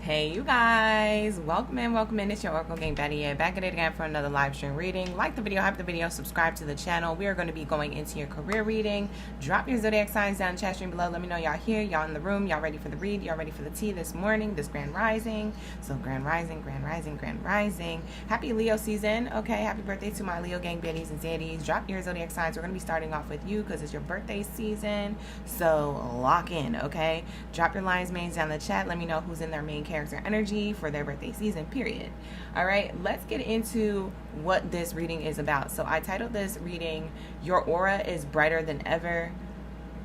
Hey you guys, welcome in. It's your Oracle Gang Baddie back at it again for another live stream reading. Like the video, hype the video, subscribe to the channel. We are going to be going into your career reading. Drop your zodiac signs down in the chat stream below. Let me know y'all here, y'all in the room, y'all ready for the read, y'all ready for the tea this morning, this grand rising. So grand rising. Happy Leo season. Okay, happy birthday to my Leo Gang Baddies and Zaddies. Drop your zodiac signs. We're going to be starting off with you because it's your birthday season. So lock in, okay? Drop your lion's manes down in the chat. Let me know who's in their main character energy for their birthday season, period. All right, let's get into what this reading is about. So I titled this reading, Your Aura is Brighter Than Ever,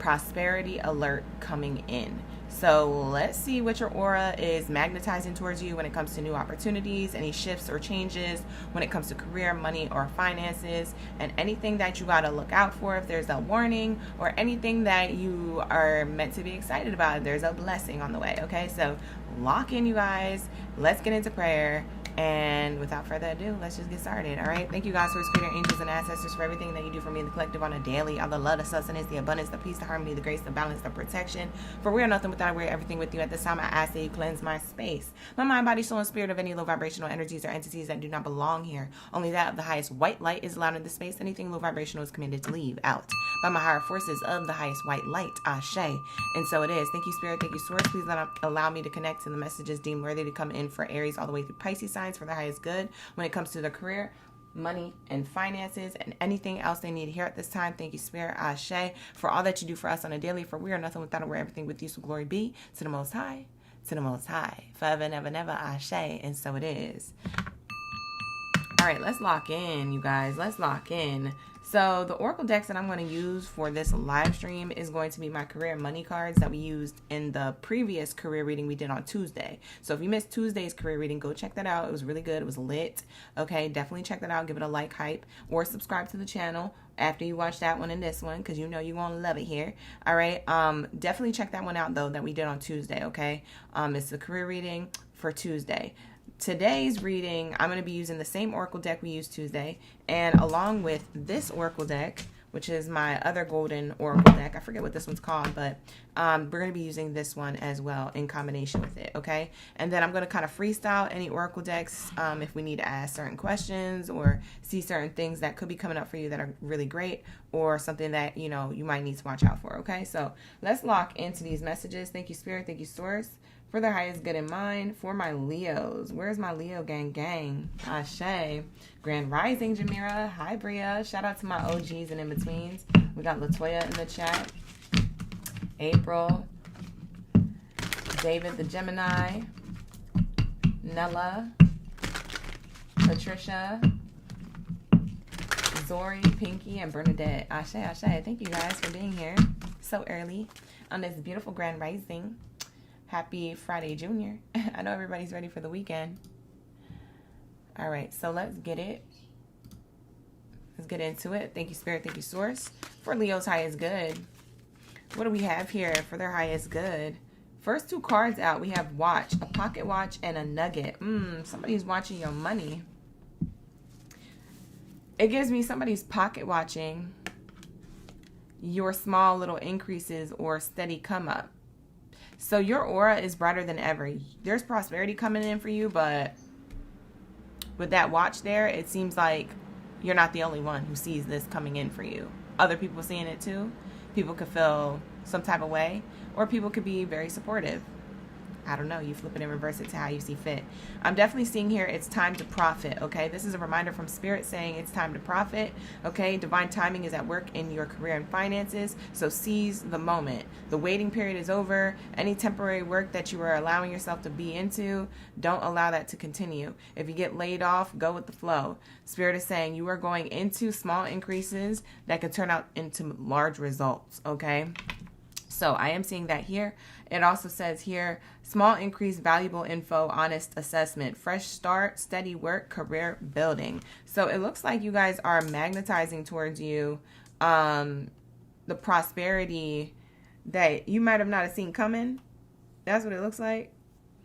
Prosperity Alert Coming In. So let's see what your aura is magnetizing towards you when it comes to new opportunities, any shifts or changes when it comes to career, money, or finances, and anything that you got to look out for if there's a warning or anything that you are meant to be excited about. There's a blessing on the way, okay? So lock in, you guys. Let's get into prayer. And without further ado, let's just get started, all right? Thank you, God, Source, Creator, angels, and ancestors for everything that you do for me in the collective on a daily. All the love, the sustenance, the abundance, the peace, the harmony, the grace, the balance, the protection. For we are nothing without, we're everything with you. At this time, I ask that you cleanse my space, my mind, body, soul, and spirit of any low vibrational energies or entities that do not belong here. Only that of the highest white light is allowed in this space. Anything low vibrational is commanded to leave out by my higher forces of the highest white light, Ashe. And so it is. Thank you, Spirit. Thank you, Source. Please allow me to connect to the messages deemed worthy to come in for Aries all the way through Pisces signs for the highest good when it comes to their career, money, and finances, and anything else they need to hear at this time. Thank you, Spirit, Ashe, for all that you do for us on a daily. For we are nothing without, we're everything with you. So glory be to the Most High, forever and ever and ever, Ashe. And so it is. All right, let's lock in, you guys. Let's lock in. So the Oracle decks that I'm going to use for this live stream is going to be my career and money cards that we used in the previous career reading we did on Tuesday. So if you missed Tuesday's career reading, go check that out. It was really good. It was lit. Okay, definitely check that out. Give it a like, hype, or subscribe to the channel after you watch that one and this one, because you know you're going to love it here. All right, definitely check that one out, though, that we did on Tuesday, okay? It's the career reading for Tuesday. Today's reading, I'm going to be using the same Oracle deck we used Tuesday, and along with this Oracle deck, which is my other golden Oracle deck. I forget what this one's called, but we're going to be using this one as well in combination with it, okay? And then I'm going to kind of freestyle any Oracle decks if we need to ask certain questions or see certain things that could be coming up for you that are really great, or something that, you know, you might need to watch out for, okay? So let's lock into these messages. Thank you, Spirit. Thank you, Source, for their highest good in mind. For my Leos, where's my Leo gang? Ashe. Grand Rising, Jamira. Hi, Bria. Shout out to my OGs and in-betweens. We got Latoya in the chat. April. David the Gemini. Nella. Patricia. Zori, Pinky, and Bernadette. Ashe. Thank you guys for being here so early on this beautiful Grand Rising. Happy Friday, Junior. I know everybody's ready for the weekend. All right, so let's get it. Let's get into it. Thank you, Spirit. Thank you, Source. For Leo's highest good. What do we have here for their highest good? First two cards out, we have watch, a pocket watch, and a nugget. Somebody's watching your money. It gives me somebody's pocket watching your small little increases or steady come up. So your aura is brighter than ever. There's prosperity coming in for you, but with that watch there, it seems like you're not the only one who sees this coming in for you. Other people seeing it too. People could feel some type of way, or people could be very supportive. I don't know. You flip it and reverse it to how you see fit. I'm definitely seeing here it's time to profit, okay? This is a reminder from Spirit saying it's time to profit, okay? Divine timing is at work in your career and finances, so seize the moment. The waiting period is over. Any temporary work that you are allowing yourself to be into, don't allow that to continue. If you get laid off, go with the flow. Spirit is saying you are going into small increases that can turn out into large results, okay? So I am seeing that here. It also says here, small increase, valuable info, honest assessment, fresh start, steady work, career building. So it looks like you guys are magnetizing towards you the prosperity that you might have not have seen coming. That's what it looks like.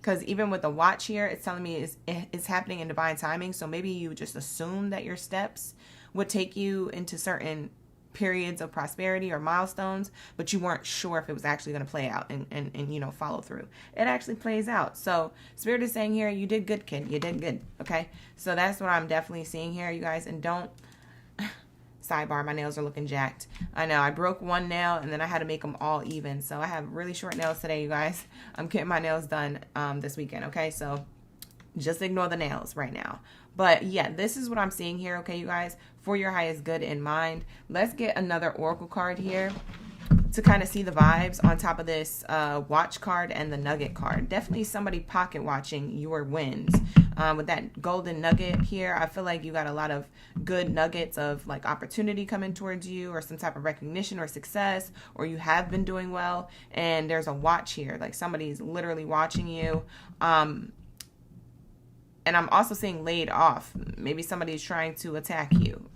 Because even with the watch here, it's telling me it's happening in divine timing. So maybe you just assume that your steps would take you into certain periods of prosperity or milestones, but you weren't sure if it was actually going to play out and, you know, follow through. It actually plays out. So Spirit is saying here, you did good, kid. You did good. Okay. So that's what I'm definitely seeing here, you guys. And don't, sidebar, my nails are looking jacked. I know, I broke one nail and then I had to make them all even. So I have really short nails today, you guys. I'm getting my nails done this weekend. Okay. So just ignore the nails right now. But yeah, this is what I'm seeing here, okay, you guys, for your highest good in mind. Let's get another oracle card here to kind of see the vibes on top of this watch card and the nugget card. Definitely somebody pocket watching your wins. With that golden nugget here, I feel like you got a lot of good nuggets of like opportunity coming towards you, or some type of recognition or success, or you have been doing well. And there's a watch here, like somebody's literally watching you. And I'm also seeing laid off. Maybe somebody's trying to attack you,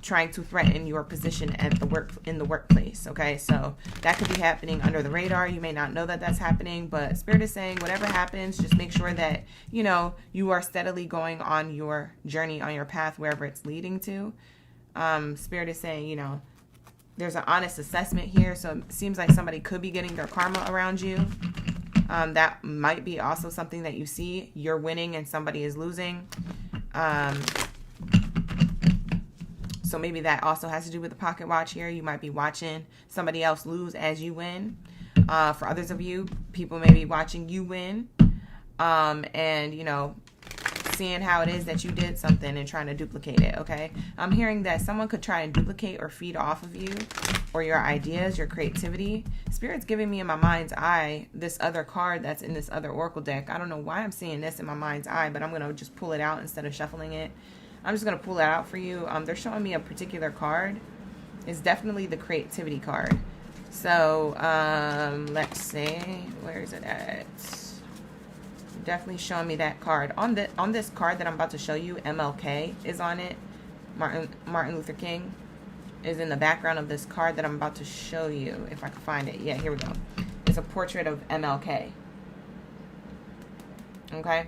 trying to threaten your position at in the workplace. Okay, so that could be happening under the radar. You may not know that that's happening, but Spirit is saying whatever happens, just make sure that, you know, you are steadily going on your journey, on your path, wherever it's leading to. Spirit is saying, you know, there's an honest assessment here. So it seems like somebody could be getting their karma around you. That might be also something that you see. You're winning and somebody is losing. So maybe that also has to do with the pocket watch here. You might be watching somebody else lose as you win. For others of you, people may be watching you win. And, you know, seeing how it is that you did something and trying to duplicate it, okay? I'm hearing that someone could try and duplicate or feed off of you or your ideas, your creativity. Spirit's giving me in my mind's eye this other card that's in this other oracle deck. I don't know why I'm seeing this in my mind's eye, but I'm going to just pull it out instead of shuffling it. I'm just going to pull it out for you. They're showing me a particular card. It's definitely the creativity card. So, let's see. Where is it at? Definitely showing me that card. On this card that I'm about to show you, MLK is on it. Martin Luther King is in the background of this card that I'm about to show you, if I can find it. Yeah, here we go. It's a portrait of MLK. Okay.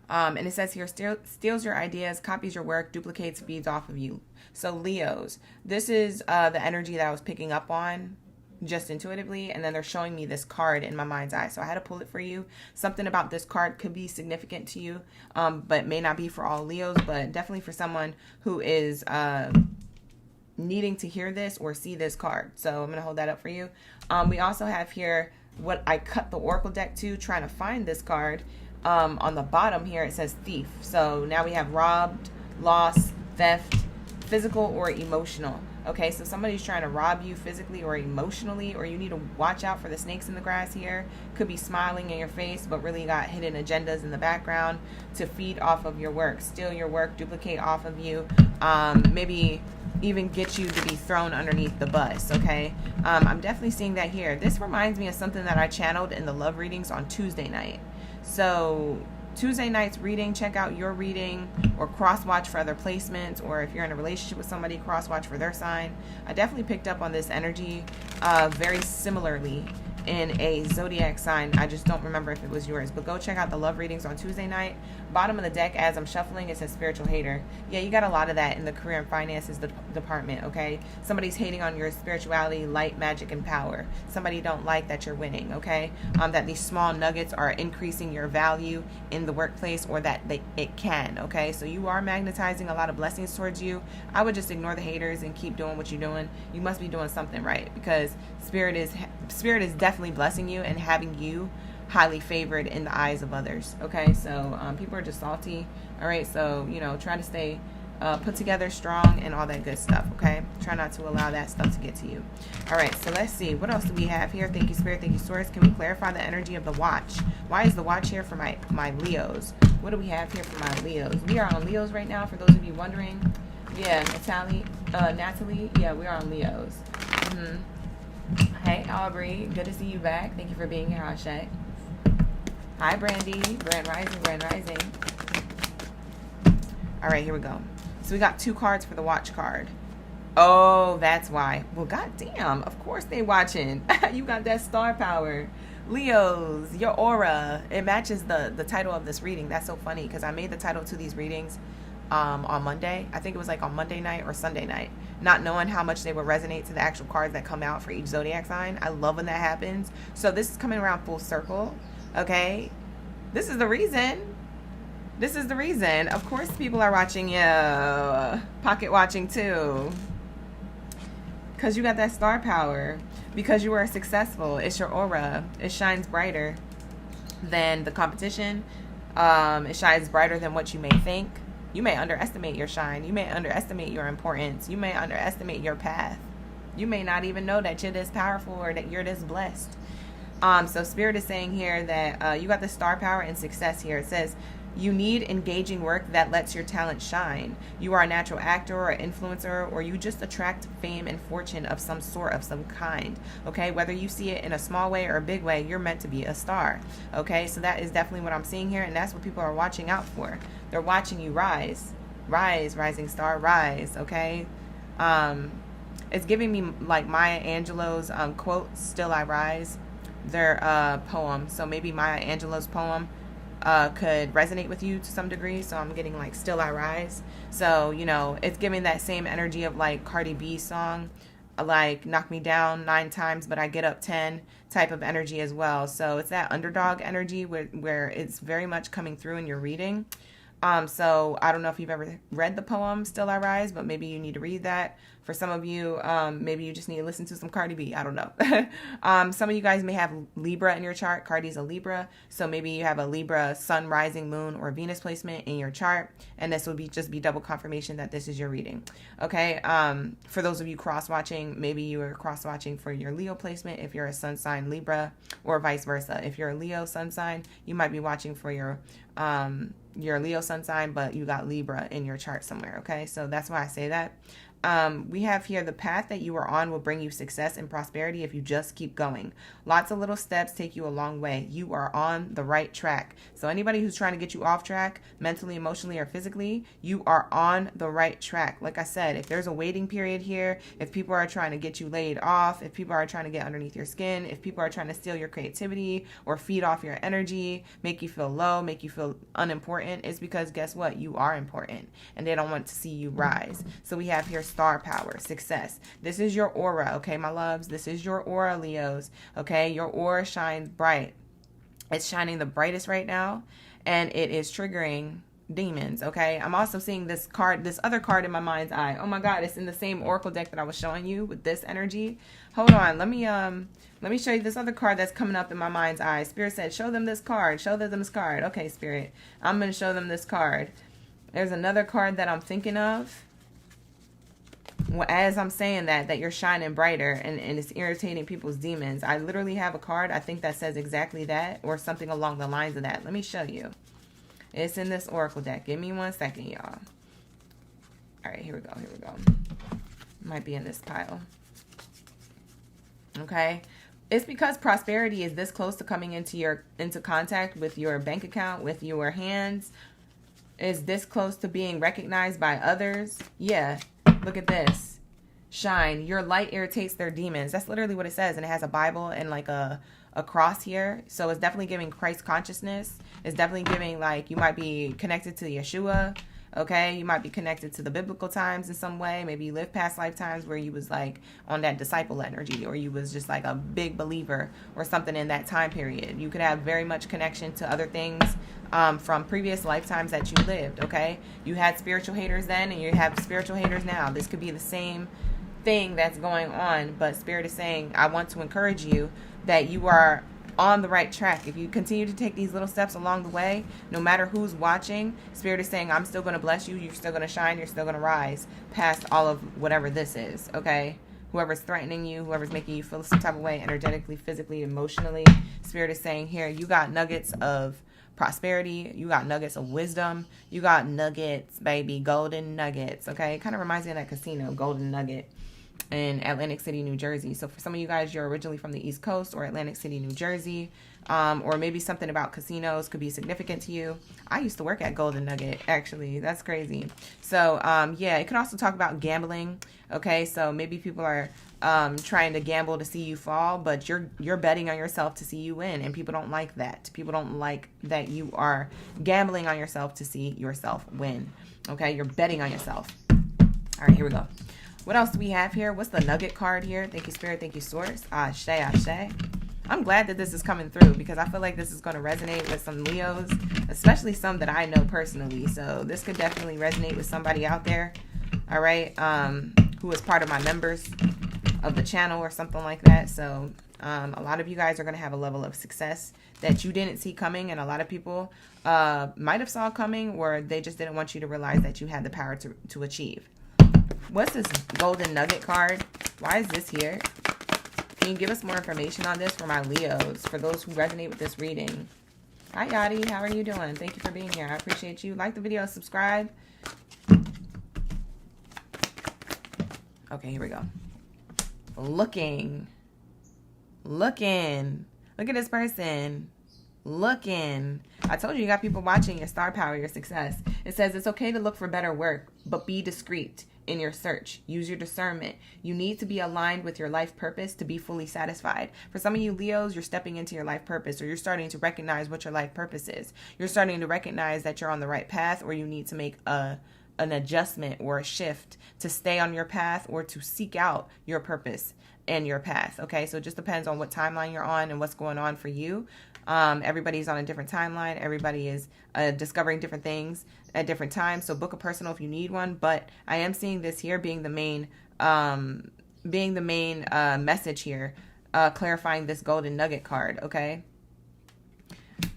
And it says here, steals your ideas, copies your work, duplicates, feeds off of you. So Leos, this is the energy that I was picking up on just intuitively, and then they're showing me this card in my mind's eye, so I had to pull it for you. Something about this card could be significant to you, but may not be for all Leos, but definitely for someone who is needing to hear this or see this card. So I'm gonna hold that up for you. We also have here what I cut the oracle deck to, trying to find this card. On the bottom here it says thief. So now we have robbed, loss, theft, physical or emotional. Okay, so somebody's trying to rob you physically or emotionally, or you need to watch out for the snakes in the grass here. Could be smiling in your face, but really got hidden agendas in the background to feed off of your work, steal your work, duplicate off of you, maybe even get you to be thrown underneath the bus, okay? I'm definitely seeing that here. This reminds me of something that I channeled in the love readings on Tuesday night. So Tuesday night's reading, check out your reading, or cross watch for other placements, or if you're in a relationship with somebody, cross watch for their sign. I definitely picked up on this energy very similarly in a zodiac sign. I just don't remember if it was yours, but go check out the love readings on Tuesday night. Bottom of the deck, as I'm shuffling, it says spiritual hater. Yeah, you got a lot of that in the career and finances department, okay? Somebody's hating on your spirituality, light, magic, and power. Somebody don't like that you're winning, okay? That these small nuggets are increasing your value in the workplace, or that it can, okay? So you are magnetizing a lot of blessings towards you. I would just ignore the haters and keep doing what you're doing. You must be doing something right, because Spirit is definitely blessing you and having you highly favored in the eyes of others, okay? So people are just salty, all right? So, you know, try to stay put together, strong, and all that good stuff, okay? Try not to allow that stuff to get to you. All right, so let's see. What else do we have here? Thank you, Spirit. Thank you, Source. Can we clarify the energy of the watch? Why is the watch here for my Leos? What do we have here for my Leos? We are on Leos right now, for those of you wondering. Yeah, Natalie, yeah, we are on Leos. Hey, Aubrey. Good to see you back. Thank you for being here, Ashe. Hi, Brandy. Grand Rising, Grand Rising. All right, here we go. So we got 2 cards for the watch card. Oh, that's why. Well, goddamn. Of course they watching. You got that star power. Leos, your aura. It matches the title of this reading. That's so funny, because I made the title to these readings on Monday. I think it was like on Monday night or Sunday night, not knowing how much they would resonate to the actual cards that come out for each zodiac sign. I love when that happens. So this is coming around full circle. Okay, this is the reason. This is the reason. Of course people are watching you. Pocket watching too. Because you got that star power. Because you are successful. It's your aura. It shines brighter than the competition. It shines brighter than what you may think. You may underestimate your shine. You may underestimate your importance. You may underestimate your path. You may not even know that you're this powerful or that you're this blessed. So Spirit is saying here that you got the star power and success here. It says, you need engaging work that lets your talent shine. You are a natural actor or influencer, or you just attract fame and fortune of some sort, of some kind. Okay, whether you see it in a small way or a big way, you're meant to be a star. Okay, so that is definitely what I'm seeing here, and that's what people are watching out for. They're watching you rise. Rise, rising star, rise. Okay, it's giving me like Maya Angelou's quote, "Still I Rise," their poem. So maybe Maya Angelou's poem could resonate with you to some degree. So I'm getting like "Still I Rise." So, you know, it's giving that same energy of like Cardi B's song, like "Knock me down 9 times but I get up 10" type of energy as well. So it's that underdog energy where it's very much coming through in your reading. So I don't know if you've ever read the poem "Still I Rise," but maybe you need to read that. For some of you, maybe you just need to listen to some Cardi B. I don't know. Some of you guys may have Libra in your chart. Cardi's a Libra. So maybe you have a Libra sun, rising, moon, or Venus placement in your chart. And this will just be double confirmation that this is your reading. Okay. For those of you cross-watching, maybe you are cross-watching for your Leo placement if you're a sun sign Libra, or vice versa. If you're a Leo sun sign, you might be watching for your Leo sun sign, but you got Libra in your chart somewhere. Okay. So that's why I say that. We have here, the path that you are on will bring you success and prosperity if you just keep going. Lots of little steps take you a long way. You are on the right track. So anybody who's trying to get you off track, mentally, emotionally, or physically, you are on the right track. Like I said, if there's a waiting period here, if people are trying to get you laid off, if people are trying to get underneath your skin, if people are trying to steal your creativity or feed off your energy, make you feel low, make you feel unimportant, it's because guess what? You are important and they don't want to see you rise. So we have here star power, success. This is your aura, okay, my loves? This is your aura, Leos, okay? Your aura shines bright. It's shining the brightest right now, and it is triggering demons, okay? I'm also seeing this card, this other card in my mind's eye. Oh my God, it's in the same oracle deck that I was showing you with this energy. Hold on, let me show you this other card that's coming up in my mind's eye. Spirit said, show them this card, show them this card. Okay, Spirit, I'm going to show them this card. There's another card that I'm thinking of. As I'm saying that you're shining brighter and it's irritating people's demons. I literally have a card, I think, that says exactly that, or something along the lines of that. Let me show you. It's in this oracle deck. Give me 1 second, y'all. All right, here we go. Here we go. Might be in this pile. Okay. It's because prosperity is this close to coming into contact with your bank account, with your hands. Is this close to being recognized by others? Yeah. Look at this. Shine. Your light irritates their demons. That's literally what it says. And it has a Bible and like a cross here. So it's definitely giving Christ consciousness. It's definitely giving, like, you might be connected to Yeshua. Okay. You might be connected to the biblical times in some way. Maybe you lived past lifetimes where you was like on that disciple energy, or you was just like a big believer or something in that time period. You could have very much connection to other things from previous lifetimes that you lived. Okay. You had spiritual haters then and you have spiritual haters now. This could be the same thing that's going on, but Spirit is saying, I want to encourage you that you are on the right track. If you continue to take these little steps along the way, no matter who's watching, Spirit is saying, I'm still going to bless you. You're still going to shine. You're still going to rise past all of whatever this is. Okay. Whoever's threatening you, whoever's making you feel some type of way, energetically, physically, emotionally, Spirit is saying here, you got nuggets of prosperity. You got nuggets of wisdom. You got nuggets, baby, golden nuggets. Okay. It kind of reminds me of that casino, golden nugget. in Atlantic City, New Jersey. So for some of you guys, you're originally from the East Coast or Atlantic City, New Jersey, or maybe something about casinos could be significant to you. I used to work at Golden Nugget, actually. That's crazy. So yeah, it can also talk about gambling. Okay, so maybe people are trying to gamble to see you fall, but you're betting on yourself to see you win, and people don't like that. People don't like that you are gambling on yourself to see yourself win. Okay, you're betting on yourself. All right, here we go. What else do we have here? What's the nugget card here? Thank you, Spirit. Thank you, Source. Ashe, ashe. I'm glad that this is coming through because I feel like this is going to resonate with some Leos, especially some that I know personally. So this could definitely resonate with somebody out there, all right, who is part of my members of the channel or something like that. So a lot of you guys are going to have a level of success that you didn't see coming, and a lot of people might have saw coming, or they just didn't want you to realize that you had the power to achieve. What's this golden nugget card? Why is this here? Can you give us more information on this for my Leos, for those who resonate with this reading? Hi, Yadi. How are you doing? Thank you for being here. I appreciate you. Like the video, subscribe. Okay, here we go. Looking. Look at this person. Looking. I told you got people watching your star power, your success. It says it's okay to look for better work, but be discreet in your search. Use your discernment. You need to be aligned with your life purpose to be fully satisfied. For some of you Leos, you're stepping into your life purpose, or you're starting to recognize what your life purpose is. You're starting to recognize that you're on the right path, or you need to make an adjustment or a shift to stay on your path or to seek out your purpose and your path. Okay, so it just depends on what timeline you're on and what's going on for you. Everybody's on a different timeline. Everybody is discovering different things at different times. So book a personal if you need one. But I am seeing this here being the main message here, clarifying this golden nugget card. Okay.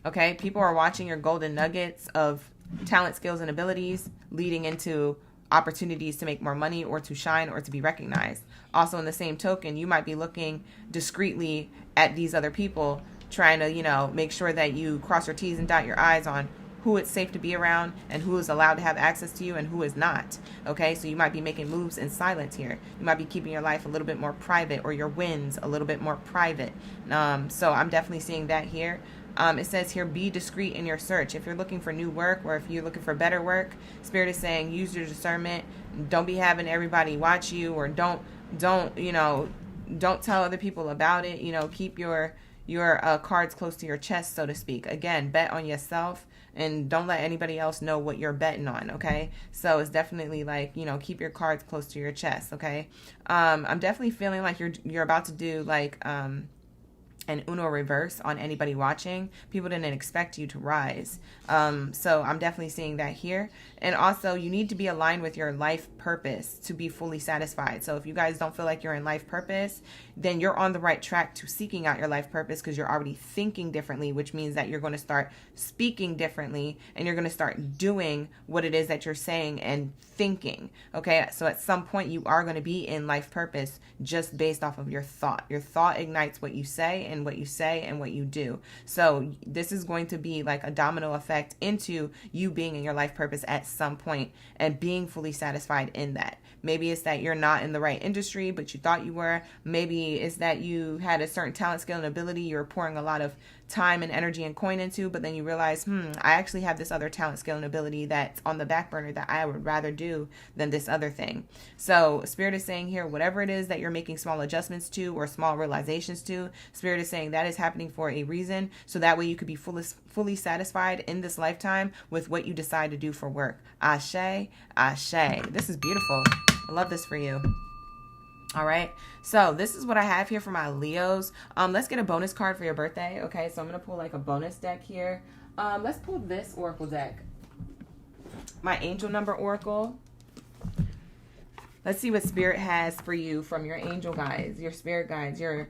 Okay. People are watching your golden nuggets of talent, skills, and abilities, leading into opportunities to make more money or to shine or to be recognized. Also, in the same token, you might be looking discreetly at these other people, trying to, make sure that you cross your T's and dot your I's on who it's safe to be around and who is allowed to have access to you and who is not. Okay, so you might be making moves in silence here. You might be keeping your life a little bit more private, or your wins a little bit more private. So I'm definitely seeing that here. It says here, be discreet in your search. If you're looking for new work, or if you're looking for better work, Spirit is saying use your discernment. Don't be having everybody watch you, or don't tell other people about it. Keep your cards close to your chest, so to speak. Again, bet on yourself and don't let anybody else know what you're betting on. Okay, so it's definitely like, keep your cards close to your chest. Okay, I'm definitely feeling like you're about to do like an Uno reverse on anybody watching. People didn't expect you to rise. So I'm definitely seeing that here. And also, you need to be aligned with your life purpose to be fully satisfied. So if you guys don't feel like you're in life purpose, then you're on the right track to seeking out your life purpose, because you're already thinking differently, which means that you're going to start speaking differently, and you're going to start doing what it is that you're saying and thinking. Okay, so at some point you are going to be in life purpose just based off of your thought. Your thought ignites what you say, and what you say and what you do. So this is going to be like a domino effect into you being in your life purpose at some point and being fully satisfied in that. Maybe it's that you're not in the right industry, but you thought you were. Maybe it's that you had a certain talent, skill, and ability you're pouring a lot of time and energy and coin into, but then you realize, I actually have this other talent, skill, and ability that's on the back burner that I would rather do than this other thing. So Spirit is saying here, whatever it is that you're making small adjustments to or small realizations to, Spirit is saying that is happening for a reason, so that way you could be fully satisfied in this lifetime with what you decide to do for work. Ashe, ashe. This is beautiful. I love this for you. All right, so this is what I have here for my Leos. Let's get a bonus card for your birthday. Okay, so I'm gonna pull like a bonus deck here. Let's pull this oracle deck, my angel number oracle. Let's see what Spirit has for you from your angel guides, your spirit guides, your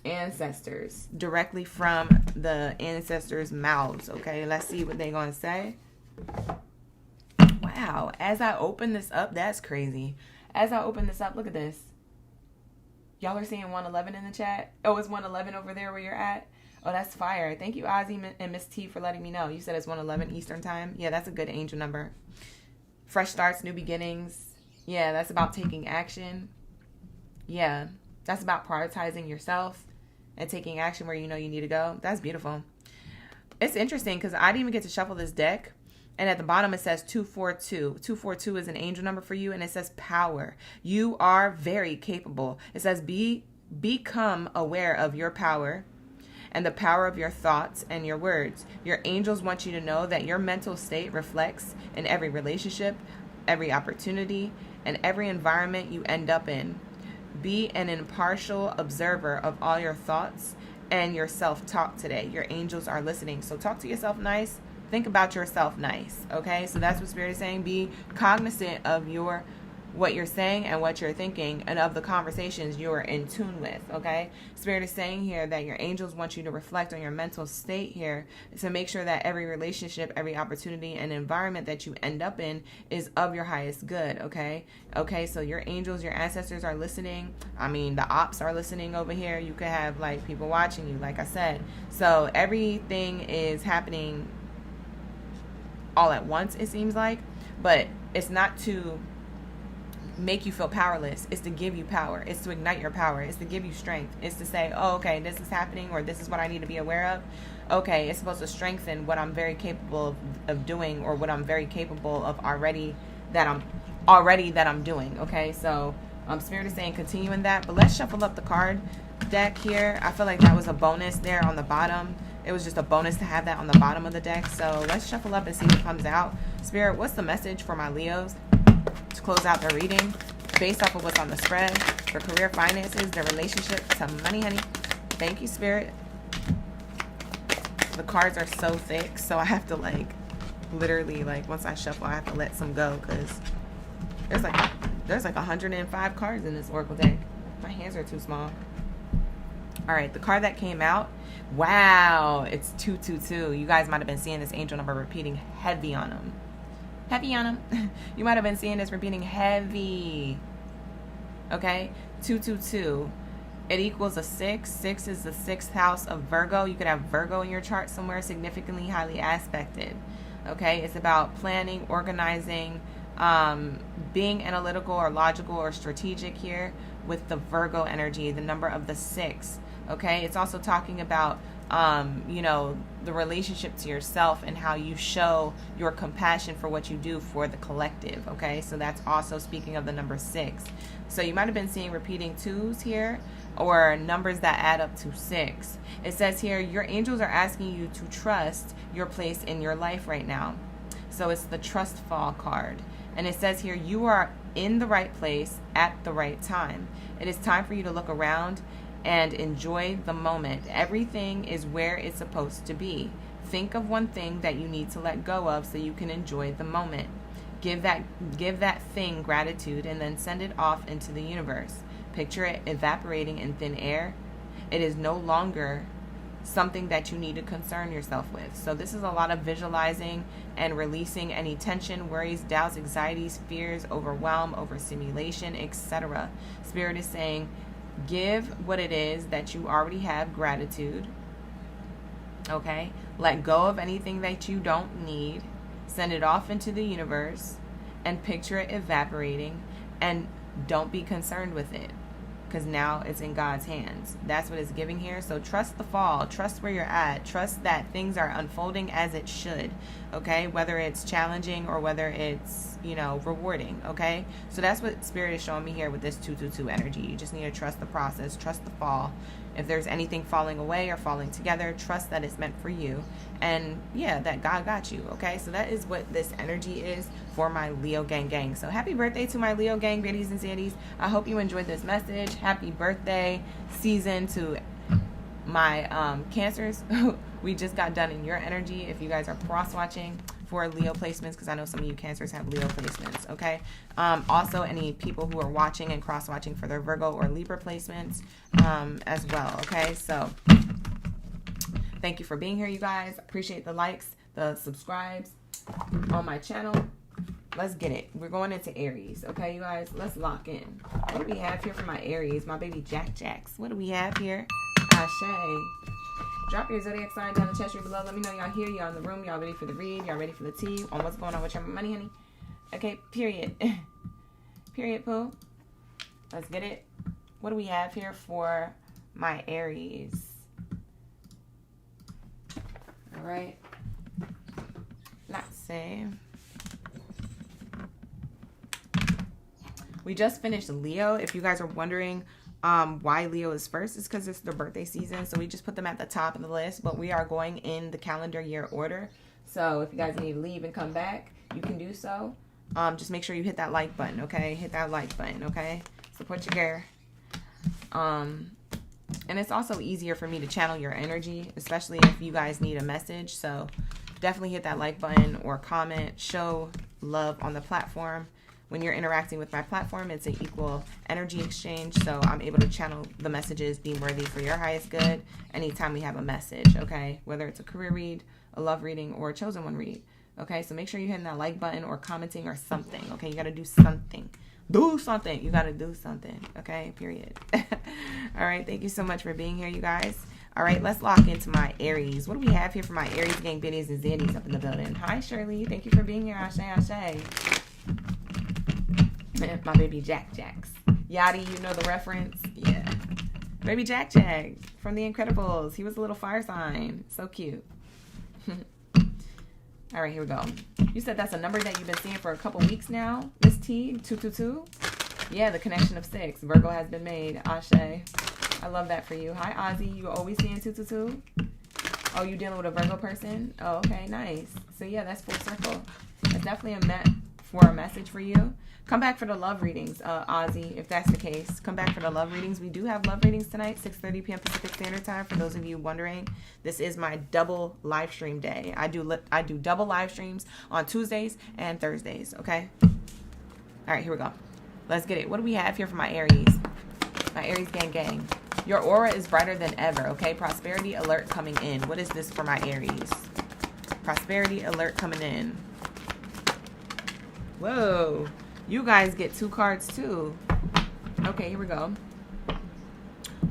ancestors, directly from the ancestors' mouths. Okay, let's see what they're gonna say. Wow, as I open this up, that's crazy. As I open this up, look at this. Y'all are seeing 111 in the chat? Oh, it's 111 over there where you're at? Oh, that's fire. Thank you, Ozzy and Miss T, for letting me know. You said it's 111 Eastern time? Yeah, that's a good angel number. Fresh starts, new beginnings. Yeah, that's about taking action. Yeah, that's about prioritizing yourself and taking action where you know you need to go. That's beautiful. It's interesting because I didn't even get to shuffle this deck. And at the bottom, it says 242. 242 is an angel number for you, and it says power. You are very capable. It says become aware of your power and the power of your thoughts and your words. Your angels want you to know that your mental state reflects in every relationship, every opportunity, and every environment you end up in. Be an impartial observer of all your thoughts and your self-talk today. Your angels are listening. So talk to yourself nice. Think about yourself nice, okay? So that's what Spirit is saying. Be cognizant of what you're saying and what you're thinking, and of the conversations you're in tune with, okay? Spirit is saying here that your angels want you to reflect on your mental state here to make sure that every relationship, every opportunity, and environment that you end up in is of your highest good, okay? Okay, so your angels, your ancestors are listening. I mean, the ops are listening over here. You could have, like, people watching you, like I said. So everything is happening all at once, it seems like, but it's not to make you feel powerless. It's to give you power. It's to ignite your power. It's to give you strength. It's to say, oh, okay, this is happening, or this is what I need to be aware of. Okay, it's supposed to strengthen what I'm very capable of doing, or what I'm very capable of already that I'm doing. Okay, so Spirit is saying continue in that, but let's shuffle up the card deck here. I feel like that was a bonus there on the bottom. It was just a bonus to have that on the bottom of the deck. So let's shuffle up and see what comes out. Spirit, what's the message for my Leos to close out their reading based off of what's on the spread for career, finances, their relationship to money, honey? Thank you, Spirit. The cards are so thick, so I have to, like, literally, like, once I shuffle, I have to let some go because there's like 105 cards in this Oracle deck. My hands are too small. All right, the card that came out, wow, it's 222. You guys might have been seeing this angel number repeating heavy on them. Heavy on them. You might have been seeing this repeating heavy. Okay, 222. It equals a 6. 6 is the 6th house of Virgo. You could have Virgo in your chart somewhere, significantly highly aspected. Okay, it's about planning, organizing, being analytical or logical or strategic here with the Virgo energy, the number of the 6. Okay, it's also talking about, you know, the relationship to yourself and how you show your compassion for what you do for the collective. Okay, so that's also speaking of the number 6. So you might have been seeing repeating 2s here, or numbers that add up to 6. It says here, your angels are asking you to trust your place in your life right now. So it's the trust fall card. And it says here, you are in the right place at the right time. It is time for you to look around and enjoy the moment. Everything is where it's supposed to be. Think of one thing that you need to let go of so you can enjoy the moment. Give that thing gratitude and then send it off into the universe. Picture it evaporating in thin air. It is no longer something that you need to concern yourself with. So this is a lot of visualizing and releasing any tension, worries, doubts, anxieties, fears, overwhelm, overstimulation, etc. Spirit is saying, give what it is that you already have gratitude. Okay? Let go of anything that you don't need. Send it off into the universe and picture it evaporating, and don't be concerned with it, because now it's in God's hands. That's what it's giving here. So trust the fall. Trust where you're at. Trust that things are unfolding as it should. Okay? Whether it's challenging or whether it's, you know, rewarding. Okay? So that's what Spirit is showing me here with this 222 energy. You just need to trust the process. Trust the fall. If there's anything falling away or falling together, trust that it's meant for you. And yeah, that God got you. Okay? So that is what this energy is for my Leo gang. So happy birthday to my Leo gang, Baddies and Zaddies. I hope you enjoyed this message. Happy birthday season to my Cancers. We just got done in your energy. If you guys are cross-watching for Leo placements, because I know some of you Cancers have Leo placements, okay? Also, any people who are watching and cross-watching for their Virgo or Libra placements as well, okay? So thank you for being here, you guys. Appreciate the likes, the subscribes on my channel. Let's get it. We're going into Aries, okay, you guys? Let's lock in. What do we have here for my Aries? My baby Jacks. What do we have here? Ashe. Drop your zodiac sign down the chest area below. Let me know y'all here, y'all in the room, y'all ready for the read, y'all ready for the tea on what's going on with your money, honey. Okay, period. Period, Pooh. Let's get it. What do we have here for my Aries? All right. Let's see. We just finished Leo. If you guys are wondering why Leo is first, it's because it's their birthday season. So we just put them at the top of the list, but we are going in the calendar year order. So if you guys need to leave and come back, you can do so. Just make sure you hit that like button, okay? Hit that like button, okay? Support your girl. And it's also easier for me to channel your energy, especially if you guys need a message. So definitely hit that like button or comment. Show love on the platform. When you're interacting with my platform, it's an equal energy exchange. So I'm able to channel the messages deemed worthy for your highest good anytime we have a message, okay? Whether it's a career read, a love reading, or a chosen one read, okay? So make sure you're hitting that like button or commenting or something, okay? You got to do something. Do something. You got to do something, okay? Period. All right. Thank you so much for being here, you guys. All right. Let's lock into my Aries. What do we have here for my Aries gang biddies and zandies up in the building? Hi, Shirley. Thank you for being here. Ashe, Ashe. My baby Jack Jacks. Yachty, you know the reference? Yeah. Baby Jack Jack from The Incredibles. He was a little fire sign. So cute. All right, here we go. You said that's a number that you've been seeing for a couple weeks now, Miss T, 222? Yeah, the connection of 6. Virgo has been made. Ashe. I love that for you. Hi, Ozzy. You always seeing 222? Oh, you dealing with a Virgo person? Oh, okay, nice. So, yeah, that's full circle. That's definitely a message for you. Come back for the love readings, Ozzy, if that's the case. Come back for the love readings. We do have love readings tonight, 6:30 p.m. Pacific Standard Time. For those of you wondering, this is my double live stream day. I do double live streams on Tuesdays and Thursdays, okay? All right, here we go. Let's get it. What do we have here for my Aries? My Aries gang. Your aura is brighter than ever, okay? Prosperity alert coming in. What is this for my Aries? Prosperity alert coming in. Whoa. You guys get 2 cards too. Okay, here we go.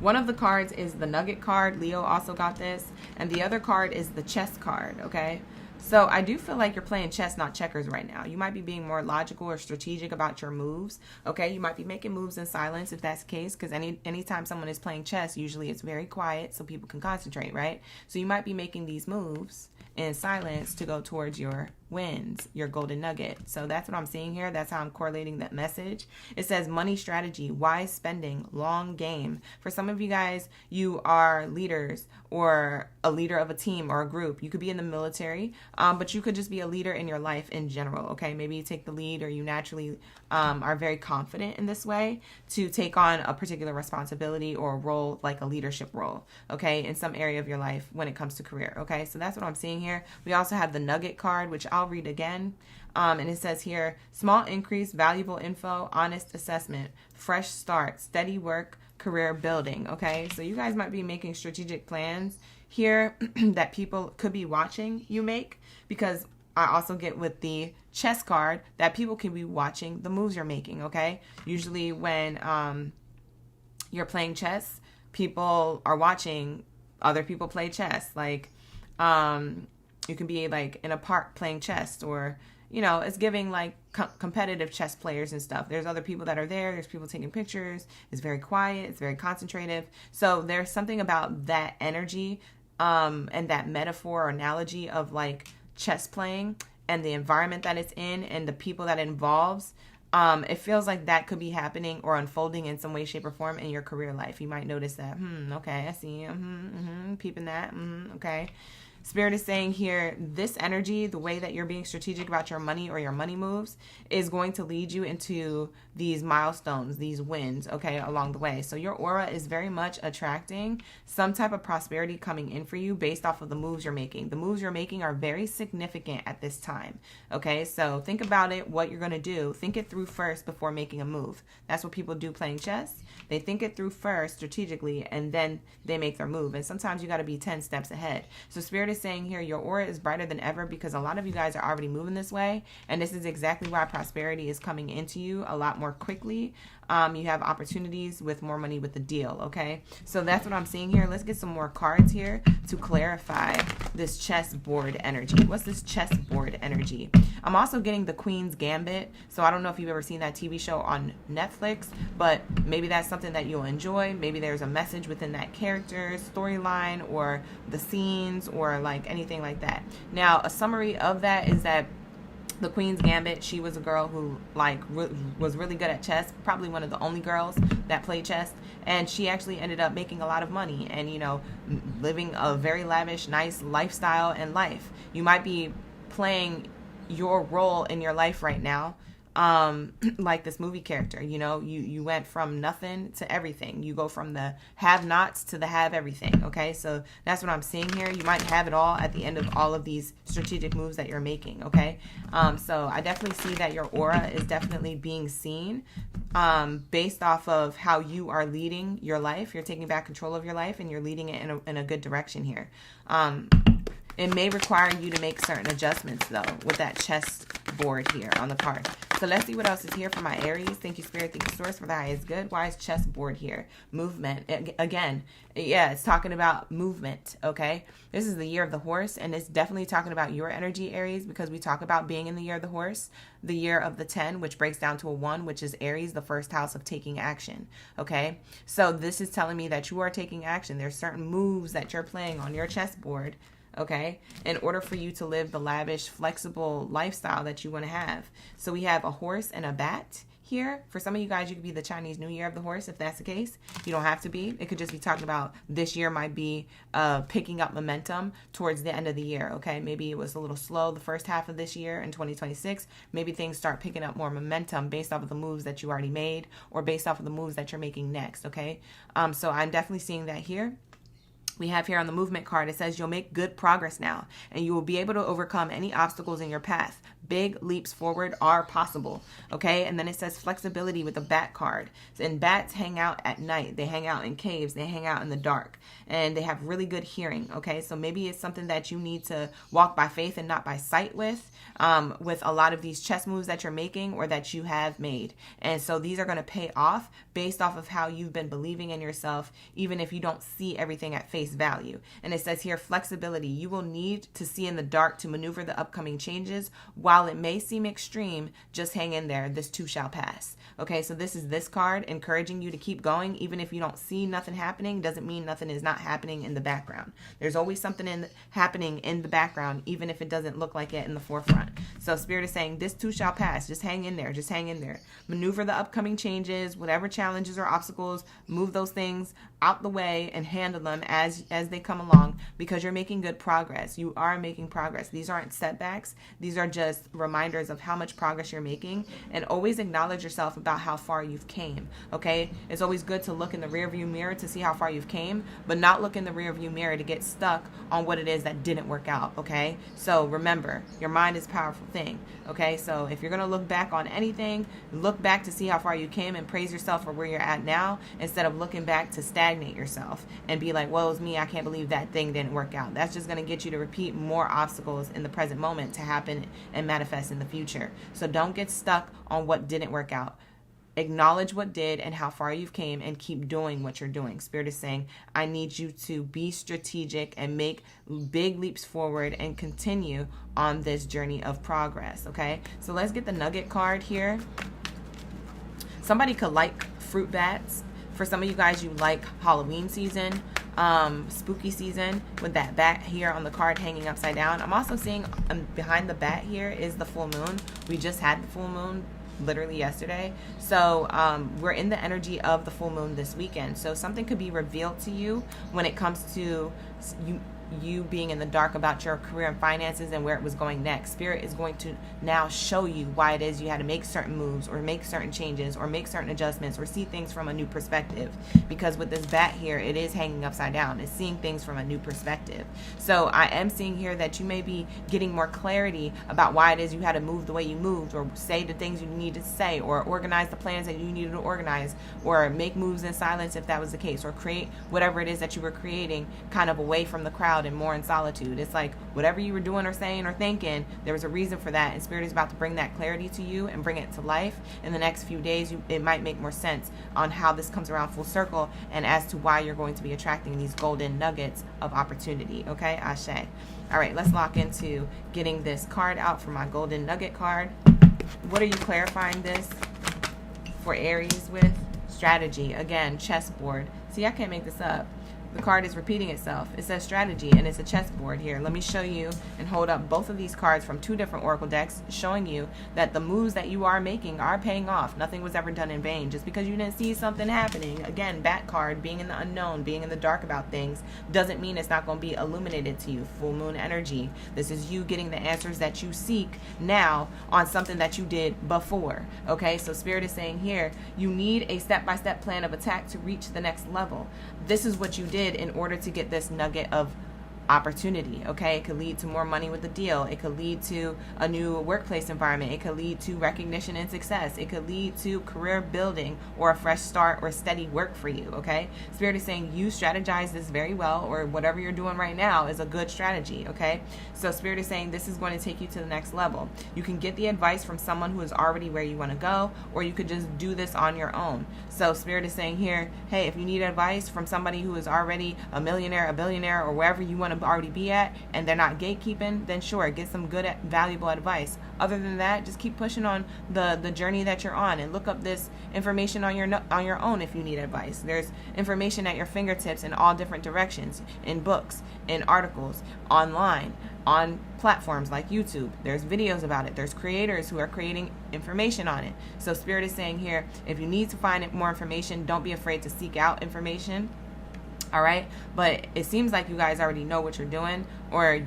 One of the cards is the Nugget card. Leo also got this. And the other card is the Chess card, okay? So I do feel like you're playing chess, not checkers right now. You might be being more logical or strategic about your moves, okay? You might be making moves in silence if that's the case, because anytime someone is playing chess, usually it's very quiet so people can concentrate, right? So you might be making these moves in silence to go towards your wins, your golden nugget. So that's what I'm seeing here. That's how I'm correlating that message. It says money strategy, wise spending, long game. For some of you guys, you are leaders or a leader of a team or a group. You could be in the military, but you could just be a leader in your life in general, okay? Maybe you take the lead or you naturally are very confident in this way to take on a particular responsibility or a role, like a leadership role, okay, in some area of your life when it comes to career, okay? So that's what I'm seeing here. We also have the Nugget card, which I'll read again. And it says here, small increase, valuable info, honest assessment, fresh start, steady work, career building, okay? So you guys might be making strategic plans here that people could be watching you make, because I also get with the Chess card that people can be watching the moves you're making, okay? Usually when you're playing chess, people are watching other people play chess. Like, you can be like in a park playing chess, or, you know, it's giving like competitive chess players and stuff. There's other people that are there. There's people taking pictures. It's very quiet. It's very concentrative. So there's something about that energy and that metaphor or analogy of like chess playing and the environment that it's in and the people that it involves. It feels like that could be happening or unfolding in some way, shape, or form in your career life. You might notice that, okay, I see, peeping that, okay. Spirit is saying here, this energy, the way that you're being strategic about your money or your money moves, is going to lead you into these milestones, these wins, okay, along the way. So your aura is very much attracting some type of prosperity coming in for you based off of the moves you're making. The moves you're making are very significant at this time, okay? So think about it, what you're going to do. Think it through first before making a move. That's what people do playing chess. They think it through first strategically, and then they make their move. And sometimes you got to be 10 steps ahead. So Spirit is saying here, your aura is brighter than ever because a lot of you guys are already moving this way, and this is exactly why prosperity is coming into you a lot more quickly You have opportunities with more money with the deal, okay? So that's what I'm seeing here. Let's get some more cards here to clarify this chessboard energy. What's this chessboard energy? I'm also getting the Queen's Gambit. So I don't know if you've ever seen that TV show on Netflix, but maybe that's something that you'll enjoy. Maybe there's a message within that character's storyline or the scenes or like anything like that. Now, a summary of that is that the Queen's Gambit, she was a girl who was really good at chess, probably one of the only girls that played chess, and she actually ended up making a lot of money and, you know, living a very lavish, nice lifestyle and life. You might be playing your role in your life right now, like this movie character. You know, you went from nothing to everything. You go from the have-nots to the have-everything, okay? So that's what I'm seeing here. You might have it all at the end of all of these strategic moves that you're making, okay? So I definitely see that your aura is definitely being seen based off of how you are leading your life. You're taking back control of your life and you're leading it in a good direction here. It may require you to make certain adjustments, though, with that chess board here on the card. So let's see what else is here for my Aries. Thank you, Spirit. Thank you, Source, for the highest good. Why is chess board here? Movement. Again, yeah, it's talking about movement, okay? This is the year of the horse, and it's definitely talking about your energy, Aries, because we talk about being in the year of the horse, the year of the 10, which breaks down to a 1, which is Aries, the first house of taking action, okay? So this is telling me that you are taking action. There's certain moves that you're playing on your chessboard, okay, in order for you to live the lavish, flexible lifestyle that you want to have. So we have a horse and a bat here. For some of you guys, you could be the Chinese New Year of the horse, if that's the case. You don't have to be. It could just be talking about this year might be picking up momentum towards the end of the year, okay? Maybe it was a little slow the first half of this year in 2026. Maybe things start picking up more momentum based off of the moves that you already made or based off of the moves that you're making next, okay? So I'm definitely seeing that here. We have here on the movement card, it says you'll make good progress now and you will be able to overcome any obstacles in your path. Big leaps forward are possible, okay? And then it says flexibility with the bat card. And bats hang out at night. They hang out in caves. They hang out in the dark. And they have really good hearing, okay? So maybe it's something that you need to walk by faith and not by sight with a lot of these chess moves that you're making or that you have made. And so these are going to pay off based off of how you've been believing in yourself, even if you don't see everything at face value. And it says here, flexibility. You will need to see in the dark to maneuver the upcoming changes. While it may seem extreme, just hang in there. This too shall pass. Okay, so this is this card encouraging you to keep going. Even if you don't see nothing happening, doesn't mean nothing is not happening in the background. There's always something happening in the background, even if it doesn't look like it in the forefront. So Spirit is saying this too shall pass. Just hang in there. Just hang in there. Maneuver the upcoming changes, whatever challenges or obstacles, move those things out the way and handle them as they come along, because you're making good progress. You are making progress. These aren't setbacks. These are just reminders of how much progress you're making, and always acknowledge yourself about how far you've came, okay? It's always good to look in the rearview mirror to see how far you've came, but not look in the rearview mirror to get stuck on what it is that didn't work out, okay? So remember, your mind is a powerful thing, okay? So if you're going to look back on anything, look back to see how far you came and praise yourself for where you're at now, instead of looking back to stagnate yourself and be like, well, it's me, I can't believe that thing didn't work out. That's just going to get you to repeat more obstacles in the present moment to happen and manifest in the future. So don't get stuck on what didn't work out. Acknowledge what did and how far you've came, and keep doing what you're doing. Spirit is saying, I need you to be strategic and make big leaps forward and continue on this journey of progress, okay? So let's get the nugget card here. Somebody could like fruit bats. For some of you guys, you like Halloween season, spooky season, with that bat here on the card hanging upside down. I'm also seeing behind the bat here is the full moon. We just had the full moon literally yesterday. So we're in the energy of the full moon this weekend. So something could be revealed to you when it comes to you being in the dark about your career and finances and where it was going next. Spirit is going to now show you why it is you had to make certain moves or make certain changes or make certain adjustments or see things from a new perspective. Because with this bat here, it is hanging upside down. It's seeing things from a new perspective. So I am seeing here that you may be getting more clarity about why it is you had to move the way you moved, or say the things you need to say, or organize the plans that you needed to organize, or make moves in silence if that was the case, or create whatever it is that you were creating kind of away from the crowd exiled and more in solitude. It's like whatever you were doing or saying or thinking, there was a reason for that, and Spirit is about to bring that clarity to you and bring it to life in the next few days. It might make more sense on how this comes around full circle and as to why you're going to be attracting these golden nuggets of opportunity. Okay, Ashe. All right, let's lock into getting this card out for my golden nugget card. What are you clarifying this for Aries with? Strategy. Again, chessboard. See, I can't make this up. The card is repeating itself. It says strategy, and it's a chessboard here. Let me show you and hold up both of these cards from 2 different oracle decks, showing you that the moves that you are making are paying off. Nothing was ever done in vain. Just because you didn't see something happening, again, Bat card, being in the unknown, being in the dark about things, doesn't mean it's not going to be illuminated to you. Full moon energy. This is you getting the answers that you seek now on something that you did before. Okay, so Spirit is saying here, you need a step-by-step plan of attack to reach the next level. This is what you did in order to get this nugget of opportunity. Okay, it could lead to more money with the deal. It could lead to a new workplace environment. It could lead to recognition and success. It could lead to career building or a fresh start or steady work for you. Okay, Spirit is saying you strategize this very well, or whatever you're doing right now is a good strategy. Okay, so Spirit is saying this is going to take you to the next level. You can get the advice from someone who is already where you want to go, or you could just do this on your own. So Spirit is saying here, hey, if you need advice from somebody who is already a millionaire, a billionaire, or wherever you want to already be at, and they're not gatekeeping, then sure, get some good valuable advice. Other than that, just keep pushing on the journey that you're on, and look up this information on your own if you need advice. There's information at your fingertips in all different directions, in books, in articles, online, on platforms like YouTube. There's videos about it. There's creators who are creating information on it. So Spirit is saying here, if you need to find more information, don't be afraid to seek out information. All right, but it seems like you guys already know what you're doing, or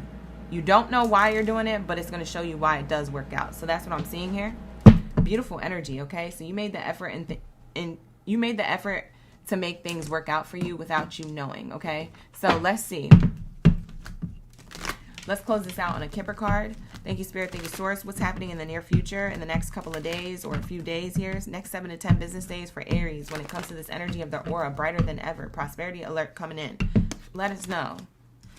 you don't know why you're doing it, but it's going to show you why it does work out. So that's what I'm seeing here. Beautiful energy. Okay, so you made the effort and you made the effort to make things work out for you without you knowing. Okay, so let's see. Let's close this out on a Kipper card. Thank you, Spirit. Thank you, Source. What's happening in the near future, in the next couple of days or a few days here? Next 7 to 10 business days for Aries when it comes to this energy of the aura, brighter than ever. Prosperity alert coming in. Let us know.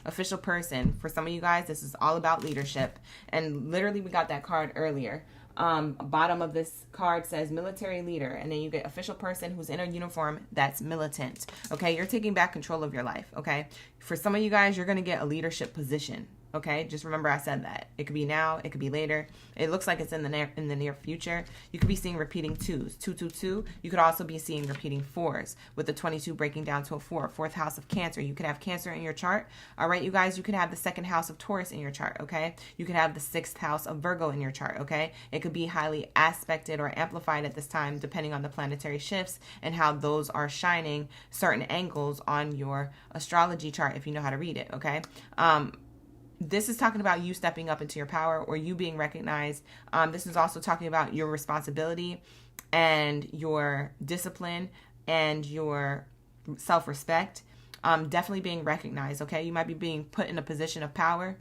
Official person. For some of you guys, this is all about leadership. And literally, we got that card earlier. Bottom of this card says military leader, and then you get official person who's in a uniform that's militant. Okay, you're taking back control of your life. Okay, for some of you guys, you're going to get a leadership position. Okay, just remember I said that. It could be now, it could be later. It looks like it's in the near future. You could be seeing repeating 2s, 2, 2, 2. You could also be seeing repeating 4s, with the 22 breaking down to a 4. 4th house of Cancer. You could have Cancer in your chart. All right, you guys, you could have the 2nd house of Taurus in your chart. Okay, you could have the 6th house of Virgo in your chart. Okay, it could be highly aspected or amplified at this time, depending on the planetary shifts and how those are shining certain angles on your astrology chart, if you know how to read it. Okay, this is talking about you stepping up into your power, or you being recognized. This is also talking about your responsibility and your discipline and your self-respect. Definitely being recognized, okay? You might be being put in a position of power,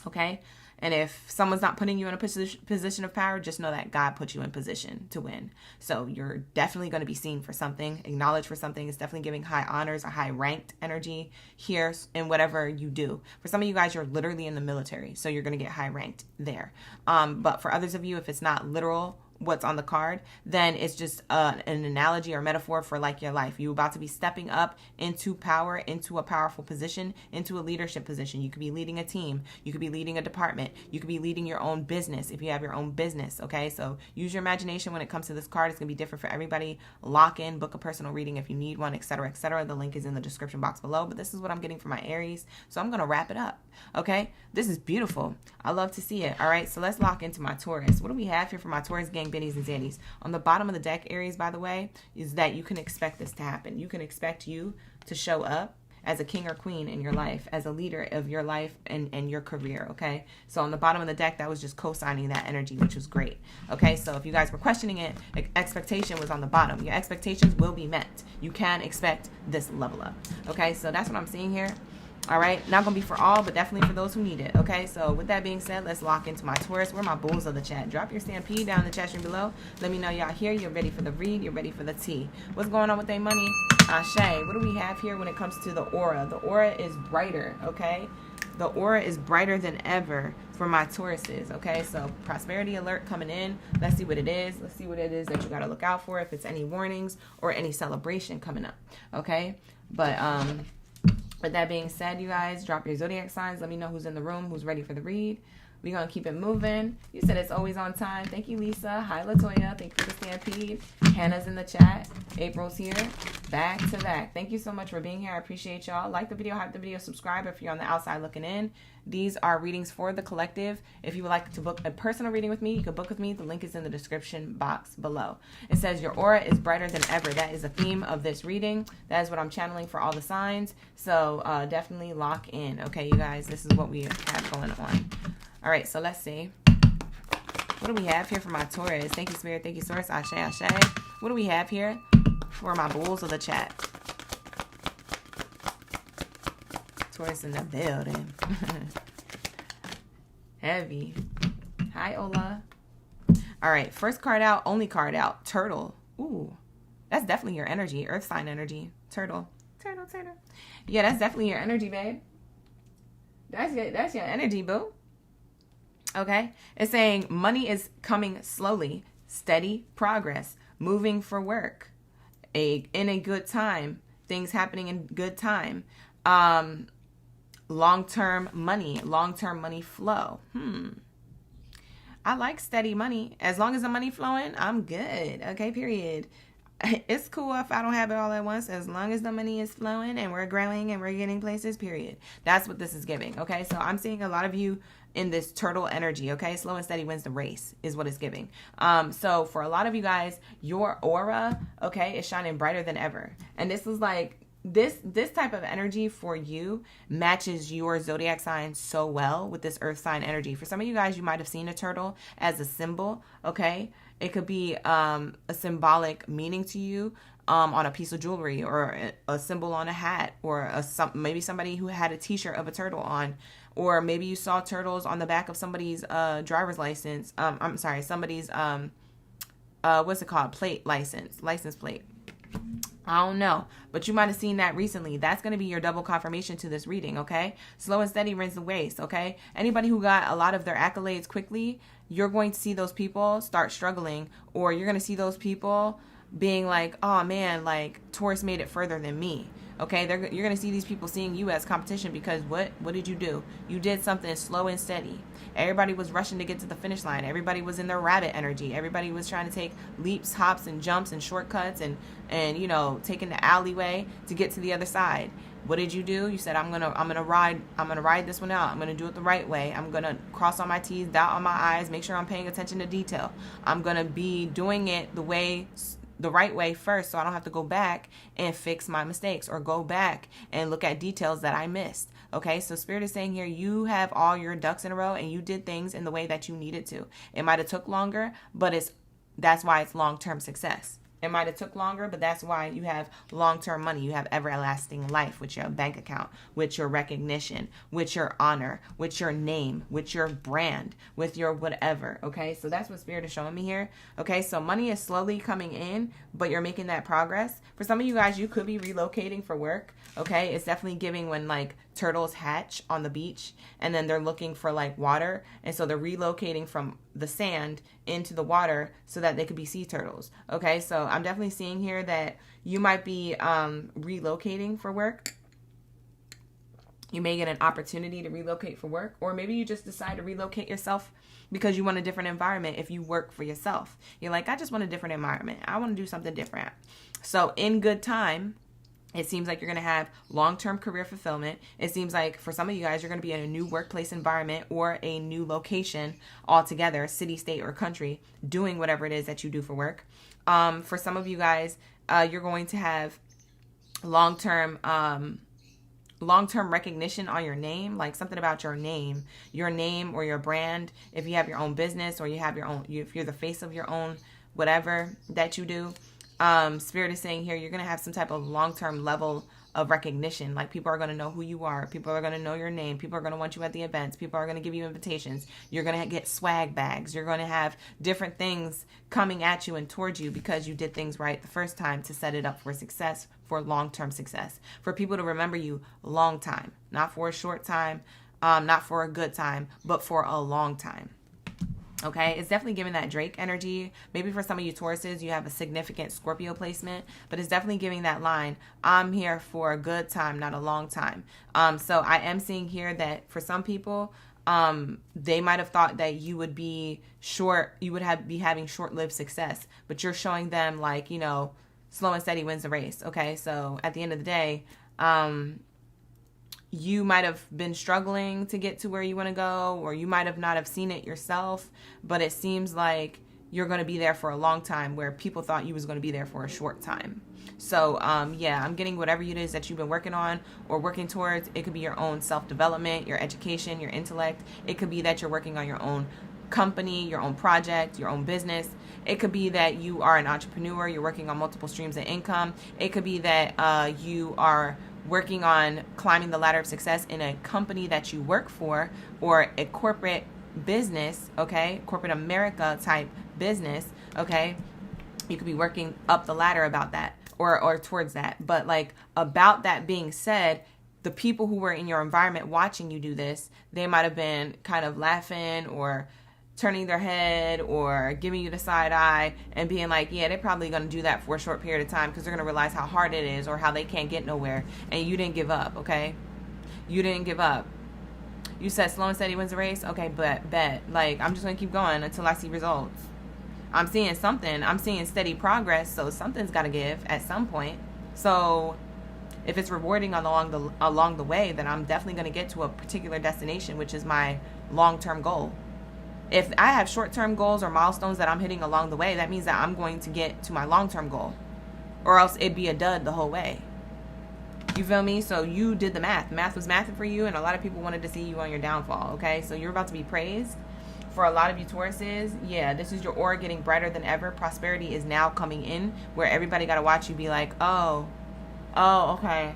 okay? And if someone's not putting you in a position of power, just know that God put you in position to win. So you're definitely going to be seen for something, acknowledged for something. It's definitely giving high honors, a high ranked energy here in whatever you do. For some of you guys, you're literally in the military, so you're going to get high ranked there. But for others of you, if it's not literal what's on the card, then it's just an analogy or metaphor for like your life. You're about to be stepping up into power, into a powerful position, into a leadership position. You could be leading a team. You could be leading a department. You could be leading your own business if you have your own business. Okay, so use your imagination when it comes to this card. It's gonna be different for everybody. Lock in, book a personal reading if you need one, etc., etc. The link is in the description box below. But this is what I'm getting for my Aries, so I'm gonna wrap it up. Okay, this is beautiful. I love to see it. All right, so let's lock into my Taurus. What do we have here for my Taurus gang, biddies and zannies? On the bottom of the deck, Aries, by the way, is that you can expect this to happen. You can expect you to show up as a king or queen in your life, as a leader of your life and your career, okay? So on the bottom of the deck, that was just co-signing that energy, which was great, okay? So if you guys were questioning it, expectation was on the bottom. Your expectations will be met. You can expect this level up, okay? So that's what I'm seeing here. All right, not gonna be for all, but definitely for those who need it. Okay, so with that being said, let's lock into my Taurus. Where are my bulls of the chat? Drop your stampede down in the chat stream below. Let me know y'all here. You're ready for the read. You're ready for the tea. What's going on with their money? Ashe. What do we have here when it comes to the aura? The aura is brighter, okay? The aura is brighter than ever for my Tauruses, okay? So prosperity alert coming in. Let's see what it is. Let's see what it is that you got to look out for, if it's any warnings or any celebration coming up, okay? But with that being said, you guys, drop your zodiac signs. Let me know who's in the room, who's ready for the read. We're going to keep it moving. You said it's always on time. Thank you, Lisa. Hi, Latoya. Thank you for the stampede. Hannah's in the chat. April's here. Back to back. Thank you so much for being here. I appreciate y'all. Like the video, hype the video, subscribe if you're on the outside looking in. These are readings for the collective. If you would like to book a personal reading with me, you can book with me. The link is in the description box below. It says your aura is brighter than ever. That is the theme of this reading. That is what I'm channeling for all the signs. So definitely lock in. Okay, you guys, this is what we have going on. All right, so let's see. What do we have here for my Taurus? Thank you, Spirit. Thank you, Source. Ashe, Ashe. What do we have here for my bulls of the chat? Taurus in the building. Heavy. Hi, Ola. All right, first card out, only card out. Turtle. Ooh, that's definitely your energy. Earth sign energy. Turtle. Turtle, turtle. Yeah, that's definitely your energy, babe. That's your energy, boo. Okay, it's saying money is coming slowly, steady progress, moving for work, in a good time, things happening in good time, long-term money flow. I like steady money. As long as the money flowing, I'm good. Okay, period. It's cool if I don't have it all at once, as long as the money is flowing and we're growing and we're getting places, period. That's what this is giving. Okay, so I'm seeing a lot of you in this turtle energy. Okay, slow and steady wins the race is what it's giving. So for a lot of you guys, your aura, okay, is shining brighter than ever. And this is like, this type of energy for you matches your zodiac sign so well with this earth sign energy. For some of you guys, you might have seen a turtle as a symbol. Okay, it could be a symbolic meaning to you on a piece of jewelry, or a symbol on a hat, or maybe somebody who had a t-shirt of a turtle on, or maybe you saw turtles on the back of somebody's driver's license. I'm sorry, somebody's what's it called? License plate. I don't know, but you might have seen that recently. That's going to be your double confirmation to this reading, okay? Slow and steady wins the race, okay? Anybody who got a lot of their accolades quickly, you're going to see those people start struggling, or you're going to see those people being like, oh man, like Taurus made it further than me. Okay, you're going to see these people seeing you as competition because what did you do? You did something slow and steady. Everybody was rushing to get to the finish line. Everybody was in their rabbit energy. Everybody was trying to take leaps, hops, and jumps and shortcuts and you know, taking the alleyway to get to the other side. What did you do? You said, I'm gonna ride this one out. I'm gonna do it the right way. I'm gonna cross all my T's, dot all my I's, make sure I'm paying attention to detail. I'm gonna be doing it the right way first, so I don't have to go back and fix my mistakes or go back and look at details that I missed. Okay, so Spirit is saying here, you have all your ducks in a row and you did things in the way that you needed to. It might have took longer, but that's why it's long-term success. It might have took longer, but that's why you have long-term money. You have everlasting life with your bank account, with your recognition, with your honor, with your name, with your brand, with your whatever. Okay, so that's what Spirit is showing me here. Okay, so money is slowly coming in, but you're making that progress. For some of you guys, you could be relocating for work. Okay, it's definitely giving when like turtles hatch on the beach and then they're looking for like water, and so they're relocating from the sand into the water so that they could be sea turtles. Okay, so I'm definitely seeing here that you might be relocating for work. You may get an opportunity to relocate for work, or maybe you just decide to relocate yourself because you want a different environment. If you work for yourself, you're like, I just want a different environment. I want to do something different. So in good time, it seems like you're going to have long-term career fulfillment. It seems like for some of you guys, you're going to be in a new workplace environment or a new location altogether, city, state, or country, doing whatever it is that you do for work. For some of you guys, you're going to have long-term recognition on your name, like something about your name or your brand. If you have your own business, or you have your own, if you're the face of your own, whatever that you do. Spirit is saying here, you're going to have some type of long-term level of recognition. Like, people are going to know who you are. People are going to know your name. People are going to want you at the events. People are going to give you invitations. You're going to get swag bags. You're going to have different things coming at you and towards you because you did things right the first time to set it up for success, for long-term success, for people to remember you long time, not for a short time, not for a good time, but for a long time. Okay, it's definitely giving that Drake energy. Maybe for some of you Tauruses, you have a significant Scorpio placement, but it's definitely giving that line, I'm here for a good time, not a long time. So I am seeing here that for some people, they might have thought that you would be be having short-lived success, but you're showing them, like, you know, slow and steady wins the race. Okay, so at the end of the day, you might have been struggling to get to where you want to go, or you might have not have seen it yourself, but it seems like you're going to be there for a long time where people thought you was going to be there for a short time. So, yeah, I'm getting whatever it is that you've been working on or working towards. It could be your own self-development, your education, your intellect. It could be that you're working on your own company, your own project, your own business. It could be that you are an entrepreneur. You're working on multiple streams of income. It could be that you are working on climbing the ladder of success in a company that you work for, or a corporate business, okay, corporate America type business, okay. You could be working up the ladder about that, or towards that. But, like, about that being said, the people who were in your environment watching you do this, they might have been kind of laughing or turning their head or giving you the side eye and being like, yeah, they're probably going to do that for a short period of time because they're going to realize how hard it is or how they can't get nowhere. And you didn't give up, okay? You didn't give up. You said slow and steady wins the race. Okay, but bet. Like, I'm just going to keep going until I see results. I'm seeing something. I'm seeing steady progress, so something's got to give at some point. So if it's rewarding along the way, then I'm definitely going to get to a particular destination, which is my long-term goal. If I have short-term goals or milestones that I'm hitting along the way, that means that I'm going to get to my long-term goal, or else it'd be a dud the whole way. You feel me? So you did the math. Math was mathing for you, and a lot of people wanted to see you on your downfall, okay? So you're about to be praised. For a lot of you Tauruses, yeah, this is your aura getting brighter than ever. Prosperity is now coming in, where everybody got to watch you be like, oh, okay.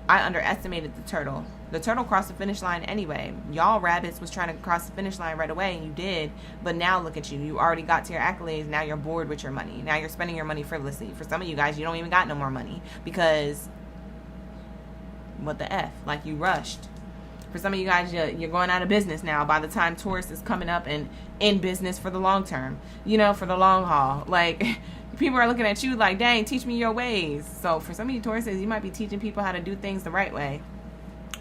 I underestimated the turtle. The turtle crossed the finish line anyway. Y'all rabbits was trying to cross the finish line right away, and you did. But now look at you. You already got to your accolades. Now you're bored with your money. Now you're spending your money frivolously. For some of you guys, you don't even got no more money because what the F? Like, you rushed. For some of you guys, you're going out of business now by the time Taurus is coming up and in business for the long term. You know, for the long haul. Like, people are looking at you like, dang, teach me your ways. So for some of you Tauruses, you might be teaching people how to do things the right way,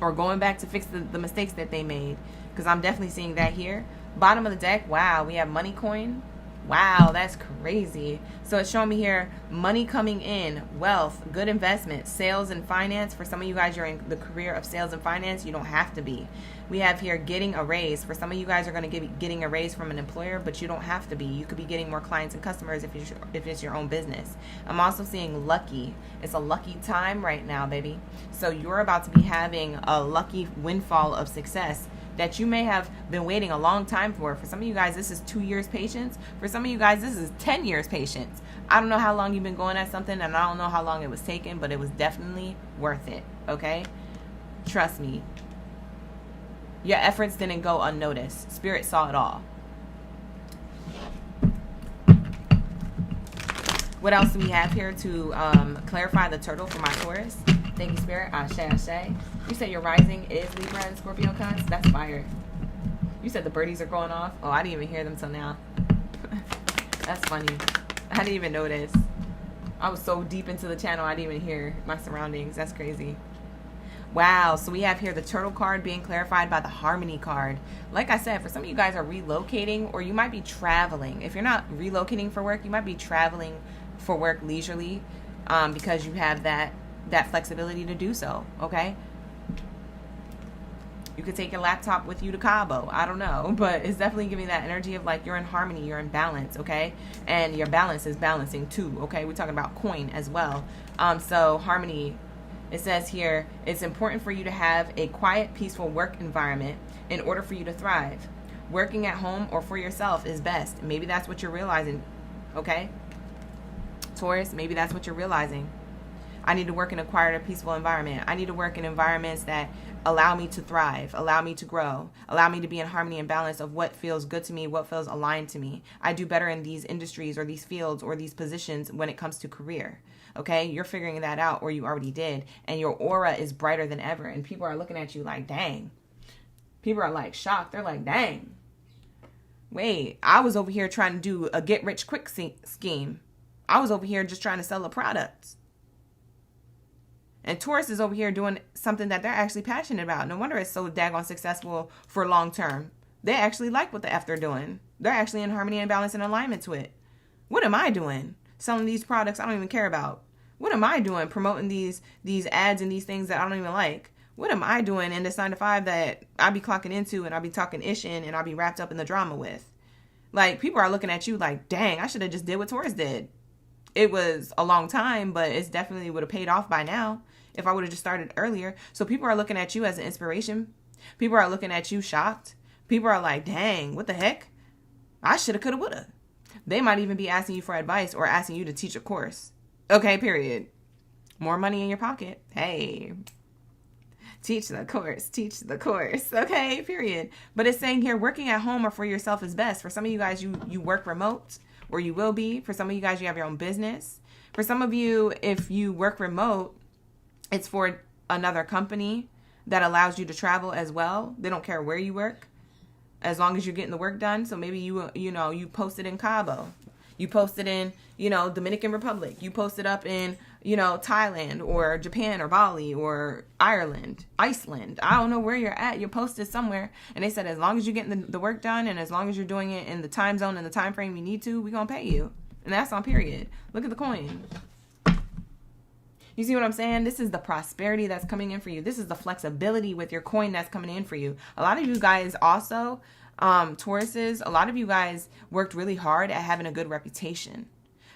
or going back to fix the mistakes that they made, because I'm definitely seeing that here. Bottom of the deck, wow, we have money coin. Wow, that's crazy. So it's showing me here money coming in, wealth, good investment, sales and finance. For some of you guys, you're in the career of sales and finance. You don't have to be. We have here getting a raise. For some of you guys are going to be getting a raise from an employer, but you don't have to be. You could be getting more clients and customers if it's your own business. I'm also seeing lucky. It's a lucky time right now, baby. So you're about to be having a lucky windfall of success that you may have been waiting a long time for. For some of you guys, this is 2 years patience. For some of you guys, this is 10 years patience. I don't know how long you've been going at something, and I don't know how long it was taking, but it was definitely worth it, okay? Trust me. Your efforts didn't go unnoticed. Spirit saw it all. What else do we have here to clarify the turtle for my Taurus? Thank you, Spirit. Ashe, ashe. You said your rising is Libra and Scorpio, cuz? That's fire. You said the birdies are going off? Oh, I didn't even hear them till now. That's funny. I didn't even notice. I was so deep into the channel, I didn't even hear my surroundings. That's crazy. Wow, so we have here the turtle card being clarified by the harmony card. Like I said, for some of you guys are relocating, or you might be traveling. If you're not relocating for work, you might be traveling for work leisurely, because you have that flexibility to do so, okay? You could take your laptop with you to Cabo. I don't know, but it's definitely giving that energy of like you're in harmony, you're in balance, okay? And your balance is balancing too, okay? We're talking about coin as well. So harmony, it says here, it's important for you to have a quiet, peaceful work environment in order for you to thrive. Working at home or for yourself is best. Maybe that's what you're realizing, okay? Taurus, maybe that's what you're realizing. I need to work and acquire a peaceful environment. I need to work in environments that allow me to thrive, allow me to grow, allow me to be in harmony and balance of what feels good to me, what feels aligned to me. I do better in these industries or these fields or these positions when it comes to career. Okay, you're figuring that out, or you already did, and your aura is brighter than ever, and people are looking at you like, dang. People are like shocked. They're like, dang. Wait, I was over here trying to do a get rich quick scheme. I was over here just trying to sell a product. And Taurus is over here doing something that they're actually passionate about. No wonder it's so daggone successful for long term. They actually like what the F they're doing. They're actually in harmony and balance and alignment to it. What am I doing? Selling these products I don't even care about. What am I doing? Promoting these ads and these things that I don't even like. What am I doing in this 9 to 5 that I be clocking into and I be talking ish in and I be wrapped up in the drama with? Like, people are looking at you like, dang, I should have just did what Taurus did. It was a long time, but it's definitely would have paid off by now if I would have just started earlier. So people are looking at you as an inspiration. People are looking at you shocked. People are like, dang, what the heck? I shoulda, coulda, woulda. They might even be asking you for advice or asking you to teach a course. Okay, period. More money in your pocket. Hey, teach the course, teach the course. Okay, period. But it's saying here, working at home or for yourself is best. For some of you guys, you work remote, or you will be. For some of you guys, you have your own business. For some of you, if you work remote, it's for another company that allows you to travel as well. They don't care where you work, as long as you're getting the work done. So maybe you posted in Cabo. You posted in, Dominican Republic. You posted up in, Thailand or Japan or Bali or Ireland, Iceland. I don't know where you're at. You're posted somewhere. And they said, as long as you're getting the work done and as long as you're doing it in the time zone and the time frame you need to, we're going to pay you. And that's on period. Look at the coin. You see what I'm saying? This is the prosperity that's coming in for you. This is the flexibility with your coin that's coming in for you. A lot of you guys also, Tauruses, a lot of you guys worked really hard at having a good reputation,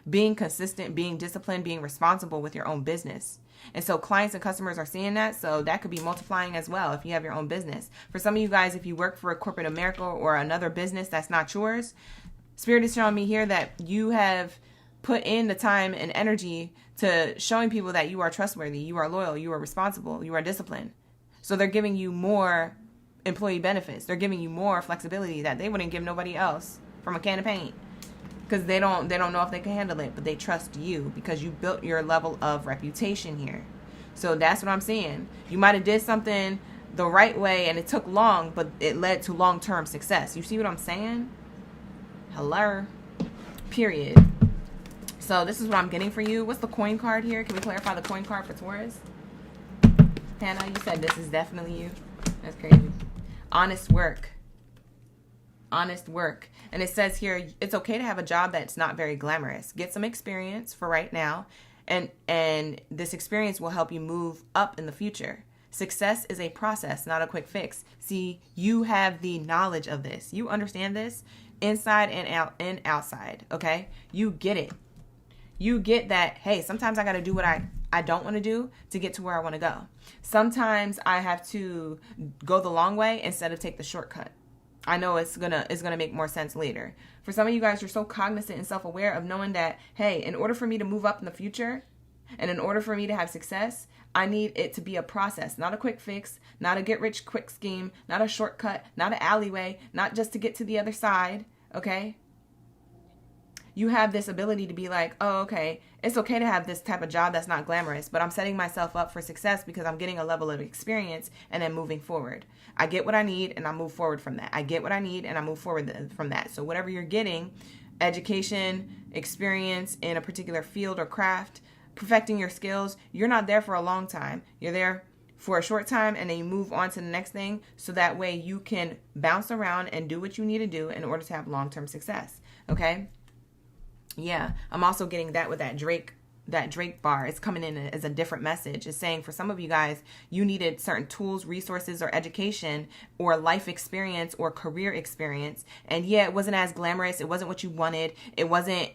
being consistent, being disciplined, being responsible with your own business. And so clients and customers are seeing that. So that could be multiplying as well if you have your own business. For some of you guys, if you work for a corporate America or another business that's not yours, Spirit is showing me here that you have put in the time and energy to showing people that you are trustworthy, you are loyal, you are responsible, you are disciplined. So they're giving you more employee benefits. They're giving you more flexibility that they wouldn't give nobody else from a can of paint, because they don't know if they can handle it, but they trust you because you built your level of reputation here. So that's what I'm saying. You might have did something the right way and it took long, but it led to long-term success. You see what I'm saying? Hello. Period. So this is what I'm getting for you. What's the coin card here? Can we clarify the coin card for Taurus? Hannah, you said this is definitely you. That's crazy. Honest work. Honest work. And it says here, it's okay to have a job that's not very glamorous. Get some experience for right now. And this experience will help you move up in the future. Success is a process, not a quick fix. See, you have the knowledge of this. You understand this inside and outside. Okay? You get it. You get that, hey, sometimes I got to do what I don't want to do to get to where I want to go. Sometimes I have to go the long way instead of take the shortcut. I know it's gonna make more sense later. For some of you guys, you're so cognizant and self-aware of knowing that, hey, in order for me to move up in the future and in order for me to have success, I need it to be a process, not a quick fix, not a get-rich-quick scheme, not a shortcut, not an alleyway, not just to get to the other side, okay? You have this ability to be like, oh, okay, it's okay to have this type of job that's not glamorous, but I'm setting myself up for success because I'm getting a level of experience and then moving forward. I get what I need and I move forward from that. I get what I need and I move forward from that. So whatever you're getting, education, experience in a particular field or craft, perfecting your skills, you're not there for a long time. You're there for a short time and then you move on to the next thing, so that way you can bounce around and do what you need to do in order to have long-term success. Okay? Yeah, I'm also getting that with that Drake bar. It's coming in as a different message. It's saying for some of you guys, you needed certain tools, resources, or education, or life experience, or career experience. And yeah, it wasn't as glamorous. It wasn't what you wanted. It wasn't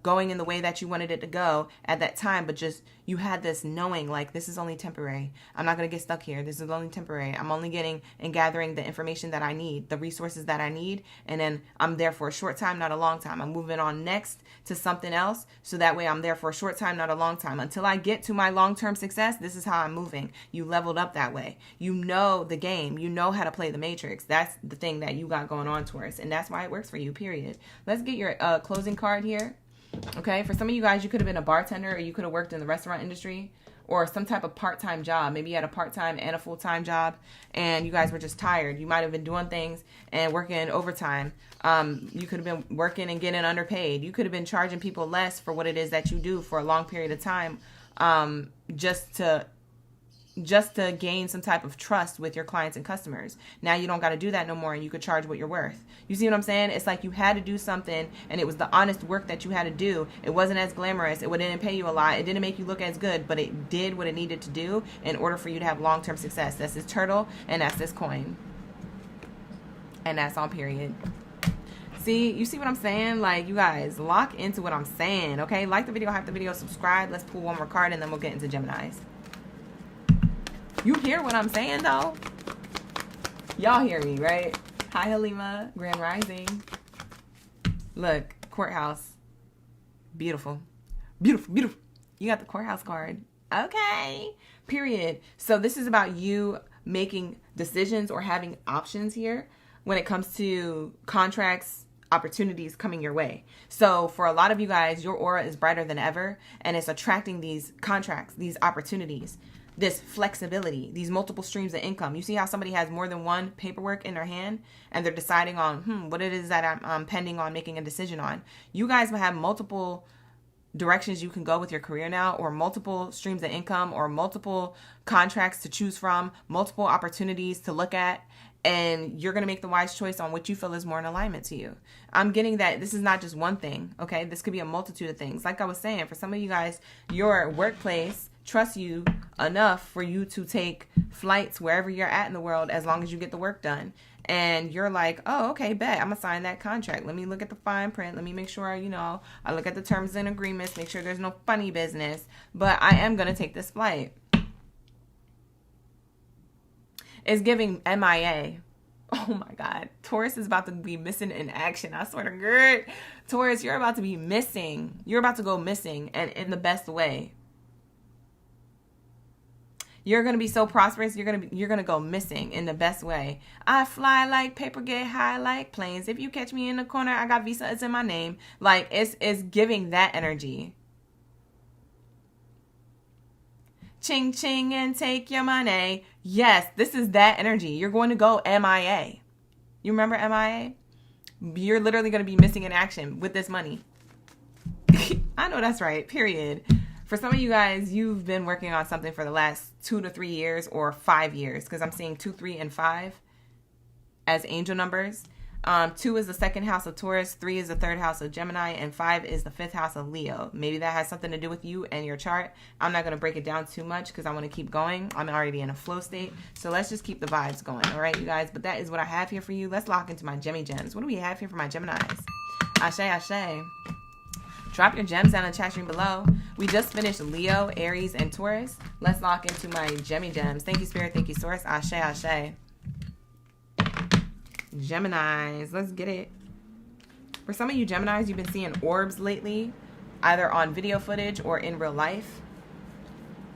going in the way that you wanted it to go at that time, but just you had this knowing, like, this is only temporary. I'm not going to get stuck here. This is only temporary. I'm only getting and gathering the information that I need, the resources that I need, and then I'm there for a short time, not a long time. I'm moving on next to something else, so that way I'm there for a short time, time, not a long time. Until I get to my long-term success, this is how I'm moving. You leveled up that way. You know the game. You know how to play the matrix. That's the thing that you got going on, Taurus. And that's why it works for you, period. Let's get your closing card here. Okay, for some of you guys, you could have been a bartender, or you could have worked in the restaurant industry, or some type of part-time job. Maybe you had a part-time and a full-time job, and you guys were just tired. You might have been doing things and working overtime. You could have been working and getting underpaid. You could have been charging people less for what it is that you do for a long period of time, just to gain some type of trust with your clients and customers. Now you don't got to do that no more, and you could charge what you're worth. You see what I'm saying? It's like you had to do something, and it was the honest work that you had to do. It wasn't as glamorous. It didn't pay you a lot. It didn't make you look as good, but it did what it needed to do in order for you to have long-term success. That's this turtle, and that's this coin. And that's on period. See, you see what I'm saying? Like, you guys, lock into what I'm saying, okay? Like the video, hype the video, subscribe. Let's pull one more card, and then we'll get into Geminis. You hear what I'm saying, though? Y'all hear me, right? Hi, Halima. Grand Rising. Look, courthouse. Beautiful. Beautiful, beautiful. You got the courthouse card. Okay. Period. So this is about you making decisions or having options here when it comes to contracts, opportunities coming your way. So for a lot of you guys, your aura is brighter than ever, and it's attracting these contracts, these opportunities, this flexibility, these multiple streams of income. You see how somebody has more than one paperwork in their hand, and they're deciding on what it is that I'm pending on making a decision on. You guys will have multiple directions you can go with your career now, or multiple streams of income, or multiple contracts to choose from, multiple opportunities to look at, and you're going to make the wise choice on what you feel is more in alignment to you. I'm getting that this is not just one thing, okay? This could be a multitude of things. Like I was saying, for some of you guys, your workplace trusts you enough for you to take flights wherever you're at in the world as long as you get the work done. And you're like, oh, okay, bet. I'm going to sign that contract. Let me look at the fine print. Let me make sure, I look at the terms and agreements, make sure there's no funny business. But I am going to take this flight. It's giving MIA. Oh, my God. Taurus is about to be missing in action. I swear to God. Taurus, you're about to be missing. You're about to go missing, and in the best way. You're going to be so prosperous, you're going to go missing in the best way. I fly like paper, get high like planes. If you catch me in the corner, I got Visa, it's in my name. Like, it's giving that energy. Ching, ching, and take your money. Yes, this is that energy. You're going to go MIA. You remember MIA? You're literally going to be missing in action with this money. I know that's right, period. For some of you guys, you've been working on something for the last 2 to 3 years or 5 years, because I'm seeing 2, 3, and 5 as angel numbers. 2 is the second house of Taurus, 3 is the third house of Gemini, and 5 is the fifth house of Leo. Maybe that has something to do with you and your chart. I'm not going to break it down too much because I want to keep going. I'm already in a flow state. So let's just keep the vibes going. All right, you guys? But that is what I have here for you. Let's lock into my Gemi Gems. What do we have here for my Geminis? Ashe, ashe. Drop your gems down in the chat stream below. We just finished Leo, Aries, and Taurus. Let's lock into my Gemi Gems. Thank you, Spirit. Thank you, Source. Ashe, ashe. Geminis. Let's get it. For some of you Geminis, you've been seeing orbs lately, either on video footage or in real life.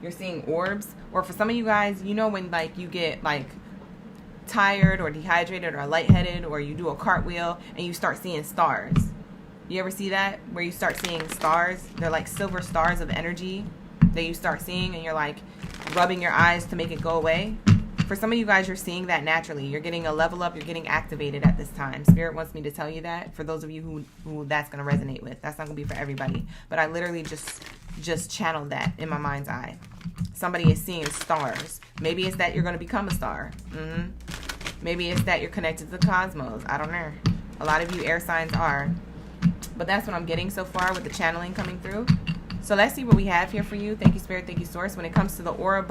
You're seeing orbs. Or for some of you guys, when like you get like tired or dehydrated or lightheaded, or you do a cartwheel and you start seeing stars. You ever see that? Where you start seeing stars? They're like silver stars of energy that you start seeing, and you're like rubbing your eyes to make it go away. For some of you guys, you're seeing that naturally. You're getting a level up. You're getting activated at this time. Spirit wants me to tell you that. For those of you who that's going to resonate with. That's not going to be for everybody. But I literally just channeled that in my mind's eye. Somebody is seeing stars. Maybe it's that you're going to become a star. Maybe it's that you're connected to the cosmos. I don't know. A lot of you air signs are. But that's what I'm getting so far with the channeling coming through. So let's see what we have here for you. Thank you, Spirit. Thank you, Source. When it comes to the aura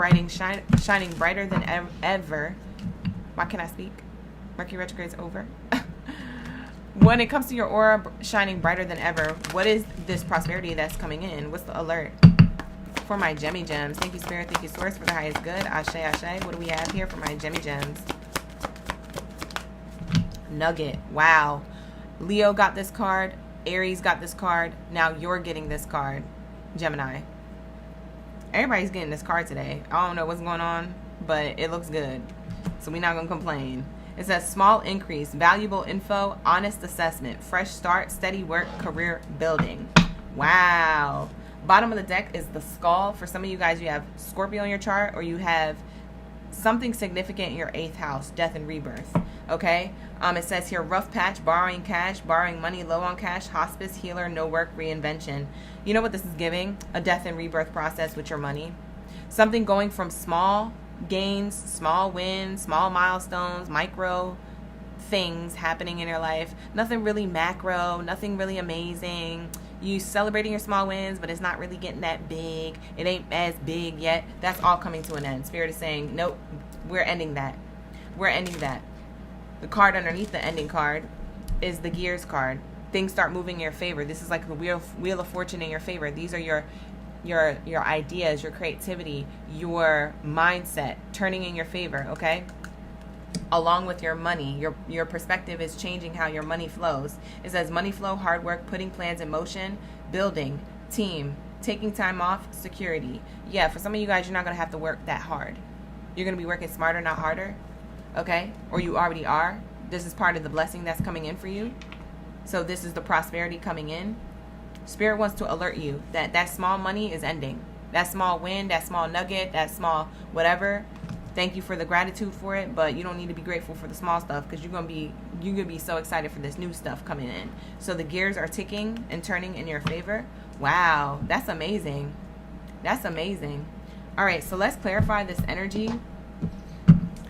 shining brighter than ever. Why can't I speak? Mercury retrograde is over. When it comes to your aura shining brighter than ever, what is this prosperity that's coming in? What's the alert? For my Gemi Gems. Thank you, Spirit. Thank you, Source, for the highest good. Ashe, ashe. What do we have here for my Gemi Gems? Nugget. Wow. Leo got this card. Aries got this card. Now you're getting this card. Gemini. Everybody's getting this card today. I don't know what's going on, but it looks good. So we're not going to complain. It says small increase, valuable info, honest assessment, fresh start, steady work, career building. Wow. Bottom of the deck is the skull. For some of you guys, you have Scorpio in your chart, or you have something significant in your 8th house, death and rebirth. Okay. It says here, rough patch, borrowing cash, borrowing money, low on cash, hospice, healer, no work, reinvention. You know what this is giving? A death and rebirth process with your money. Something going from small gains, small wins, small milestones, micro things happening in your life. Nothing really macro, nothing really amazing. You celebrating your small wins, but it's not really getting that big. It ain't as big yet. That's all coming to an end. Spirit is saying, nope, we're ending that. We're ending that. The card underneath the ending card is the gears card. Things start moving in your favor. This is like the wheel of fortune in your favor. These are your ideas, your creativity, your mindset turning in your favor, okay? Along with your money, your perspective is changing how your money flows. It says money flow, hard work, putting plans in motion, building, team, taking time off, security. Yeah, for some of you guys, you're not going to have to work that hard. You're going to be working smarter, not harder, okay? Or you already are. This is part of the blessing that's coming in for you. So this is the prosperity coming in. Spirit wants to alert you that that small money is ending. That small win, that small nugget, that small whatever. Thank you for the gratitude for it, but you don't need to be grateful for the small stuff, because you're gonna be so excited for this new stuff coming in. So the gears are ticking and turning in your favor. Wow, that's amazing. That's amazing. All right, so let's clarify this energy.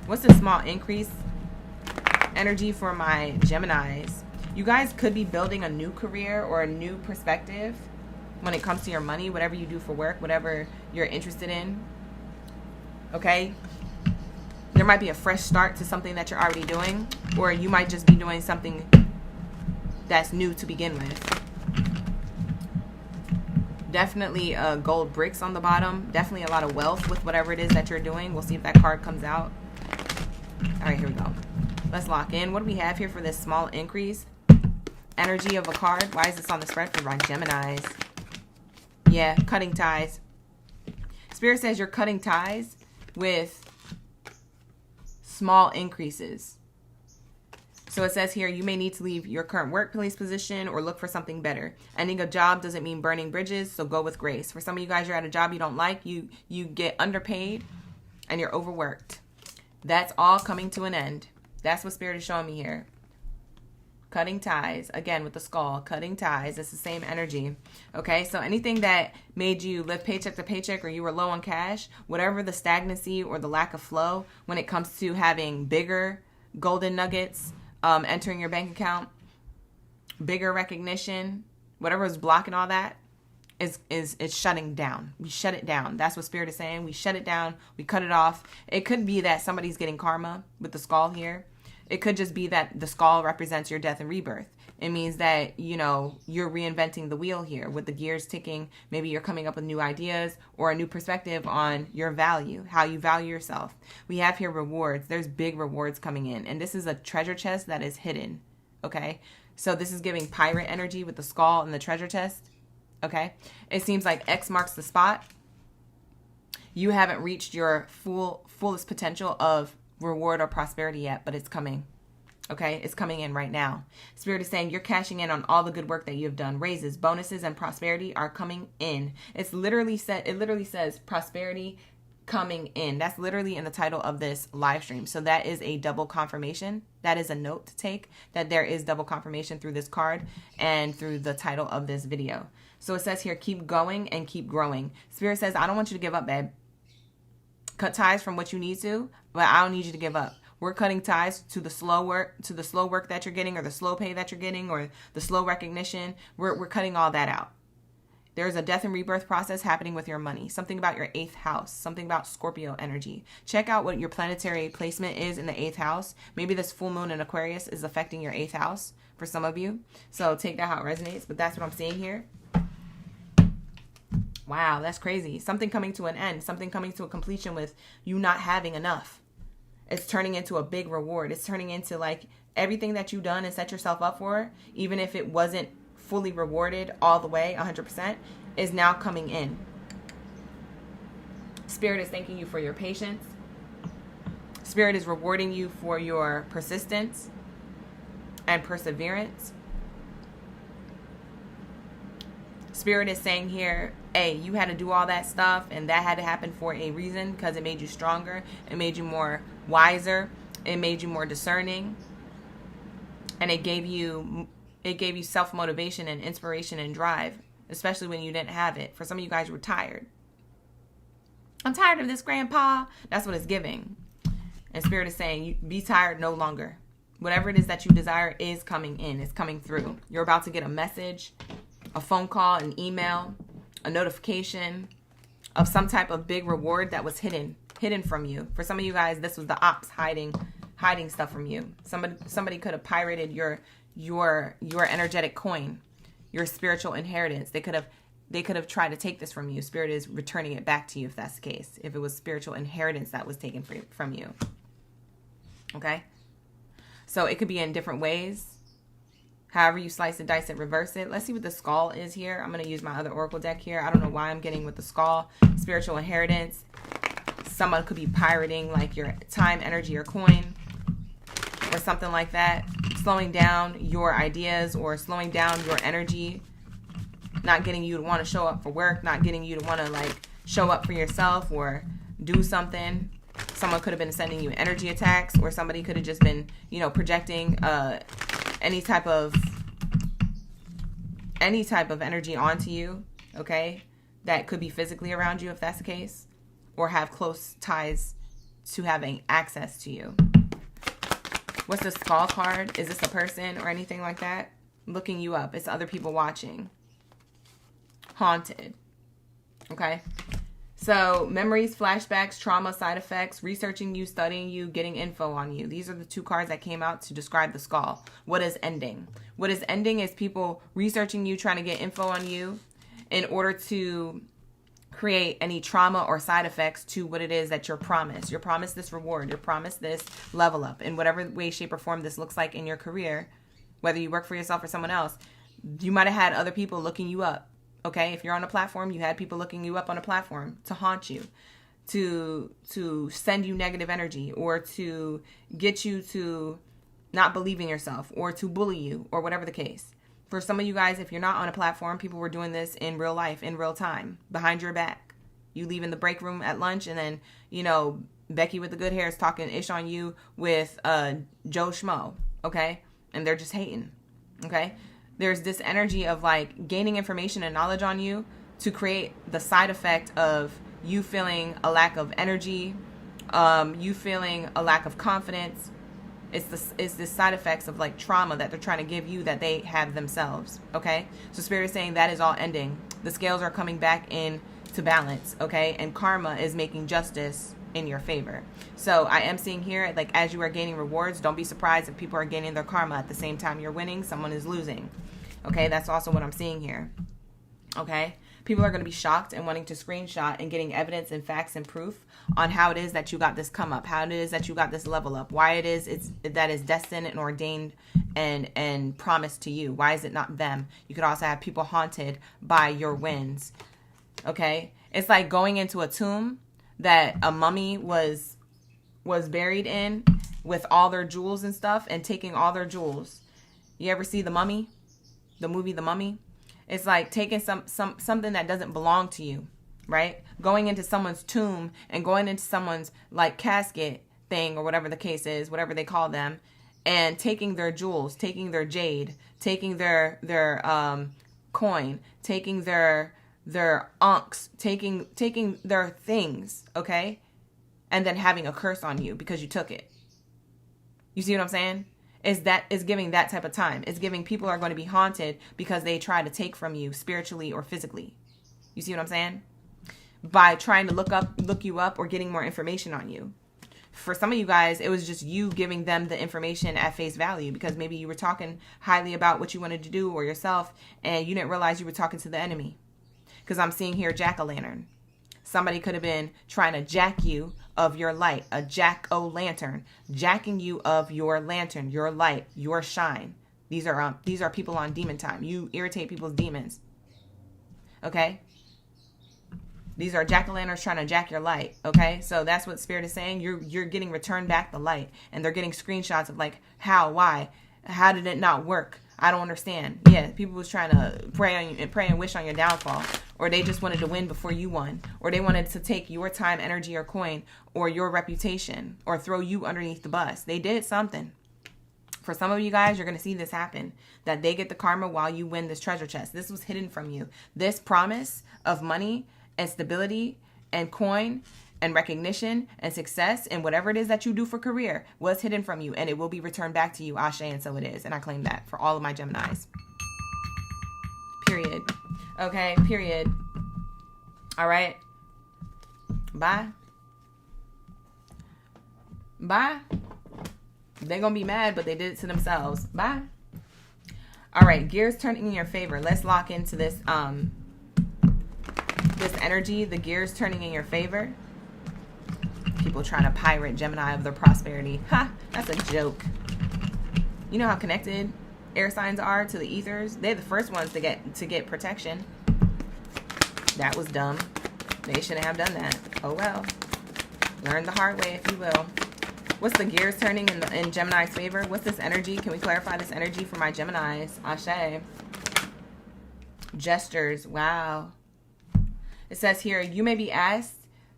What's the small increase energy for my Geminis? You guys could be building a new career or a new perspective when it comes to your money, whatever you do for work, whatever you're interested in. Okay? There might be a fresh start to something that you're already doing, or you might just be doing something that's new to begin with. Definitely gold bricks on the bottom. Definitely a lot of wealth with whatever it is that you're doing. We'll see if that card comes out. All right, here we go. Let's lock in. What do we have here for this small increase? Energy of a card. Why is this on the spread for my Geminis? Yeah, cutting ties. Spirit says you're cutting ties with small increases. So it says here, you may need to leave your current workplace position or look for something better. Ending a job doesn't mean burning bridges, so go with grace. For some of you guys, you're at a job you don't like. You get underpaid and you're overworked. That's all coming to an end. That's what Spirit is showing me here. Cutting ties. Again, with the skull. Cutting ties. It's the same energy. Okay? So anything that made you live paycheck to paycheck, or you were low on cash, whatever the stagnancy or the lack of flow when it comes to having bigger golden nuggets entering your bank account, bigger recognition, whatever is blocking all that, is shutting down. We shut it down. That's what Spirit is saying. We shut it down. We cut it off. It could be that somebody's getting karma with the skull here. It could just be that the skull represents your death and rebirth. It means that, you know, you're reinventing the wheel here with the gears ticking. Maybe you're coming up with new ideas or a new perspective on your value, how you value yourself. We have here rewards. There's big rewards coming in. And this is a treasure chest that is hidden. Okay? So this is giving pirate energy with the skull and the treasure chest. Okay? It seems like X marks the spot. You haven't reached your fullest potential of reward or prosperity yet, but it's coming. Okay, it's coming in right now. Spirit is saying you're cashing in on all the good work that you have done. Raises, bonuses, and prosperity are coming in. It literally says prosperity coming in. That's literally in the title of this live stream. So that is a double confirmation. That is a note to take, that there is double confirmation through this card and through the title of this video. So it says here, keep going and keep growing. Spirit says, I don't want you to give up, babe. Cut ties from what you need to, but I don't need you to give up. We're cutting ties to the slow work that you're getting, or the slow pay that you're getting, or the slow recognition. We're cutting all that out. There's a death and rebirth process happening with your money. Something about your 8th house. Something about Scorpio energy. Check out what your planetary placement is in the 8th house. Maybe this full moon in Aquarius is affecting your 8th house for some of you. So take that how it resonates. But that's what I'm seeing here. Wow, that's crazy. Something coming to an end. Something coming to a completion with you not having enough. It's turning into a big reward. It's turning into like everything that you've done and set yourself up for, even if it wasn't fully rewarded all the way, 100%, is now coming in. Spirit is thanking you for your patience. Spirit is rewarding you for your persistence and perseverance. Spirit is saying here, hey, you had to do all that stuff, and that had to happen for a reason, because it made you stronger. It made you more wiser. It made you more discerning. And it gave you self-motivation and inspiration and drive, especially when you didn't have it. For some of you guys, you were tired. I'm tired of this, Grandpa. That's what it's giving. And Spirit is saying, you be tired no longer. Whatever it is that you desire is coming in. It's coming through. You're about to get a message, a phone call, an email, a notification of some type of big reward that was hidden from you. For some of you guys, this was the ops hiding stuff from you. Somebody could have pirated your energetic coin, your spiritual inheritance. They could have tried to take this from you. Spirit is returning it back to you if that's the case. If it was spiritual inheritance that was taken from you. Okay? So it could be in different ways. However you slice and dice it, reverse it. Let's see what the skull is here. I'm going to use my other oracle deck here. I don't know why I'm getting with the skull. Spiritual inheritance. Someone could be pirating like your time, energy, or coin. Or something like that. Slowing down your ideas or slowing down your energy. Not getting you to want to show up for work. Not getting you to want to like show up for yourself or do something. Someone could have been sending you energy attacks, or somebody could have just been, projecting any type of energy onto you, okay? That could be physically around you if that's the case, or have close ties to having access to you. What's the skull card? Is this a person or anything like that? Looking you up. It's other people watching. Haunted. Okay? So, memories, flashbacks, trauma, side effects, researching you, studying you, getting info on you. These are the two cards that came out to describe the skull. What is ending? What is ending is people researching you, trying to get info on you in order to create any trauma or side effects to what it is that you're promised. You're promised this reward. You're promised this level up. In whatever way, shape, or form this looks like in your career, whether you work for yourself or someone else, you might have had other people looking you up. Okay, if you're on a platform, you had people looking you up on a platform to haunt you, to send you negative energy, or to get you to not believe in yourself, or to bully you, or whatever the case. For some of you guys, if you're not on a platform, people were doing this in real life, in real time, behind your back. You leave in the break room at lunch, and then, Becky with the good hair is talking ish on you with Joe Schmo, okay? And they're just hating, okay? There's this energy of like gaining information and knowledge on you to create the side effect of you feeling a lack of energy, you feeling a lack of confidence. It's the side effects of like trauma that they're trying to give you that they have themselves. Okay, so Spirit is saying that is all ending. The scales are coming back in to balance. Okay, and karma is making justice in your favor. So I am seeing here, like, as you are gaining rewards, don't be surprised if people are gaining their karma at the same time you're winning. Someone is losing. Okay, that's also what I'm seeing here. Okay, people are going to be shocked and wanting to screenshot and getting evidence and facts and proof on how it is that you got this come up, how it is that you got this level up, why it is that is destined and ordained and promised to you. Why is it not them? You could also have people haunted by your wins. Okay, it's like going into a tomb that a mummy was buried in with all their jewels and stuff, and taking all their jewels. You ever see The Mummy? The movie The Mummy? It's like taking something that doesn't belong to you, right? Going into someone's tomb and going into someone's like casket thing, or whatever the case is, whatever they call them, and taking their jewels, taking their jade, taking their coin, taking their unks, taking their things, okay? And then having a curse on you because you took it. You see what I'm saying? Is giving that type of time. It's giving people are going to be haunted because they try to take from you spiritually or physically. You see what I'm saying? By trying to look you up or getting more information on you. For some of you guys, it was just you giving them the information at face value because maybe you were talking highly about what you wanted to do or yourself, and you didn't realize you were talking to the enemy. Because I'm seeing here jack-o'-lantern. Somebody could have been trying to jack you of your light, a jack-o'-lantern, jacking you of your lantern, your light, your shine. These are people on demon time. You irritate people's demons. Okay? These are jack-o'-lanterns trying to jack your light, okay? So that's what Spirit is saying. You're getting returned back the light. And they're getting screenshots of like, how, why, how did it not work? I don't understand. Yeah, people was trying to pray and wish on your downfall. Or they just wanted to win before you won. Or they wanted to take your time, energy, or coin, or your reputation, or throw you underneath the bus. They did something. For some of you guys, you're going to see this happen. That they get the karma while you win this treasure chest. This was hidden from you. This promise of money and stability and coin and recognition and success and whatever it is that you do for career was hidden from you, and it will be returned back to you. Ashe, and so it is. And I claim that for all of my Geminis. Period. Okay, period. All right. Bye. Bye. They're going to be mad, but they did it to themselves. Bye. All right, gears turning in your favor. Let's lock into this this energy, the gears turning in your favor. People trying to pirate Gemini of their prosperity. Ha, that's a joke. You know how connected air signs are to the ethers? They're the first ones to get protection. That was dumb. They shouldn't have done that. Oh well. Learn the hard way, if you will. What's the gears turning in Gemini's favor? What's this energy? Can we clarify this energy for my Geminis? Ashe. Gestures. Wow. It says here, you may be asked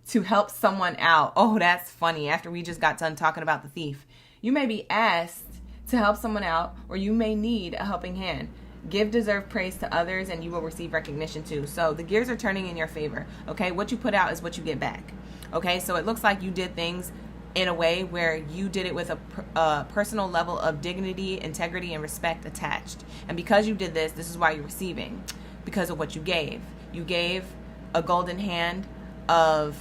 to help someone out. Oh, that's funny. After we just got done talking about the thief. You may be asked to help someone out, or you may need a helping hand. Give deserved praise to others, and you will receive recognition too. So the gears are turning in your favor. Okay, what you put out is what you get back. Okay, so it looks like you did things in a way where you did it with a personal level of dignity, integrity, and respect attached. And because you did this is why you're receiving, because of what you gave. You gave a golden hand of,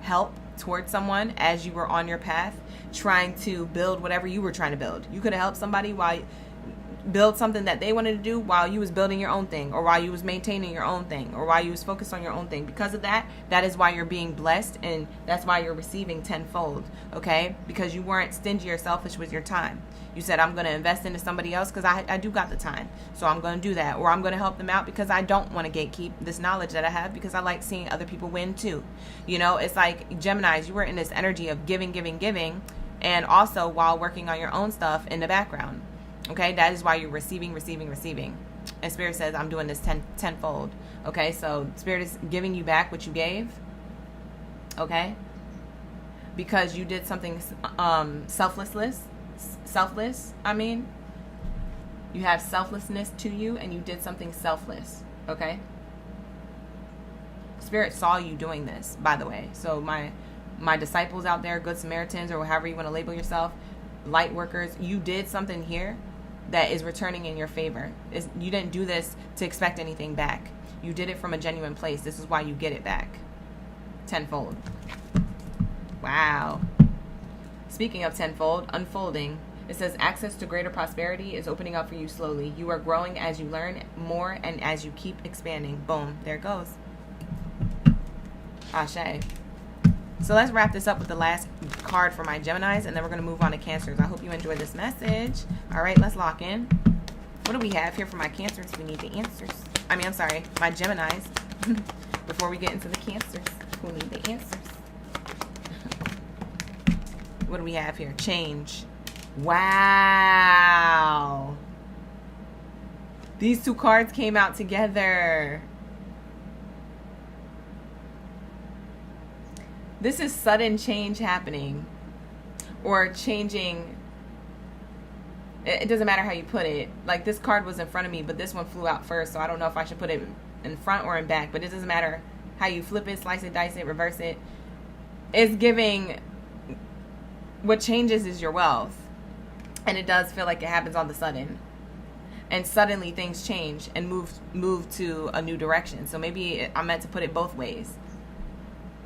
help towards someone as you were on your path, trying to build whatever you were trying to build. You could have helped somebody build something that they wanted to do while you was building your own thing, or while you was maintaining your own thing, or while you was focused on your own thing. Because of that is why you're being blessed, and that's why you're receiving tenfold, okay? Because you weren't stingy or selfish with your time. You said, I'm going to invest into somebody else because I do got the time, so I'm going to do that. Or I'm going to help them out because I don't want to gatekeep this knowledge that I have, because I like seeing other people win too. It's like Geminis, you were in this energy of giving, and also while working on your own stuff in the background. Okay, that is why you're receiving. And Spirit says, I'm doing this tenfold. Okay, so Spirit is giving you back what you gave. Okay, because you did something selfless. You have selflessness to you, and you did something selfless. Okay, Spirit saw you doing this, by the way. So my disciples out there, good Samaritans, or however you want to label yourself, light workers, you did something here that is returning in your favor. You didn't do this to expect anything back. You did it from a genuine place. This is why you get it back tenfold. Wow. Speaking of tenfold, unfolding, it says access to greater prosperity is opening up for you slowly. You are growing as you learn more and as you keep expanding. Boom, there it goes. Ashe. So let's wrap this up with the last card for my Geminis, and then we're going to move on to Cancers. I hope you enjoyed this message. All right, let's lock in. What do we have here for my Cancers? We need the answers. My Geminis. Before we get into the Cancers, we need the answers. What do we have here? Change. Wow. These two cards came out together. This is sudden change happening, or changing. It doesn't matter how you put it. Like, this card was in front of me, but this one flew out first, so I don't know if I should put it in front or in back, but it doesn't matter how you flip it, slice it, dice it, reverse it. It's giving, what changes is your wealth, and it does feel like it happens all of a sudden. And suddenly things change and move to a new direction. So maybe I meant to put it both ways.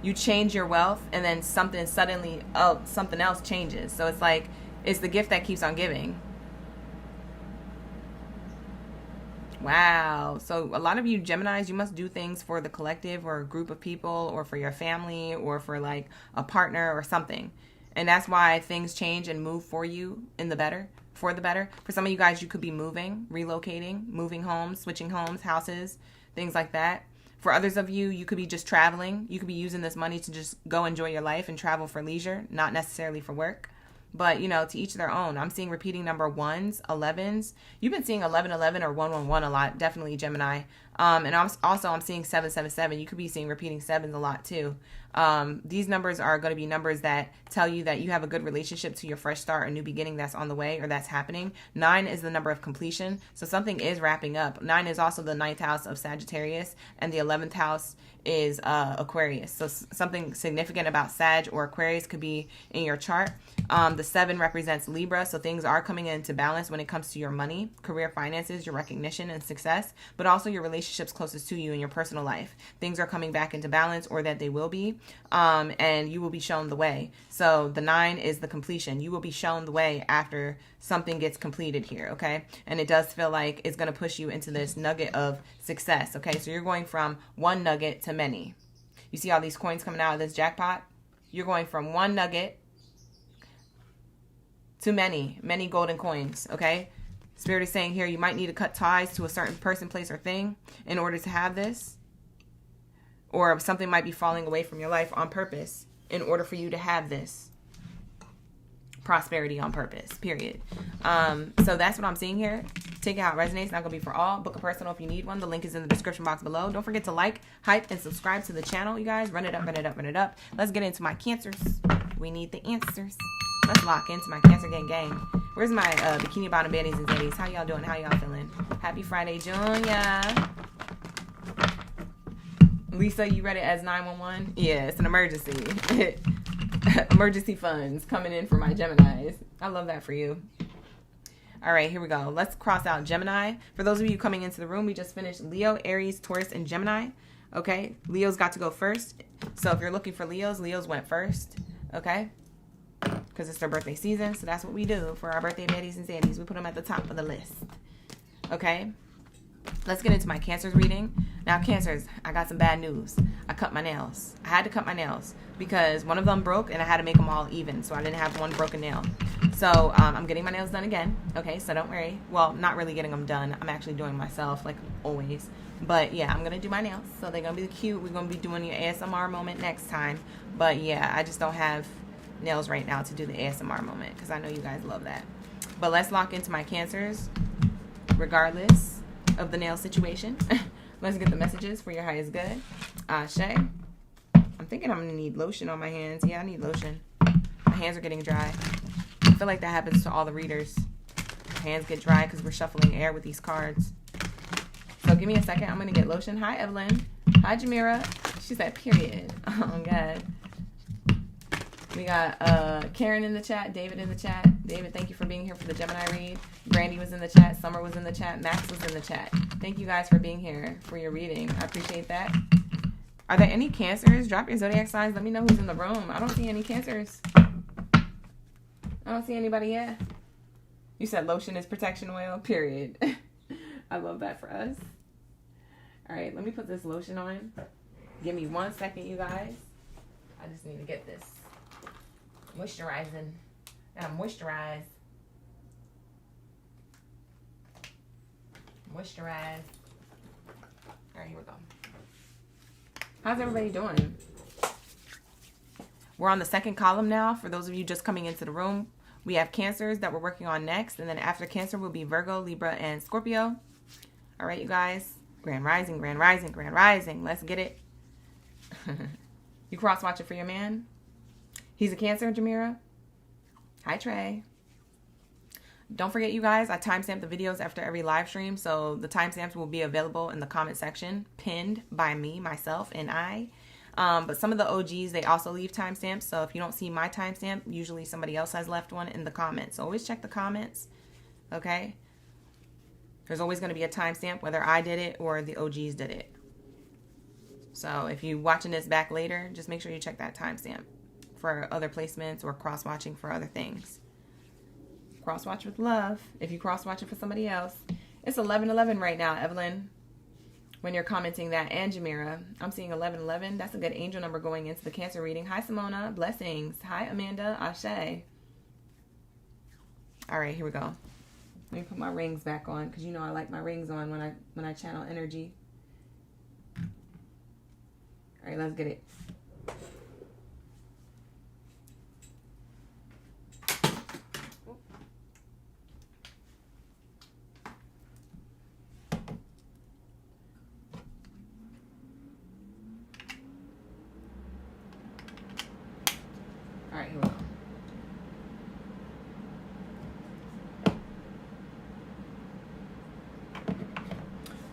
You change your wealth, and then something else changes. So it's like, it's the gift that keeps on giving. Wow. So a lot of you Geminis, you must do things for the collective, or a group of people, or for your family, or for like a partner or something. And that's why things change and move for you for the better. For some of you guys, you could be moving, relocating, moving homes, switching homes, houses, things like that. For others of you, you could be just traveling. You could be using this money to just go enjoy your life and travel for leisure, not necessarily for work. But, you know, to each their own. I'm seeing repeating number 1s, 11s. You've been seeing 1111 or 111 a lot. Definitely Gemini. And I'm seeing 777. You could be seeing repeating 7s a lot too. These numbers are going to be numbers that tell you that you have a good relationship to your fresh start or new beginning that's on the way or that's happening. 9 is the number of completion. So something is wrapping up. 9 is also the 9th house of Sagittarius, and the 11th house is Aquarius. So something significant about Sag or Aquarius could be in your chart. The 7 represents Libra, so things are coming into balance when it comes to your money, career, finances, your recognition and success, but also your relationships closest to you in your personal life. Things are coming back into balance, or that they will be, and you will be shown the way. So the 9 is the completion. You will be shown the way after something gets completed here, okay? And it does feel like it's going to push you into this nugget of success, okay? So you're going from one nugget to many. You see all these coins coming out of this jackpot? You're going from one nugget to many golden coins, okay? Spirit is saying here you might need to cut ties to a certain person, place, or thing in order to have this. Or something might be falling away from your life on purpose in order for you to have this. Prosperity on purpose, period. So that's what I'm seeing here. Take it how it resonates. Not going to be for all. Book a personal if you need one. The link is in the description box below. Don't forget to like, hype, and subscribe to the channel, you guys. Run it up, run it up, run it up. Let's get into my Cancers. We need the answers. Let's lock into my Cancer gang. Where's my bikini bottom baddies and zaddies? How y'all doing? How y'all feeling? Happy Friday, Junior. Lisa, you read it as 911? Yeah, it's an emergency. Emergency funds coming in for my Geminis. I love that for you. All right, here we go. Let's cross out Gemini. For those of you coming into the room, we just finished Leo, Aries, Taurus, and Gemini. Okay, Leo's got to go first. So if you're looking for Leos, Leos went first. Okay, because it's their birthday season. So that's what we do for our birthday baddies and zaddies. We put them at the top of the list. Okay, let's get into my Cancers reading. Now, Cancers, I got some bad news. I cut my nails. I had to cut my nails because one of them broke and I had to make them all even. So I didn't have one broken nail. So I'm getting my nails done again. Okay, so don't worry. Well, not really getting them done. I'm actually doing myself like always. But yeah, I'm going to do my nails. So they're going to be cute. We're going to be doing your ASMR moment next time. But yeah, I just don't have nails right now to do the ASMR moment because I know you guys love that. But let's lock into my Cancers regardless of the nail situation. Let's get the messages for your highest good. Shay, I'm thinking I'm going to need lotion on my hands. Yeah, I need lotion. My hands are getting dry. I feel like that happens to all the readers. Hands get dry because we're shuffling air with these cards. So give me a second. I'm going to get lotion. Hi, Evelyn. Hi, Jamira. She said, period. Oh, God. We got Karen in the chat, David in the chat. David, thank you for being here for the Gemini read. Brandy was in the chat. Summer was in the chat. Max was in the chat. Thank you guys for being here for your reading. I appreciate that. Are there any Cancers? Drop your zodiac signs. Let me know who's in the room. I don't see any Cancers. I don't see anybody yet. You said lotion is protection oil, period. I love that for us. All right, let me put this lotion on. Give me 1 second, you guys. I just need to get this moisturizing. Gotta moisturize. Moisturize. All right, here we go. How's everybody doing? We're on the second column now. For those of you just coming into the room, we have Cancers that we're working on next. And then after Cancer will be Virgo, Libra, and Scorpio. All right, you guys. Grand Rising, Grand Rising, Grand Rising. Let's get it. You cross-watching for your man? He's a Cancer, Jamira. Hi, Trey. Don't forget, you guys, I timestamp the videos after every live stream. So the timestamps will be available in the comment section, pinned by me, myself, and I. But some of the OGs, they also leave timestamps. So if you don't see my timestamp, usually somebody else has left one in the comments. So always check the comments, okay? There's always going to be a timestamp, whether I did it or the OGs did it. So if you're watching this back later, just make sure you check that timestamp for other placements or cross-watching for other things. Cross-watch with love. If you cross-watching for somebody else. It's 11:11 right now, Evelyn. When you're commenting that, and Jamira, I'm seeing 11:11. That's a good angel number going into the Cancer reading. Hi, Simona. Blessings. Hi, Amanda. Ashe. All right, here we go. Let me put my rings back on because you know I like my rings on when I channel energy. All right, let's get it. All right, here we go.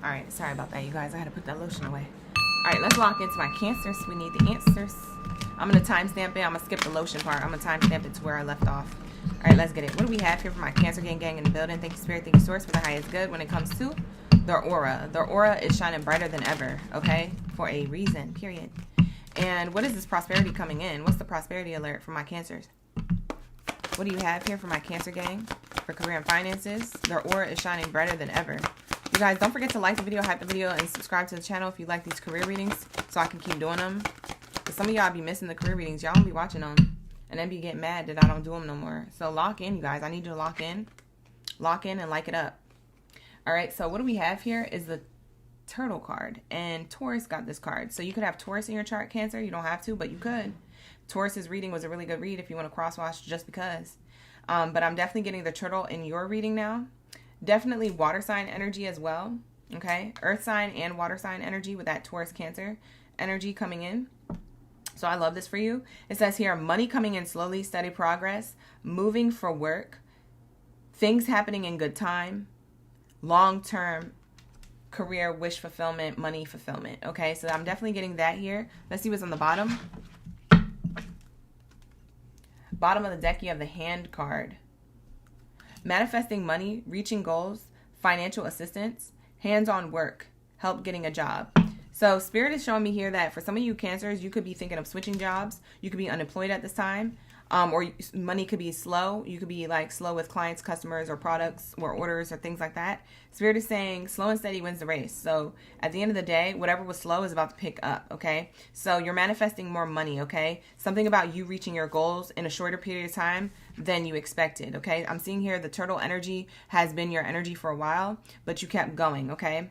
All right, sorry about that, you guys. I had to put that lotion away. All right, let's lock into my Cancers. We need the answers. I'm going to timestamp it. I'm going to skip the lotion part. I'm going to timestamp it to where I left off. All right, let's get it. What do we have here for my Cancer gang in the building? Thank you, Spirit. Thank you, Source, for the highest good when it comes to their aura. Their aura is shining brighter than ever, okay? For a reason, period. And what is this prosperity coming in? What's the prosperity alert for my Cancers? What do you have here for my Cancer gang for career and finances? Their aura is shining brighter than ever. You guys, don't forget to like the video, hype the video, and subscribe to the channel if you like these career readings so I can keep doing them. Because some of y'all be missing the career readings. Y'all don't be watching them. And then be getting mad that I don't do them no more. So lock in, you guys. I need you to lock in. Lock in and like it up. All right, so what do we have here is the Turtle card. And Taurus got this card. So you could have Taurus in your chart, Cancer. You don't have to, but you could. Taurus's reading was a really good read if you want to cross-watch just because. But I'm definitely getting the Turtle in your reading now. Definitely water sign energy as well. Okay. Earth sign and water sign energy with that Taurus Cancer energy coming in. So I love this for you. It says here, money coming in slowly, steady progress, moving for work, things happening in good time, long-term career, wish fulfillment, money fulfillment. Okay. So I'm definitely getting that here. Let's see what's on the bottom. Bottom of the deck, you have the Hand card. Manifesting money, reaching goals, financial assistance, hands-on work, help getting a job. So Spirit is showing me here that for some of you Cancers, you could be thinking of switching jobs. You could be unemployed at this time. Or money could be slow. You could be like slow with clients, customers, or products, or orders, or things like that. Spirit is saying slow and steady wins the race. So at the end of the day, whatever was slow is about to pick up, okay? So you're manifesting more money, okay? Something about you reaching your goals in a shorter period of time than you expected, okay? I'm seeing here the Turtle energy has been your energy for a while, but you kept going, okay?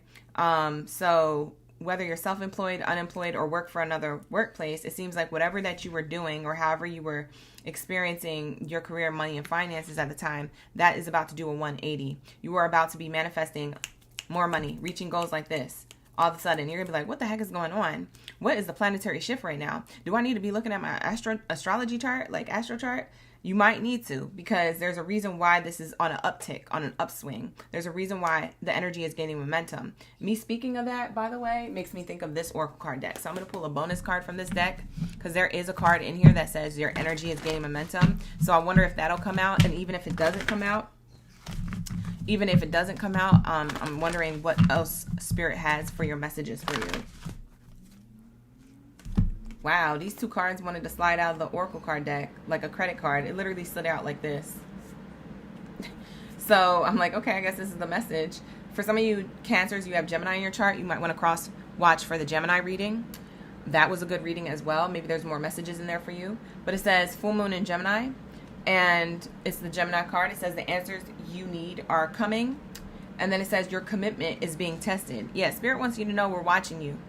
So whether you're self-employed, unemployed, or work for another workplace, it seems like whatever that you were doing or however you were experiencing your career, money, and finances at the time, that is about to do a 180. You are about to be manifesting more money, reaching goals like this. All of a sudden, you're going to be like, what the heck is going on? What is the planetary shift right now? Do I need to be looking at my astrology chart, like astro chart? You might need to, because there's a reason why this is on an uptick, on an upswing. There's a reason why the energy is gaining momentum. Me speaking of that, by the way, makes me think of this Oracle card deck. So I'm going to pull a bonus card from this deck, because there is a card in here that says your energy is gaining momentum. So I wonder if that'll come out. And even if it doesn't come out, I'm wondering what else Spirit has for your messages for you. Wow, these two cards wanted to slide out of the Oracle card deck like a credit card. It literally slid out like this. So I'm like, okay, I guess this is the message. For some of you Cancers, you have Gemini in your chart. You might want to cross watch for the Gemini reading. That was a good reading as well. Maybe there's more messages in there for you. But it says full moon in Gemini. And it's the Gemini card. It says the answers you need are coming. And then it says your commitment is being tested. Yeah, Spirit wants you to know we're watching you.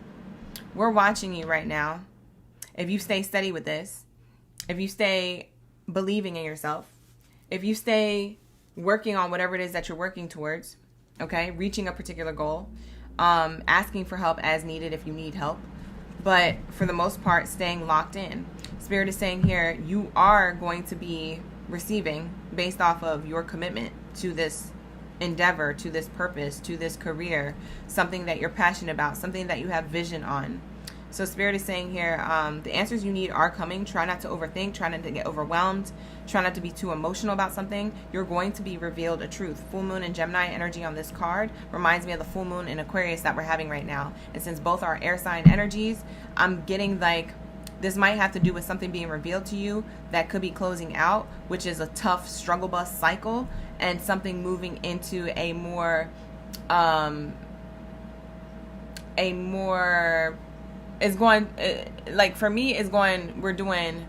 We're watching you right now. If you stay steady with this, if you stay believing in yourself, if you stay working on whatever it is that you're working towards, okay, reaching a particular goal, asking for help as needed if you need help, but for the most part, staying locked in. Spirit is saying here, you are going to be receiving based off of your commitment to this endeavor, to this purpose, to this career, something that you're passionate about, something that you have vision on. So Spirit is saying here, the answers you need are coming. Try not to overthink. Try not to get overwhelmed. Try not to be too emotional about something. You're going to be revealed a truth. Full moon and Gemini energy on this card reminds me of the full moon in Aquarius that we're having right now. And since both are air sign energies, I'm getting like this might have to do with something being revealed to you that could be closing out, which is a tough struggle bus cycle, and something moving into a more it's going, like for me, it's going, we're doing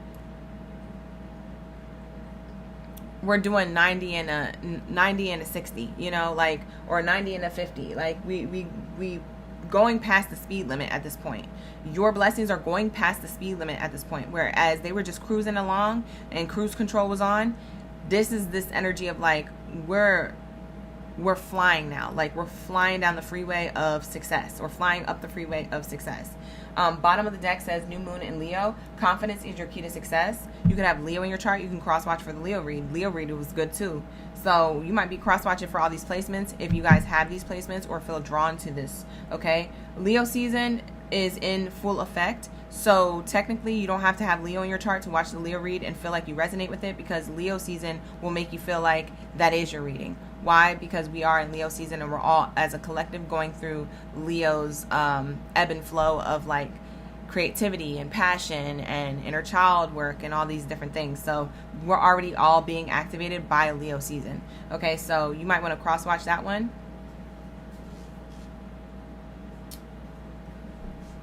90 and a 60, you know, like, or 90 and a 50. Like we going past the speed limit at this point. Your blessings are going past the speed limit at this point, whereas they were just cruising along and cruise control was on. This is this energy of like, we're flying now. Like, we're flying down the freeway of success, or flying up the freeway of success. Bottom of the deck says new moon in Leo. Confidence is your key to success. You could have Leo in your chart. You can cross watch for the Leo read. Leo read was good too. So you might be cross watching for all these placements if you guys have these placements or feel drawn to this. Okay, Leo season is in full effect. So technically you don't have to have Leo in your chart to watch the Leo read and feel like you resonate with it, because Leo season will make you feel like that is your reading. Why? Because we are in Leo season and we're all as a collective going through Leo's ebb and flow of like creativity and passion and inner child work and all these different things. So we're already all being activated by Leo season. Okay, so you might want to cross watch that one.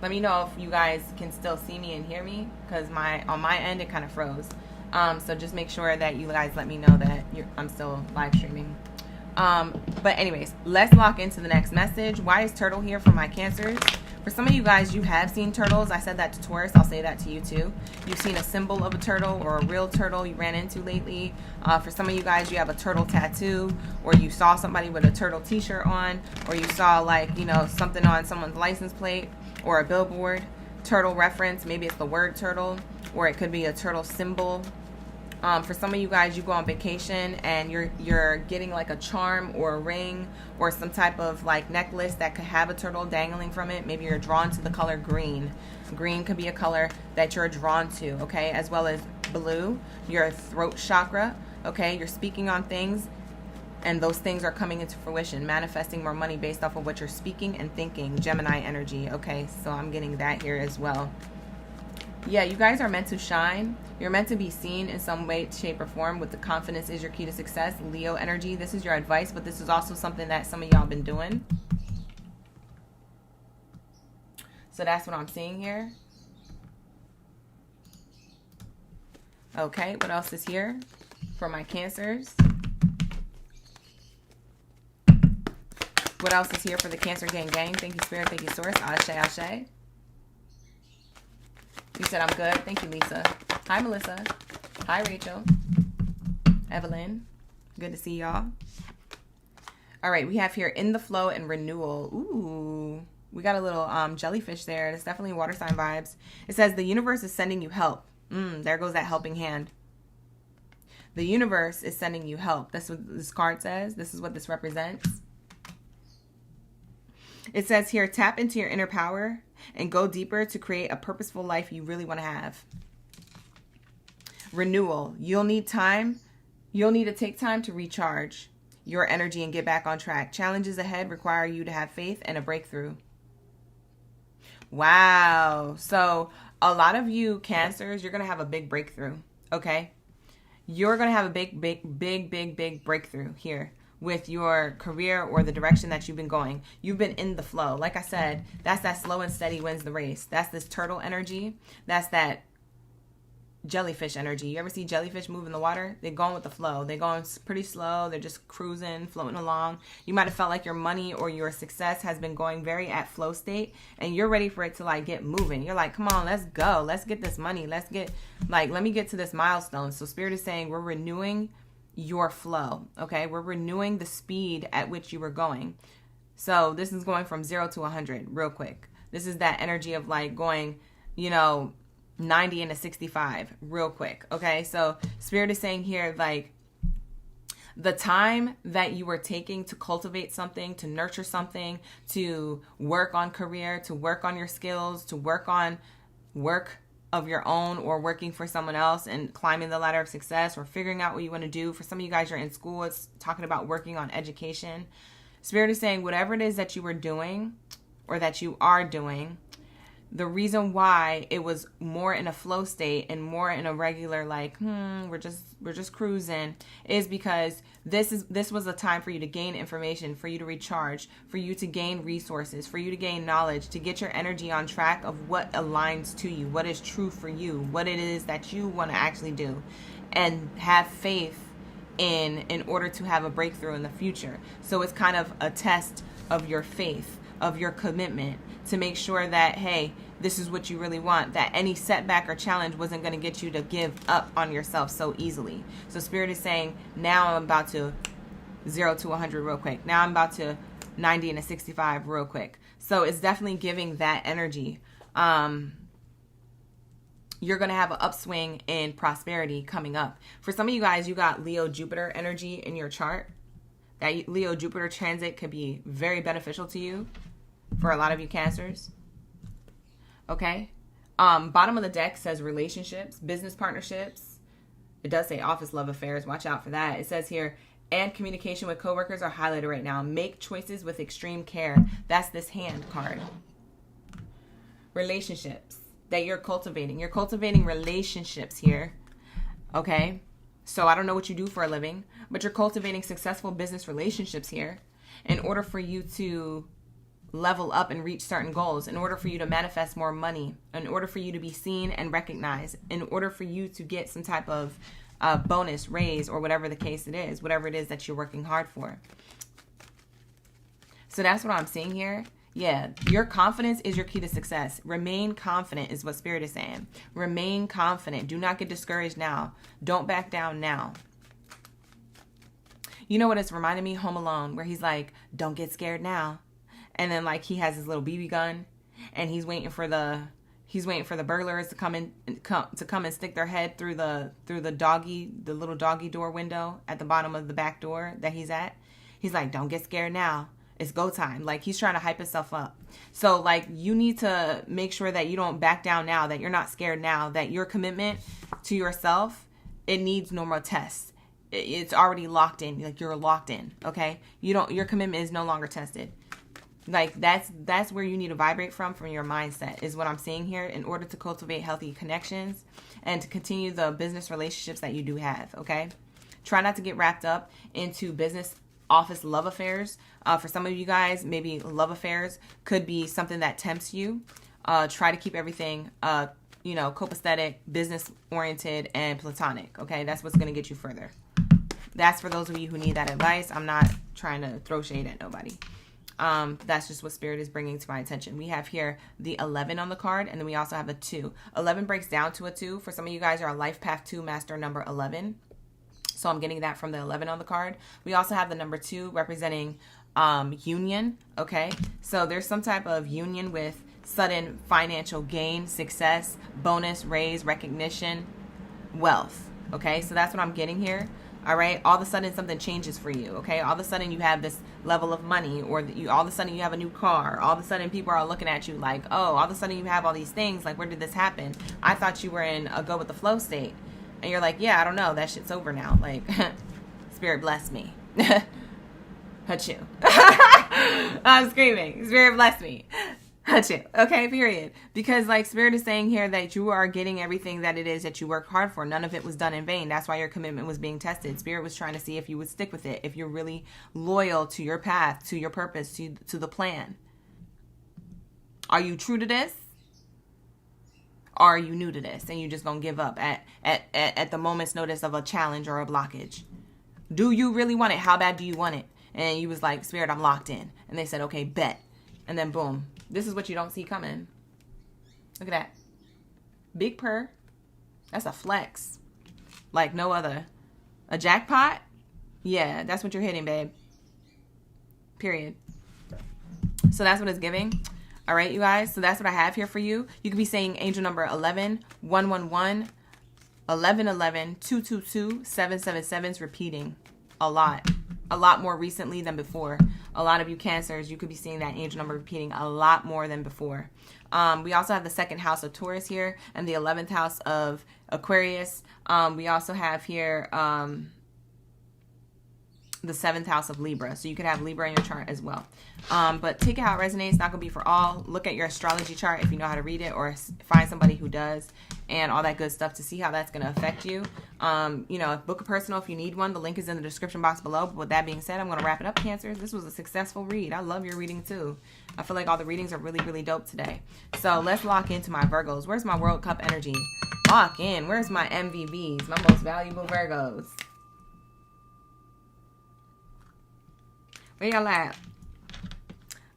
Let me know if you guys can still see me and hear me, because on my end it kind of froze. So just make sure that you guys let me know that I'm still live streaming. But anyways, let's lock into the next message. Why is turtle here for my Cancers? For some of you guys, you have seen turtles. I said that to Taurus. I'll say that to you too. You've seen a symbol of a turtle or a real turtle you ran into lately. For some of you guys, you have a turtle tattoo, or you saw somebody with a turtle t-shirt on, or you saw like, you know, something on someone's license plate or a billboard. Turtle reference, maybe it's the word turtle, or it could be a turtle symbol. For some of you guys, you go on vacation and you're getting like a charm or a ring or some type of like necklace that could have a turtle dangling from it. Maybe you're drawn to the color green. Green could be a color that you're drawn to, okay? As well as blue, your throat chakra, okay? You're speaking on things and those things are coming into fruition, manifesting more money based off of what you're speaking and thinking. Gemini energy, okay? So I'm getting that here as well. Yeah, you guys are meant to shine. You're meant to be seen in some way, shape, or form with the confidence is your key to success. Leo energy, this is your advice, but this is also something that some of y'all been doing. So that's what I'm seeing here. Okay, what else is here for my Cancers? What else is here for the Cancer gang? Thank you, Spirit. Thank you, Source. Ashe, Ashe. You said I'm good. Thank you, Lisa. Hi, Melissa. Hi, Rachel. Evelyn. Good to see y'all. All right, we have here in the flow and renewal. Ooh, we got a little jellyfish there. It's definitely water sign vibes. It says the universe is sending you help. There goes that helping hand. The universe is sending you help. That's what this card says. This is what this represents. It says here, tap into your inner power and go deeper to create a purposeful life you really want to have. Renewal. You'll need time. You'll need to take time to recharge your energy and get back on track. Challenges ahead require you to have faith and a breakthrough. Wow. So a lot of you Cancers, you're going to have a big breakthrough. Okay. You're going to have a big breakthrough here with your career or the direction that you've been going. You've been in the flow. Like I said, that's that slow and steady wins the race. That's this turtle energy. That's that jellyfish energy. You ever see jellyfish move in the water? They're going with the flow. They're going pretty slow. They're just cruising, floating along. You might have felt like your money or your success has been going very at flow state, and you're ready for it to like get moving. You're like, come on, let's go. Let's get this money. Let's get like, let me get to this milestone. So Spirit is saying we're renewing your flow. Okay. We're renewing the speed at which you were going. So this is going from 0 to 100 real quick. This is that energy of like going, 90 into 65 real quick. Okay. So Spirit is saying here, like the time that you were taking to cultivate something, to nurture something, to work on career, to work on your skills, to work on work of your own or working for someone else and climbing the ladder of success or figuring out what you want to do. For some of you guys, you're in school. It's talking about working on education. Spirit is saying whatever it is that you were doing or that you are doing, the reason why it was more in a flow state and more in a regular like, we're just cruising, is because this was a time for you to gain information, for you to recharge, for you to gain resources, for you to gain knowledge, to get your energy on track of what aligns to you, what is true for you, what it is that you want to actually do, and have faith in order to have a breakthrough in the future. So it's kind of a test of your faith of your commitment to make sure that, hey, this is what you really want, that any setback or challenge wasn't going to get you to give up on yourself so easily. So Spirit is saying, now I'm about to 0 to 100 real quick. Now I'm about to 90 and a 65 real quick. So it's definitely giving that energy. You're going to have an upswing in prosperity coming up. For some of you guys, you got Leo Jupiter energy in your chart. That Leo Jupiter transit could be very beneficial to you for a lot of you Cancers. Okay. Bottom of the deck says relationships, business partnerships. It does say office love affairs. Watch out for that. It says here, and communication with coworkers are highlighted right now. Make choices with extreme care. That's this hand card. Relationships that you're cultivating. You're cultivating relationships here. Okay. So I don't know what you do for a living, but you're cultivating successful business relationships here in order for you to level up and reach certain goals, in order for you to manifest more money, in order for you to be seen and recognized, in order for you to get some type of bonus, raise, or whatever the case it is, whatever it is that you're working hard for. So that's what I'm seeing here. Yeah, your confidence is your key to success. Remain confident is what Spirit is saying. Remain confident. Do not get discouraged now. Don't back down now. You know what it's reminding me? Home Alone, where he's like, don't get scared now. And then like he has his little BB gun and he's waiting for the burglars to come and stick their head through the little doggy door window at the bottom of the back door that he's at. He's like, don't get scared now. It's go time. Like he's trying to hype himself up. So like you need to make sure that you don't back down now, that you're not scared now, that your commitment to yourself, it needs no more tests. It's already locked in. Like you're locked in. Okay. Your commitment is no longer tested. Like that's where you need to vibrate from your mindset is what I'm seeing here in order to cultivate healthy connections and to continue the business relationships that you do have. Okay. Try not to get wrapped up into business office love affairs. For some of you guys, maybe love affairs could be something that tempts you. Try to keep everything, copacetic, business oriented, and platonic. Okay. That's what's going to get you further. That's for those of you who need that advice. I'm not trying to throw shade at nobody. That's just what Spirit is bringing to my attention. We have here the 11 on the card, and then we also have a 2. 11 breaks down to a 2. For some of you guys are a life path 2 master number 11. So I'm getting that from the 11 on the card. We also have the number 2 representing union. Okay. So there's some type of union with sudden financial gain, success, bonus, raise, recognition, wealth. Okay. So that's what I'm getting here. All right. All of a sudden something changes for you. Okay. All of a sudden you have this level of money, or all of a sudden you have a new car. All of a sudden people are looking at you like, oh, all of a sudden you have all these things. Like, where did this happen? I thought you were in a go with the flow state. And you're like, yeah, I don't know. That shit's over now. Like, Spirit bless me. Hachu. I'm screaming. Spirit bless me. Hachu. Okay, period. Because like Spirit is saying here that you are getting everything that it is that you worked hard for. None of it was done in vain. That's why your commitment was being tested. Spirit was trying to see if you would stick with it. If you're really loyal to your path, to your purpose, to the plan. Are you true to this? Or are you new to this and you just gonna give up at the moment's notice of a challenge or a blockage? Do you really want it? How bad do you want it? And you was like, Spirit, I'm locked in. And they said, okay, bet. And then boom. This is what you don't see coming. Look at that. Big purr. That's a flex. Like no other. A jackpot? Yeah, that's what you're hitting, babe. Period. So that's what it's giving. All right, you guys. So that's what I have here for you. You could be saying angel number 11, 111, 1111, 222, 777 is repeating a lot more recently than before. A lot of you Cancers, you could be seeing that angel number repeating a lot more than before. We also have the 2nd house of Taurus here and the 11th house of Aquarius. We also have here the 7th house of Libra. So you could have Libra in your chart as well. But take it how it resonates. It's not going to be for all. Look at your astrology chart if you know how to read it, or find somebody who does, and all that good stuff to see how that's going to affect you. Book a personal if you need one. The link is in the description box below. But with that being said, I'm going to wrap it up, Cancers. This was a successful read. I love your reading too. I feel like all the readings are really, really dope today. So let's lock into my Virgos. Where's my World Cup energy? Lock in. Where's my MVBs, my most valuable Virgos? Where y'all at?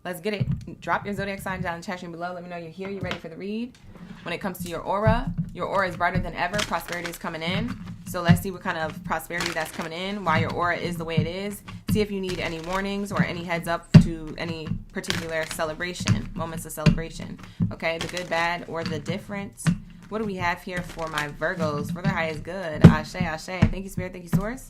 Let's get it. Drop your zodiac sign down in the chat room below. Let me know you're here. You're ready for the read. When it comes to your aura is brighter than ever. Prosperity is coming in. So let's see what kind of prosperity that's coming in, why your aura is the way it is. See if you need any warnings or any heads up to any particular celebration, moments of celebration. Okay, the good, bad, or the difference. What do we have here for my Virgos? For their highest good. Ashe, ashe. Thank you, Spirit. Thank you, Source.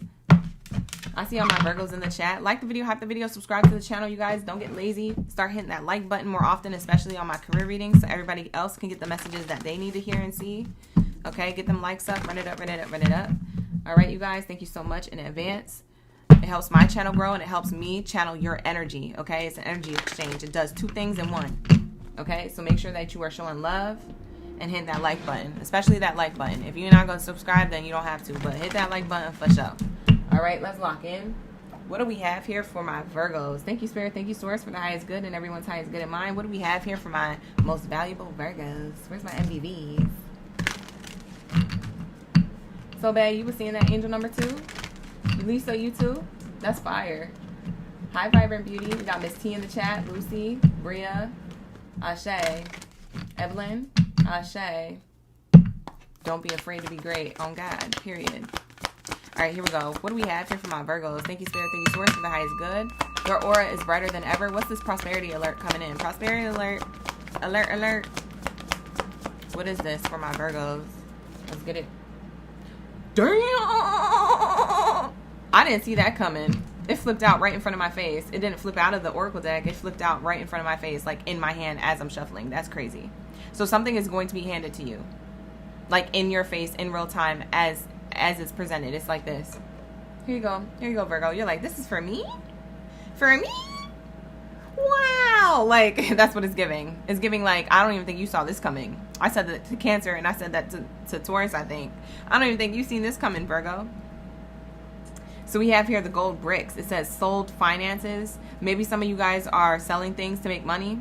I see all my Virgos in the chat. Like the video, hype the video, subscribe to the channel, you guys. Don't get lazy. Start hitting that like button more often, especially on my career readings, so everybody else can get the messages that they need to hear and see. Okay, get them likes up, run it up, run it up, run it up. All right, you guys, thank you so much in advance. It helps my channel grow, and it helps me channel your energy, okay? It's an energy exchange. It does two things in one, okay? So make sure that you are showing love and hit that like button, especially that like button. If you're not going to subscribe, then you don't have to, but hit that like button for sure. All right, let's lock in. What do we have here for my Virgos? Thank you, Spirit. Thank you, Source, for the highest good and everyone's highest good in mind. What do we have here for my most valuable Virgos? Where's my MVVs? So bad you were seeing that angel number 2? Lisa, you too? That's fire. Hi, Vibrant Beauty. We got Miss T in the chat. Lucy, Bria, Ashe, Evelyn, Ashe. Don't be afraid to be great. On God, period. All right, here we go. What do we have here for my Virgos? Thank you, Spirit. Thank you, Source, for the highest good. Your aura is brighter than ever. What's this prosperity alert coming in? Prosperity alert. Alert, alert. What is this for my Virgos? Let's get it. Damn! I didn't see that coming. It flipped out right in front of my face. It didn't flip out of the Oracle deck. It flipped out right in front of my face, like in my hand as I'm shuffling. That's crazy. So something is going to be handed to you. Like in your face, in real time, as it's presented. It's like this. Here you go. Here you go, Virgo. You're like, this is for me? For me? Wow. Like, that's what it's giving. It's giving like, I don't even think you saw this coming. I said that to Cancer, and I said that to Taurus, I think. I don't even think you've seen this coming, Virgo. So we have here the gold bricks. It says sold finances. Maybe some of you guys are selling things to make money.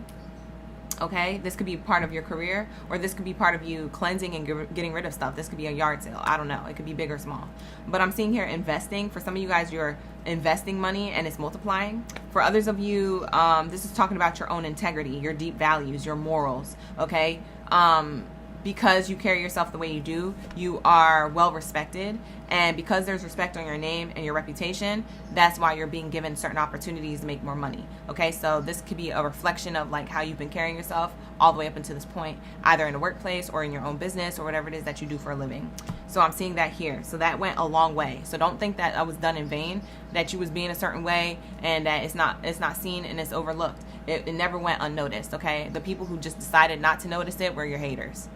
Okay, this could be part of your career, or this could be part of you cleansing and getting rid of stuff. This could be a yard sale. I don't know. It could be big or small. But I'm seeing here investing. For some of you guys, you're investing money and it's multiplying. For others of you, this is talking about your own integrity, your deep values, your morals. Okay, because you carry yourself the way you do, you are well respected. And because there's respect on your name and your reputation, that's why you're being given certain opportunities to make more money. Okay, so this could be a reflection of like how you've been carrying yourself all the way up until this point, either in the workplace or in your own business or whatever it is that you do for a living. So I'm seeing that here. So that went a long way. So don't think that I was done in vain, that you was being a certain way and that it's not seen and it's overlooked. It never went unnoticed. Okay, the people who just decided not to notice it were your haters.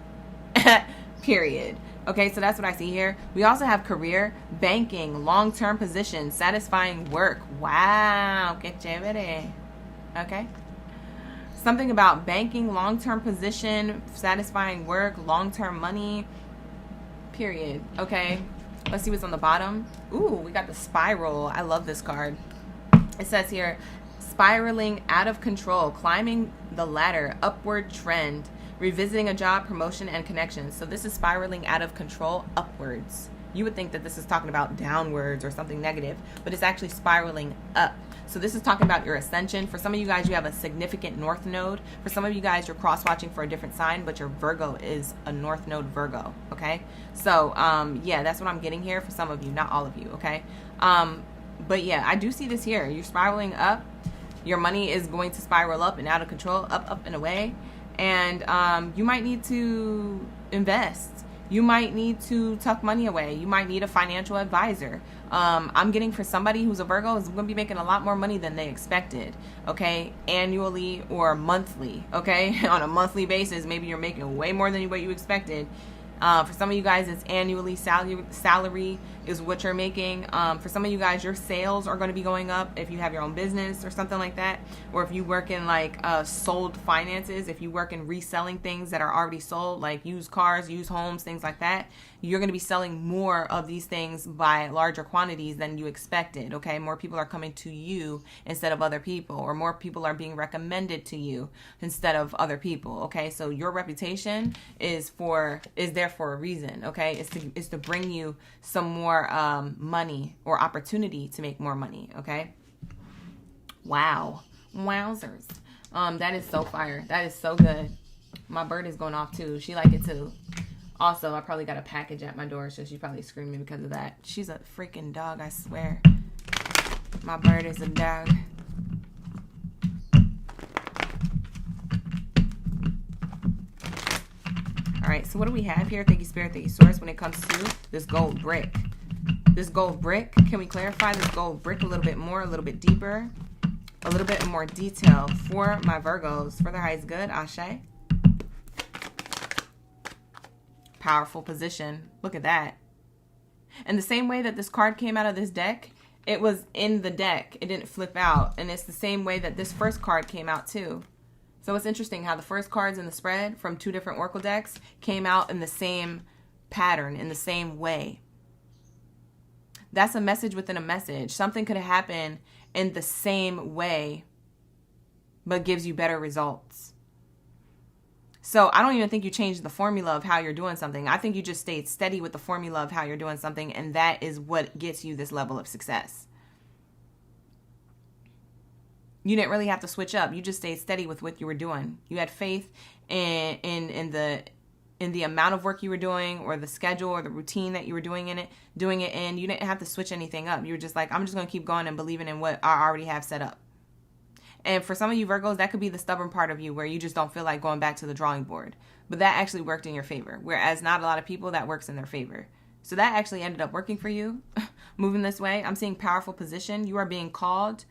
Period. Okay, so that's what I see here. We also have career, banking, long-term position, satisfying work. Wow, que chévere. Okay. Something about banking, long-term position, satisfying work, long-term money. Period. Okay. Let's see what's on the bottom. Ooh, we got the spiral. I love this card. It says here, spiraling out of control, climbing the ladder, upward trend. Revisiting a job, promotion, and connections. So this is spiraling out of control upwards. You would think that this is talking about downwards or something negative, but it's actually spiraling up. So this is talking about your ascension. For some of you guys, you have a significant north node. For some of you guys, you're cross-watching for a different sign, but your Virgo is a north node Virgo, okay? So, yeah, that's what I'm getting here for some of you, not all of you, okay? But yeah, I do see this here. You're spiraling up. Your money is going to spiral up and out of control, up, and away. And you might need to invest. You might need to tuck money away. You might need a financial advisor. I'm getting for somebody who's a Virgo is going to be making a lot more money than they expected, okay? Annually or monthly, okay? On a monthly basis, maybe you're making way more than what you expected. For some of you guys, it's annually salary is what you're making. For some of you guys, your sales are going to be going up if you have your own business or something like that. Or if you work in like sold finances, if you work in reselling things that are already sold, like used cars, used homes, things like that, you're going to be selling more of these things by larger quantities than you expected, okay? More people are coming to you instead of other people, or more people are being recommended to you instead of other people, okay? So your reputation is there for a reason, okay? It's to bring you some more money or opportunity to make more money, okay? Wow. Wowzers. That is so fire. That is so good. My bird is going off too. She like it too. Also, I probably got a package at my door, so she's probably screaming because of that. She's a freaking dog, I swear. My bird is a dog. All right, so what do we have here? Thank you, Spirit. Thank you, Source. When it comes to this gold brick. This gold brick, can we clarify this gold brick a little bit more, a little bit deeper, a little bit more detail for my Virgos? For their highest good, Ashe. Powerful position. Look at that. And the same way that this card came out of this deck, it was in the deck. It didn't flip out. And it's the same way that this first card came out too. So it's interesting how the first cards in the spread from two different Oracle decks came out in the same pattern, in the same way. That's a message within a message. Something could have happened in the same way, but gives you better results. So I don't even think you changed the formula of how you're doing something. I think you just stayed steady with the formula of how you're doing something, and that is what gets you this level of success. You didn't really have to switch up. You just stayed steady with what you were doing. You had faith in the amount of work you were doing, or the schedule, or the routine that you were doing it in. You didn't have to switch anything up. You were just like, I'm just going to keep going and believing in what I already have set up. And for some of you Virgos, that could be the stubborn part of you where you just don't feel like going back to the drawing board. But that actually worked in your favor. Whereas not a lot of people, that works in their favor. So that actually ended up working for you. Moving this way, I'm seeing powerful position. You are being called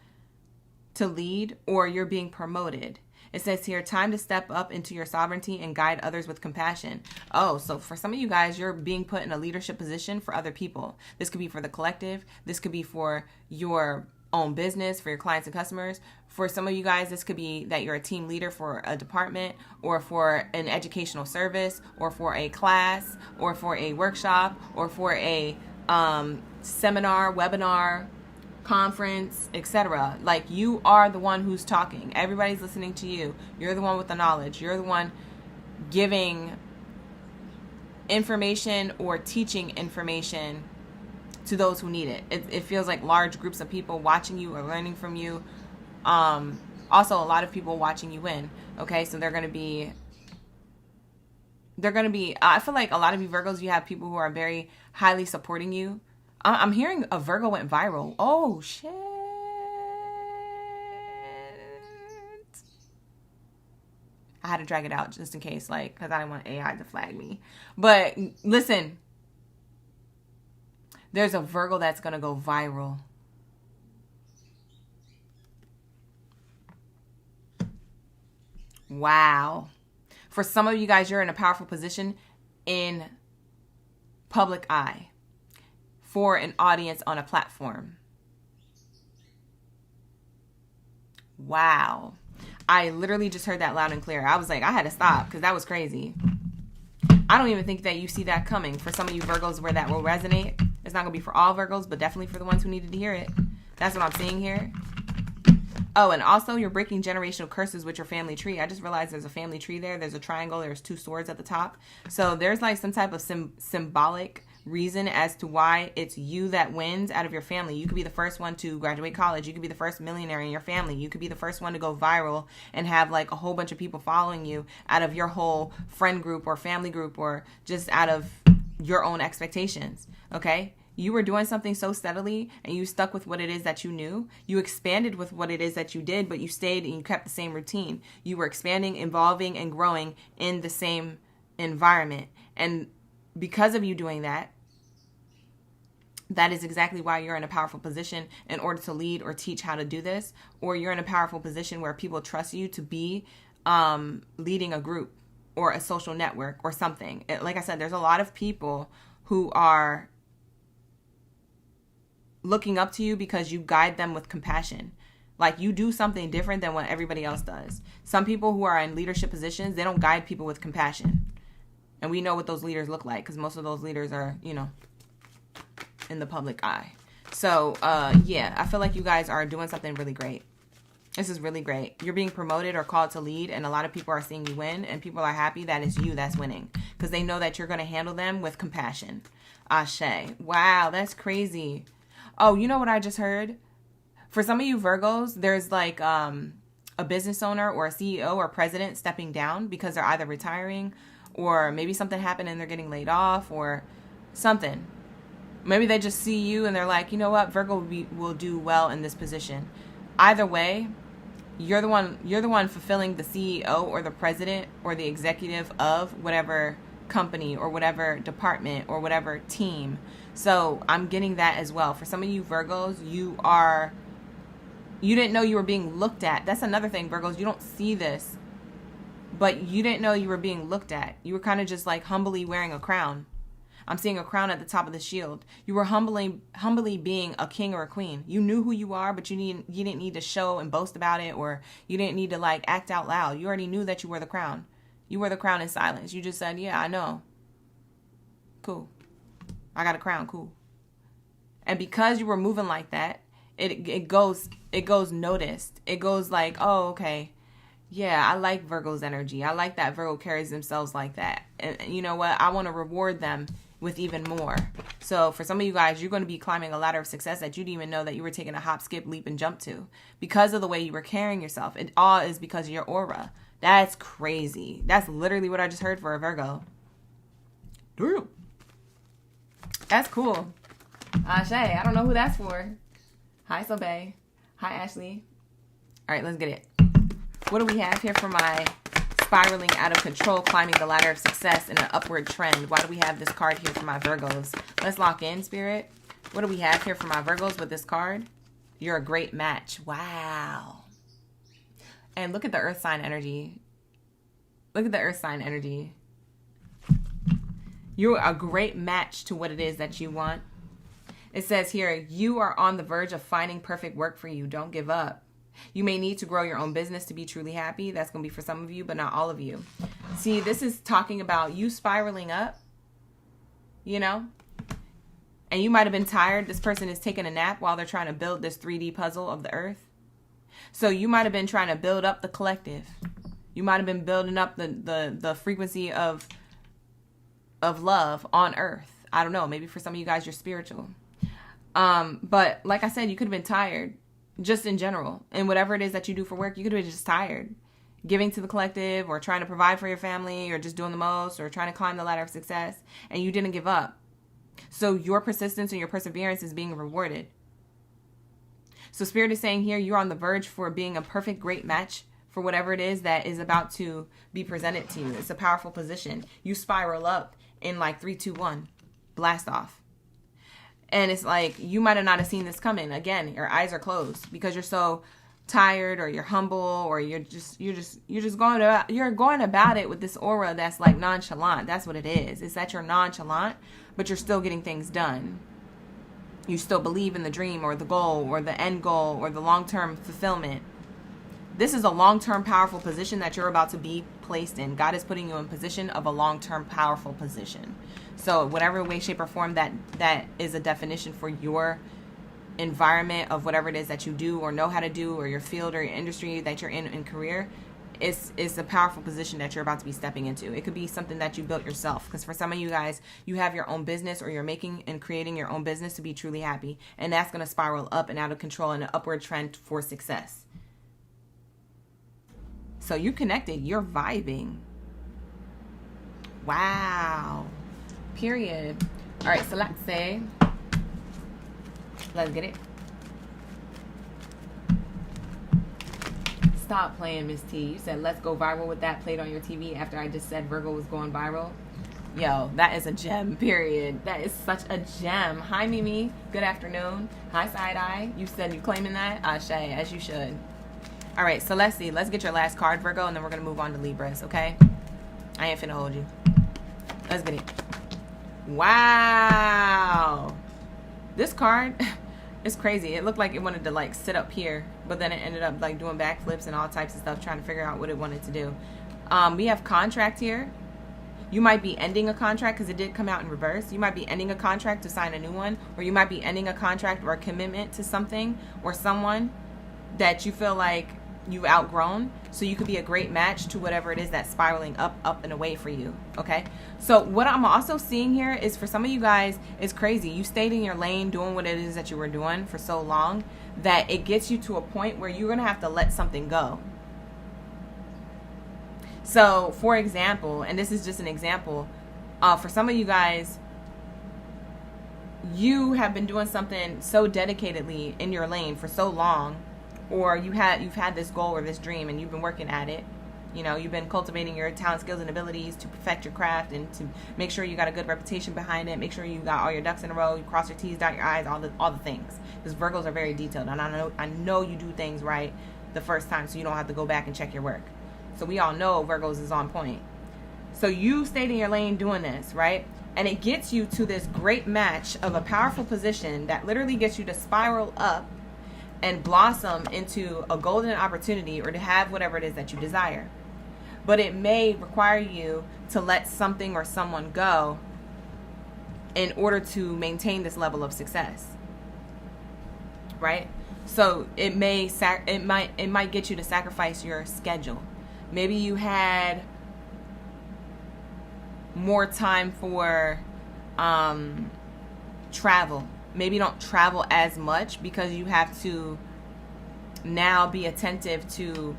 to lead, or you're being promoted. It says here, time to step up into your sovereignty and guide others with compassion. Oh, so for some of you guys, you're being put in a leadership position for other people. This could be for the collective. This could be for your own business, for your clients and customers. For some of you guys, this could be that you're a team leader for a department, or for an educational service, or for a class, or for a workshop, or for a seminar, webinar, conference, etc. Like, you are the one who's talking. Everybody's listening to you. You're the one with the knowledge. You're the one giving information or teaching information to those who need it. It feels like large groups of people watching you or learning from you. Also, a lot of people watching you win. Okay, so they're going to be, I feel like a lot of you Virgos, you have people who are very highly supporting you. I'm hearing a Virgo went viral. Oh, shit. I had to drag it out just in case, like, because I didn't want AI to flag me. But listen, there's a Virgo that's going to go viral. Wow. For some of you guys, you're in a powerful position in public eye for an audience on a platform. Wow. I literally just heard that loud and clear. I was like, I had to stop because that was crazy. I don't even think that you see that coming. For some of you Virgos where that will resonate. It's not going to be for all Virgos, but definitely for the ones who needed to hear it. That's what I'm seeing here. Oh, and also you're breaking generational curses with your family tree. I just realized there's a family tree there. There's a triangle. There's two swords at the top. So there's like some type of symbolic reason as to why it's you that wins out of your family. You could be the first one to graduate college. You could be the first millionaire in your family. You could be the first one to go viral and have like a whole bunch of people following you out of your whole friend group or family group, or just out of your own expectations. Okay? You were doing something so steadily and you stuck with what it is that you knew. You expanded with what it is that you did, but you stayed and you kept the same routine. You were expanding, evolving, and growing in the same environment. And because of you doing that, that is exactly why you're in a powerful position in order to lead or teach how to do this. Or you're in a powerful position where people trust you to be leading a group or a social network or something. Like I said, there's a lot of people who are looking up to you because you guide them with compassion. Like, you do something different than what everybody else does. Some people who are in leadership positions, they don't guide people with compassion. And we know what those leaders look like because most of those leaders are, you know, in the public eye. So, yeah, I feel like you guys are doing something really great. This is really great. You're being promoted or called to lead, and a lot of people are seeing you win, and people are happy that it's you that's winning because they know that you're going to handle them with compassion. Ashe. Wow, that's crazy. Oh, you know what I just heard? For some of you Virgos, there's like a a business owner or a CEO or president stepping down because they're either retiring or maybe something happened and they're getting laid off or something. Maybe they just see you and they're like, you know what, Virgo will do well in this position. Either way, you're the one fulfilling the CEO or the president or the executive of whatever company or whatever department or whatever team. So I'm getting that as well. For some of you Virgos, you didn't know you were being looked at. That's another thing, Virgos. You don't see this, but you didn't know you were being looked at. You were kind of just like humbly wearing a crown. I'm seeing a crown at the top of the shield. You were humbly being a king or a queen. You knew who you are, but you didn't need to show and boast about it, or you didn't need to like act out loud. You already knew that you were the crown. You were the crown in silence. You just said, yeah, I know. Cool. I got a crown. Cool. And because you were moving like that, it goes noticed. It goes like, oh, okay. Yeah, I like Virgo's energy. I like that Virgo carries themselves like that. And you know what? I want to reward them with even more. So for some of you guys, you're going to be climbing a ladder of success that you didn't even know that you were taking a hop, skip, leap, and jump to because of the way you were carrying yourself. It all is because of your aura. That's crazy. That's literally what I just heard for a Virgo. That's cool. Ashe, I don't know who that's for. Hi, Sobe. Hi, Ashley. All right, let's get it. What do we have here for my spiraling out of control, climbing the ladder of success in an upward trend? Why do we have this card here for my Virgos? Let's lock in, Spirit. What do we have here for my Virgos with this card? You're a great match. Wow. And look at the earth sign energy. Look at the earth sign energy. You're a great match to what it is that you want. It says here, you are on the verge of finding perfect work for you. Don't give up. You may need to grow your own business to be truly happy. That's going to be for some of you, but not all of you. See, this is talking about you spiraling up, you know, and you might have been tired. This person is taking a nap while they're trying to build this 3D puzzle of the earth. So you might have been trying to build up the collective. You might have been building up the frequency of love on earth. I don't know. Maybe for some of you guys, you're spiritual. But like I said, you could have been tired. Just in general, and whatever it is that you do for work, you could be just tired, giving to the collective or trying to provide for your family or just doing the most or trying to climb the ladder of success, and you didn't give up. So your persistence and your perseverance is being rewarded. So Spirit is saying here, you're on the verge for being a perfect, great match for whatever it is that is about to be presented to you. It's a powerful position. You spiral up in like 3, 2, 1, blast off. And it's like, you might have not have seen this coming. Again, your eyes are closed because you're so tired, or you're humble, or you're going about it with this aura that's like nonchalant. That's what it is. It's that you're nonchalant, but you're still getting things done. You still believe in the dream or the goal or the end goal or the long-term fulfillment. This is a long-term powerful position that you're about to be placed in. God is putting you in position of a long-term powerful position. So whatever way, shape, or form that is a definition for your environment of whatever it is that you do or know how to do, or your field or your industry that you're in career, is a powerful position that you're about to be stepping into. It could be something that you built yourself, because for some of you guys, you have your own business, or you're making and creating your own business to be truly happy, and that's going to spiral up and out of control in an upward trend for success. So you connected, you're vibing. Wow. Period. All right, so let's say, let's get it. Stop playing, Miss T. You said, let's go viral with that played on your TV after I just said Virgo was going viral. Yo, that is a gem, period. That is such a gem. Hi, Mimi. Good afternoon. Hi, Side Eye. You said you claiming that? Ashe, as you should. All right, so let's see. Let's get your last card, Virgo, and then we're going to move on to Libras, okay? I ain't finna hold you. Let's get it. Wow. This card is crazy. It looked like it wanted to like sit up here, but then it ended up like doing backflips and all types of stuff, trying to figure out what it wanted to do. We have contract here. You might be ending a contract because it did come out in reverse. You might be ending a contract to sign a new one, or you might be ending a contract or a commitment to something or someone that you feel like you've outgrown. So you could be a great match to whatever it is that's spiraling up and away for you. Okay, so what I'm also seeing here is, for some of you guys, it's crazy. You stayed in your lane doing what it is that you were doing for so long that it gets you to a point where you're gonna have to let something go. So, for example, and this is just an example, for some of you guys, you have been doing something so dedicatedly in your lane for so long, or you've had this goal or this dream and you've been working at it. You know, you've been cultivating your talent, skills, and abilities to perfect your craft and to make sure you got a good reputation behind it. Make sure you got all your ducks in a row. You cross your T's, dot your I's, all the things. Because Virgos are very detailed, and I know you do things right the first time, so you don't have to go back and check your work. So we all know Virgos is on point. So you stayed in your lane doing this, right? And it gets you to this great match of a powerful position that literally gets you to spiral up and blossom into a golden opportunity, or to have whatever it is that you desire. But it may require you to let something or someone go in order to maintain this level of success, right? So it might get you to sacrifice your schedule. Maybe you had more time for travel. Maybe you don't travel as much because you have to now be attentive to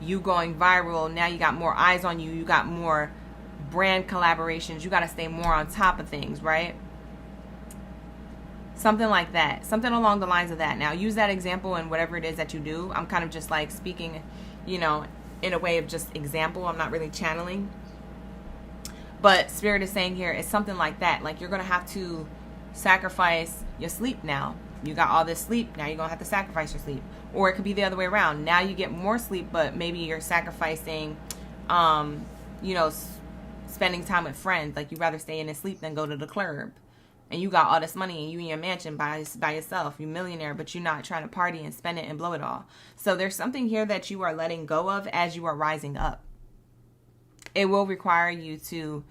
you going viral. Now you got more eyes on you. You got more brand collaborations. You got to stay more on top of things, right? Something like that. Something along the lines of that. Now, use that example in whatever it is that you do. I'm kind of just like speaking, you know, in a way of just example. I'm not really channeling. But Spirit is saying here, it's something like that. Like, you're going to have to sacrifice your sleep now. You got all this sleep. Now you're going to have to sacrifice your sleep. Or it could be the other way around. Now you get more sleep, but maybe you're sacrificing, you know, spending time with friends. Like, you'd rather stay in and sleep than go to the club. And you got all this money and you in your mansion by yourself. You're a millionaire, but you're not trying to party and spend it and blow it all. So there's something here that you are letting go of as you are rising up. It will require you to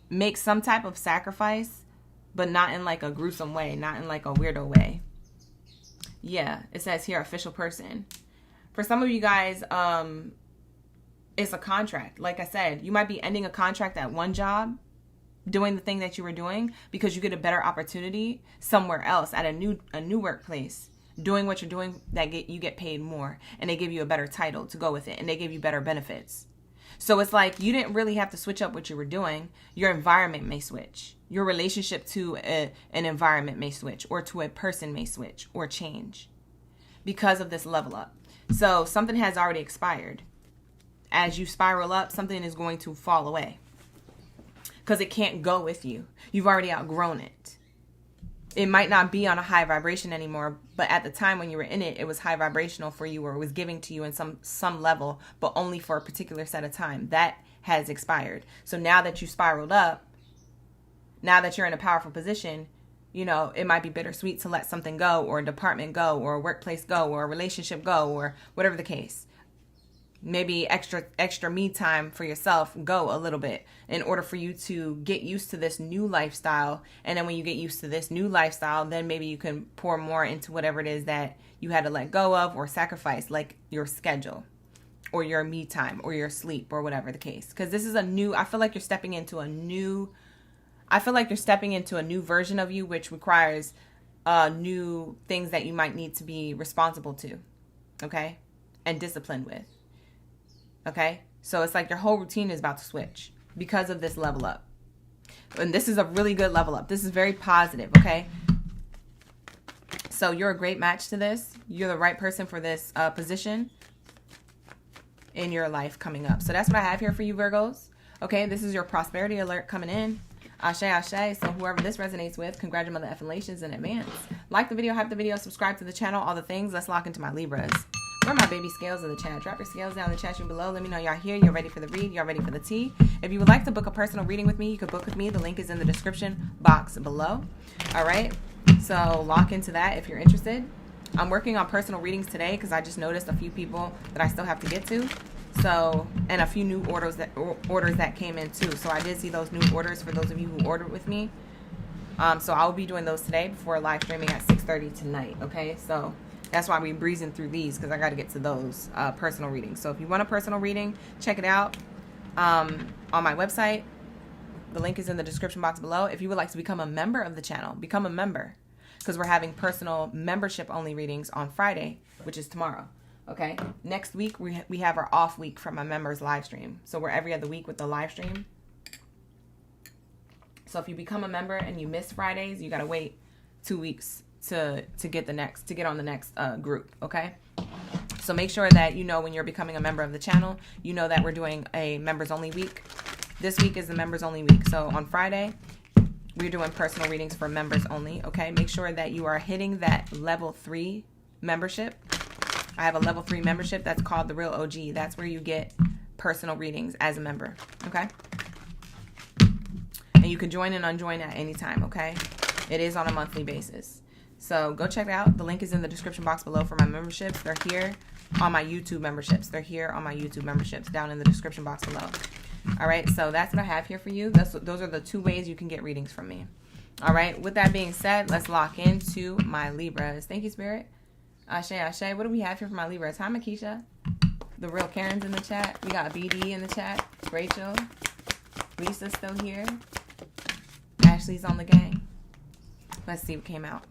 make some type of sacrifice, but not in like a gruesome way, not in like a weirdo way. Yeah, it says here, official person. For some of you guys, it's a contract. Like I said, you might be ending a contract at one job, doing the thing that you were doing, because you get a better opportunity somewhere else at a new workplace, doing what you're doing, that you get paid more, and they give you a better title to go with it, and they give you better benefits. So it's like you didn't really have to switch up what you were doing. Your environment may switch. Your relationship to an environment may switch, or to a person may switch or change because of this level up. So something has already expired. As you spiral up, something is going to fall away because it can't go with you. You've already outgrown it. It might not be on a high vibration anymore, but at the time when you were in it, it was high vibrational for you, or it was giving to you in some level, but only for a particular set of time. That has expired. So now that you spiraled up, now that you're in a powerful position, you know, it might be bittersweet to let something go, or a department go, or a workplace go, or a relationship go, or whatever the case. Maybe extra me time for yourself go a little bit in order for you to get used to this new lifestyle. And then when you get used to this new lifestyle, then maybe you can pour more into whatever it is that you had to let go of or sacrifice, like your schedule or your me time or your sleep or whatever the case. Because this is I feel like you're stepping into a new version of you, which requires new things that you might need to be responsible to, okay, and disciplined with. Okay, so it's like your whole routine is about to switch because of this level up. And this is a really good level up. This is very positive, okay? So you're a great match to this. You're the right person for this position in your life coming up. So that's what I have here for you, Virgos. Okay, this is your prosperity alert coming in. Ashe, ashe. So whoever this resonates with, congratulations in advance. Like the video, hype the video, subscribe to the channel, all the things. Let's lock into my Libras. Where are my baby scales in the chat? Drop your scales down in the chat room below. Let me know y'all here. You're ready for the read. Y'all ready for the tea. If you would like to book a personal reading with me, you could book with me. The link is in the description box below. All right. So lock into that if you're interested. I'm working on personal readings today because I just noticed a few people that I still have to get to. So, and a few new orders that came in too. So I did see those new orders for those of you who ordered with me. So I'll be doing those today before live streaming at 6:30 tonight. Okay. So that's why we're breezing through these, because I got to get to those personal readings. So if you want a personal reading, check it out on my website. The link is in the description box below. If you would like to become a member of the channel, become a member, because we're having personal membership only readings on Friday, which is tomorrow. Okay, next week we have our off week from my members live stream. So we're every other week with the live stream. So if you become a member and you miss Fridays, you gotta wait 2 weeks to get on the next group. Okay, so make sure that you know when you're becoming a member of the channel, you know that we're doing a members only week. This week is the members only week. So on Friday, we're doing personal readings for members only. Okay, make sure that you are hitting that level 3 membership. I have a level 3 membership that's called the Real OG. That's where you get personal readings as a member. Okay, and you can join and unjoin at any time. Okay, it is on a monthly basis. So go check it out. The link is in the description box below for my memberships. They're here on my YouTube memberships. They're here on my YouTube memberships down in the description box below. All right, so that's what I have here for you. Those are the 2 ways you can get readings from me. All right, with that being said, let's lock into my Libras. Thank you, Spirit. Ashe, Ashe. What do we have here for my Libras? Hi, Makisha. The real Karen's in the chat. We got BD in the chat. Rachel. Lisa's still here. Ashley's on the gang. Let's see what came out.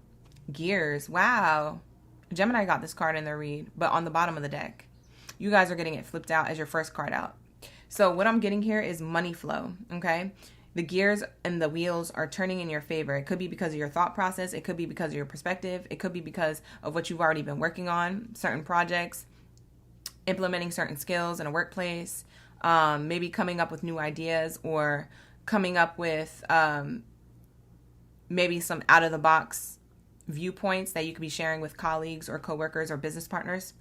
Gears. Wow. Gemini got this card in their read, but on the bottom of the deck. You guys are getting it flipped out as your first card out. So what I'm getting here is money flow, okay? The gears and the wheels are turning in your favor. It could be because of your thought process. It could be because of your perspective. It could be because of what you've already been working on, certain projects, implementing certain skills in a workplace, maybe coming up with new ideas or coming up with maybe some out-of-the-box viewpoints that you could be sharing with colleagues or coworkers or business partners.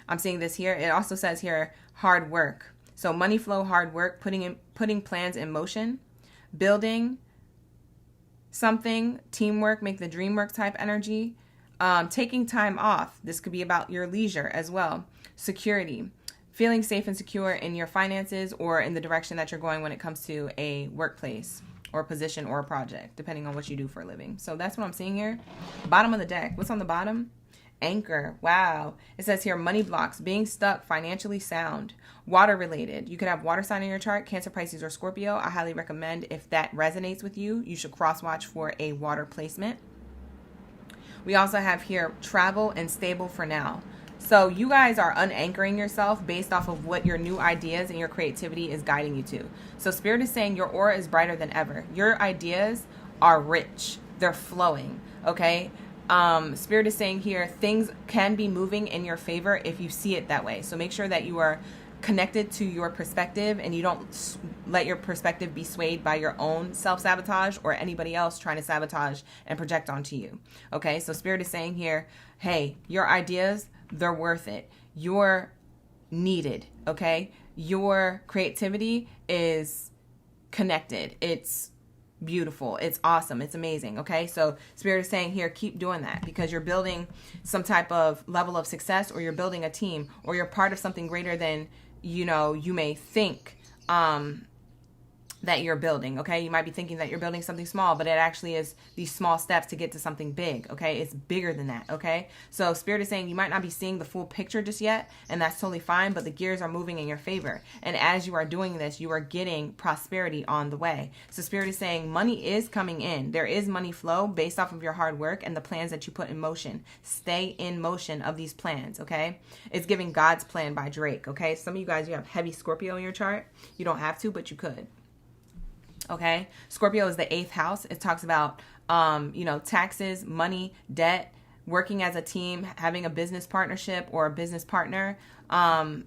I'm seeing this here. It also says here, hard work. So money flow, hard work, putting plans in motion, building something, teamwork, make the dream work type energy, taking time off. This could be about your leisure as well. Security, feeling safe and secure in your finances or in the direction that you're going when it comes to a workplace or position or a project, depending on what you do for a living. So that's what I'm seeing here. Bottom of the deck. What's on the bottom? Anchor. Wow. It says here money blocks, being stuck, financially sound, water related. You could have water sign in your chart, Cancer, Pisces, or Scorpio. I highly recommend if that resonates with you, you should cross watch for a water placement. We also have here travel and stable for now. So you guys are unanchoring yourself based off of what your new ideas and your creativity is guiding you to. So Spirit is saying your aura is brighter than ever. Your ideas are rich. They're flowing. Okay. Spirit is saying here, things can be moving in your favor if you see it that way. So make sure that you are connected to your perspective and you don't let your perspective be swayed by your own self-sabotage or anybody else trying to sabotage and project onto you. Okay, so Spirit is saying here, hey, your ideas, they're worth it. You're needed, okay? Your creativity is connected. It's beautiful. It's awesome. It's amazing. Okay. So Spirit is saying here, keep doing that because you're building some type of level of success or you're building a team or you're part of something greater than, you may think, that you're building. Okay. You might be thinking that you're building something small, but it actually is these small steps to get to something big. Okay. It's bigger than that. Okay. So Spirit is saying you might not be seeing the full picture just yet, and that's totally fine, but the gears are moving in your favor. And as you are doing this, you are getting prosperity on the way. So Spirit is saying money is coming in. There is money flow based off of your hard work and the plans that you put in motion. Stay in motion of these plans. Okay. It's giving God's plan by Drake. Okay. Some of you guys, you have heavy Scorpio in your chart. You don't have to, but you could. Okay. Scorpio is the 8th house. It talks about, taxes, money, debt, working as a team, having a business partnership or a business partner, having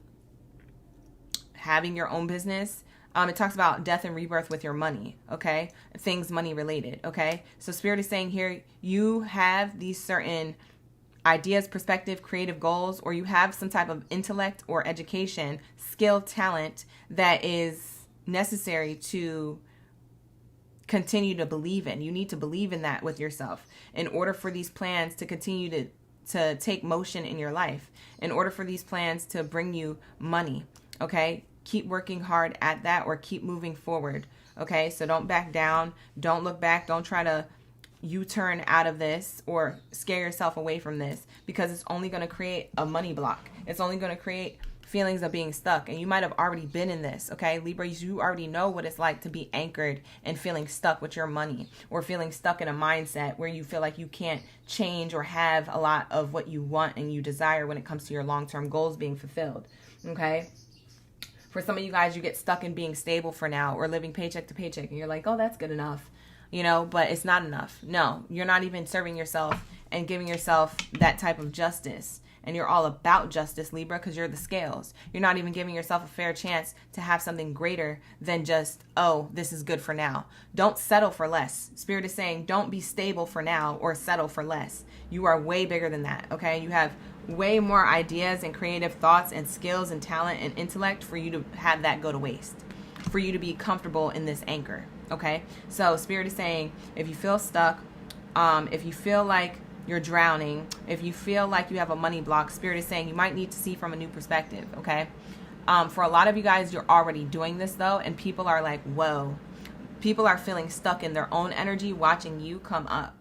your own business. It talks about death and rebirth with your money. Okay. Things money related. Okay. So Spirit is saying here, you have these certain ideas, perspective, creative goals, or you have some type of intellect or education, skill, talent that is necessary to continue to believe in. You need to believe in that with yourself in order for these plans to continue to take motion in your life, in order for these plans to bring you money. Okay. Keep working hard at that or keep moving forward. Okay. So don't back down. Don't look back. Don't try to U-turn out of this or scare yourself away from this because it's only going to create a money block. It's only going to create feelings of being stuck, and you might have already been in this, okay? Libra, you already know what it's like to be anchored and feeling stuck with your money, or feeling stuck in a mindset where you feel like you can't change or have a lot of what you want and you desire when it comes to your long-term goals being fulfilled, okay? For some of you guys, you get stuck in being stable for now, or living paycheck to paycheck, and you're like, oh, that's good enough, you know, but it's not enough. No, you're not even serving yourself and giving yourself that type of justice. And you're all about justice, Libra, because you're the scales. You're not even giving yourself a fair chance to have something greater than just, oh, this is good for now. Don't settle for less. Spirit is saying, don't be stable for now or settle for less. You are way bigger than that, okay? You have way more ideas and creative thoughts and skills and talent and intellect for you to have that go to waste, for you to be comfortable in this anchor, okay? So Spirit is saying, if you feel stuck, if you feel like you're drowning, if you feel like you have a money block, Spirit is saying you might need to see from a new perspective, okay? For a lot of you guys, you're already doing this though, and people are like, whoa. People are feeling stuck in their own energy watching you come up.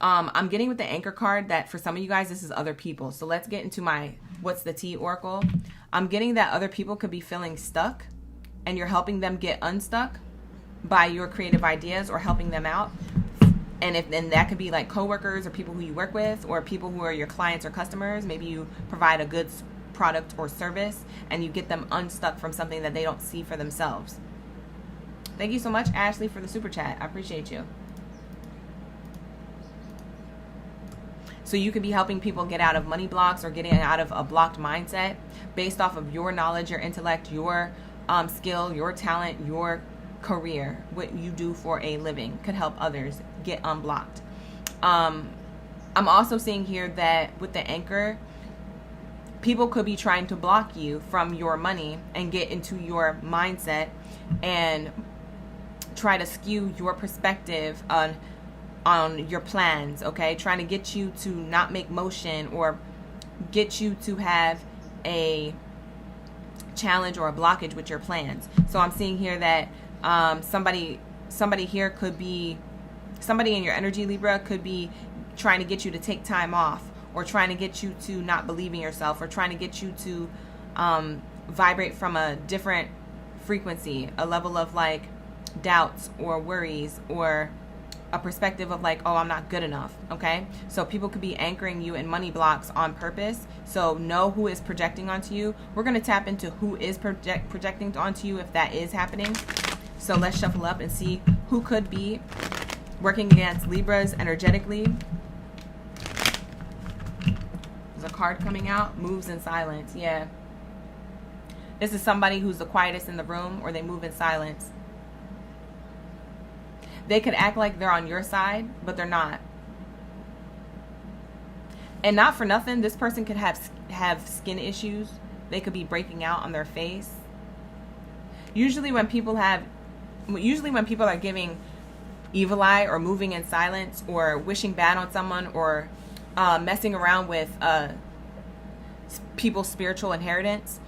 I'm getting with the anchor card that for some of you guys, this is other people. So let's get into my what's the tea oracle. I'm getting that other people could be feeling stuck, and you're helping them get unstuck by your creative ideas or helping them out. And that could be like coworkers or people who you work with, or people who are your clients or customers. Maybe you provide a goods, product, or service, and you get them unstuck from something that they don't see for themselves. Thank you so much, Ashley, for the super chat. I appreciate you. So you could be helping people get out of money blocks or getting out of a blocked mindset based off of your knowledge, your intellect, your skill, your talent, your career. What you do for a living could help others get unblocked. I'm also seeing here that with the anchor, people could be trying to block you from your money and get into your mindset and try to skew your perspective on your plans, okay? Trying to get you to not make motion or get you to have a challenge or a blockage with your plans. So I'm seeing here that somebody here could be, somebody in your energy, Libra, could be trying to get you to take time off, or trying to get you to not believe in yourself, or trying to get you to vibrate from a different frequency, a level of like doubts or worries, or a perspective of like, oh, I'm not good enough, okay? So people could be anchoring you in money blocks on purpose. So know who is projecting onto you. We're going to tap into who is projecting onto you if that is happening. So let's shuffle up and see who could be working against Libras energetically. There's a card coming out, moves in silence. Yeah. This is somebody who's the quietest in the room, or they move in silence. They could act like they're on your side, but they're not. And not for nothing, this person could have skin issues. They could be breaking out on their face. Usually when people are giving evil eye or moving in silence or wishing bad on someone or messing around with people's spiritual inheritance,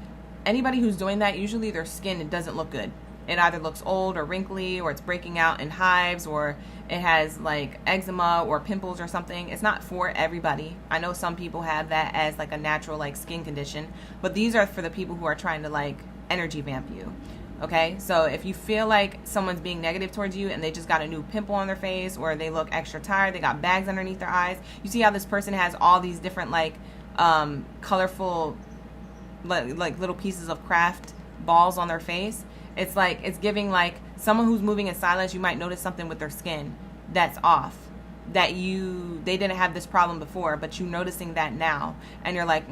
anybody who's doing that, usually their skin doesn't look good. It either looks old or wrinkly, or it's breaking out in hives, or it has like eczema or pimples or something. It's not for everybody. I know some people have that as like a natural like skin condition, but these are for the people who are trying to like energy vamp you. Okay, so if you feel like someone's being negative towards you and they just got a new pimple on their face, or they look extra tired, they got bags underneath their eyes, you see how this person has all these different like colorful like little pieces of craft balls on their face. It's like, it's giving like someone who's moving in silence. You might notice something with their skin that's off, that they didn't have this problem before, but you're noticing that now, and you're like,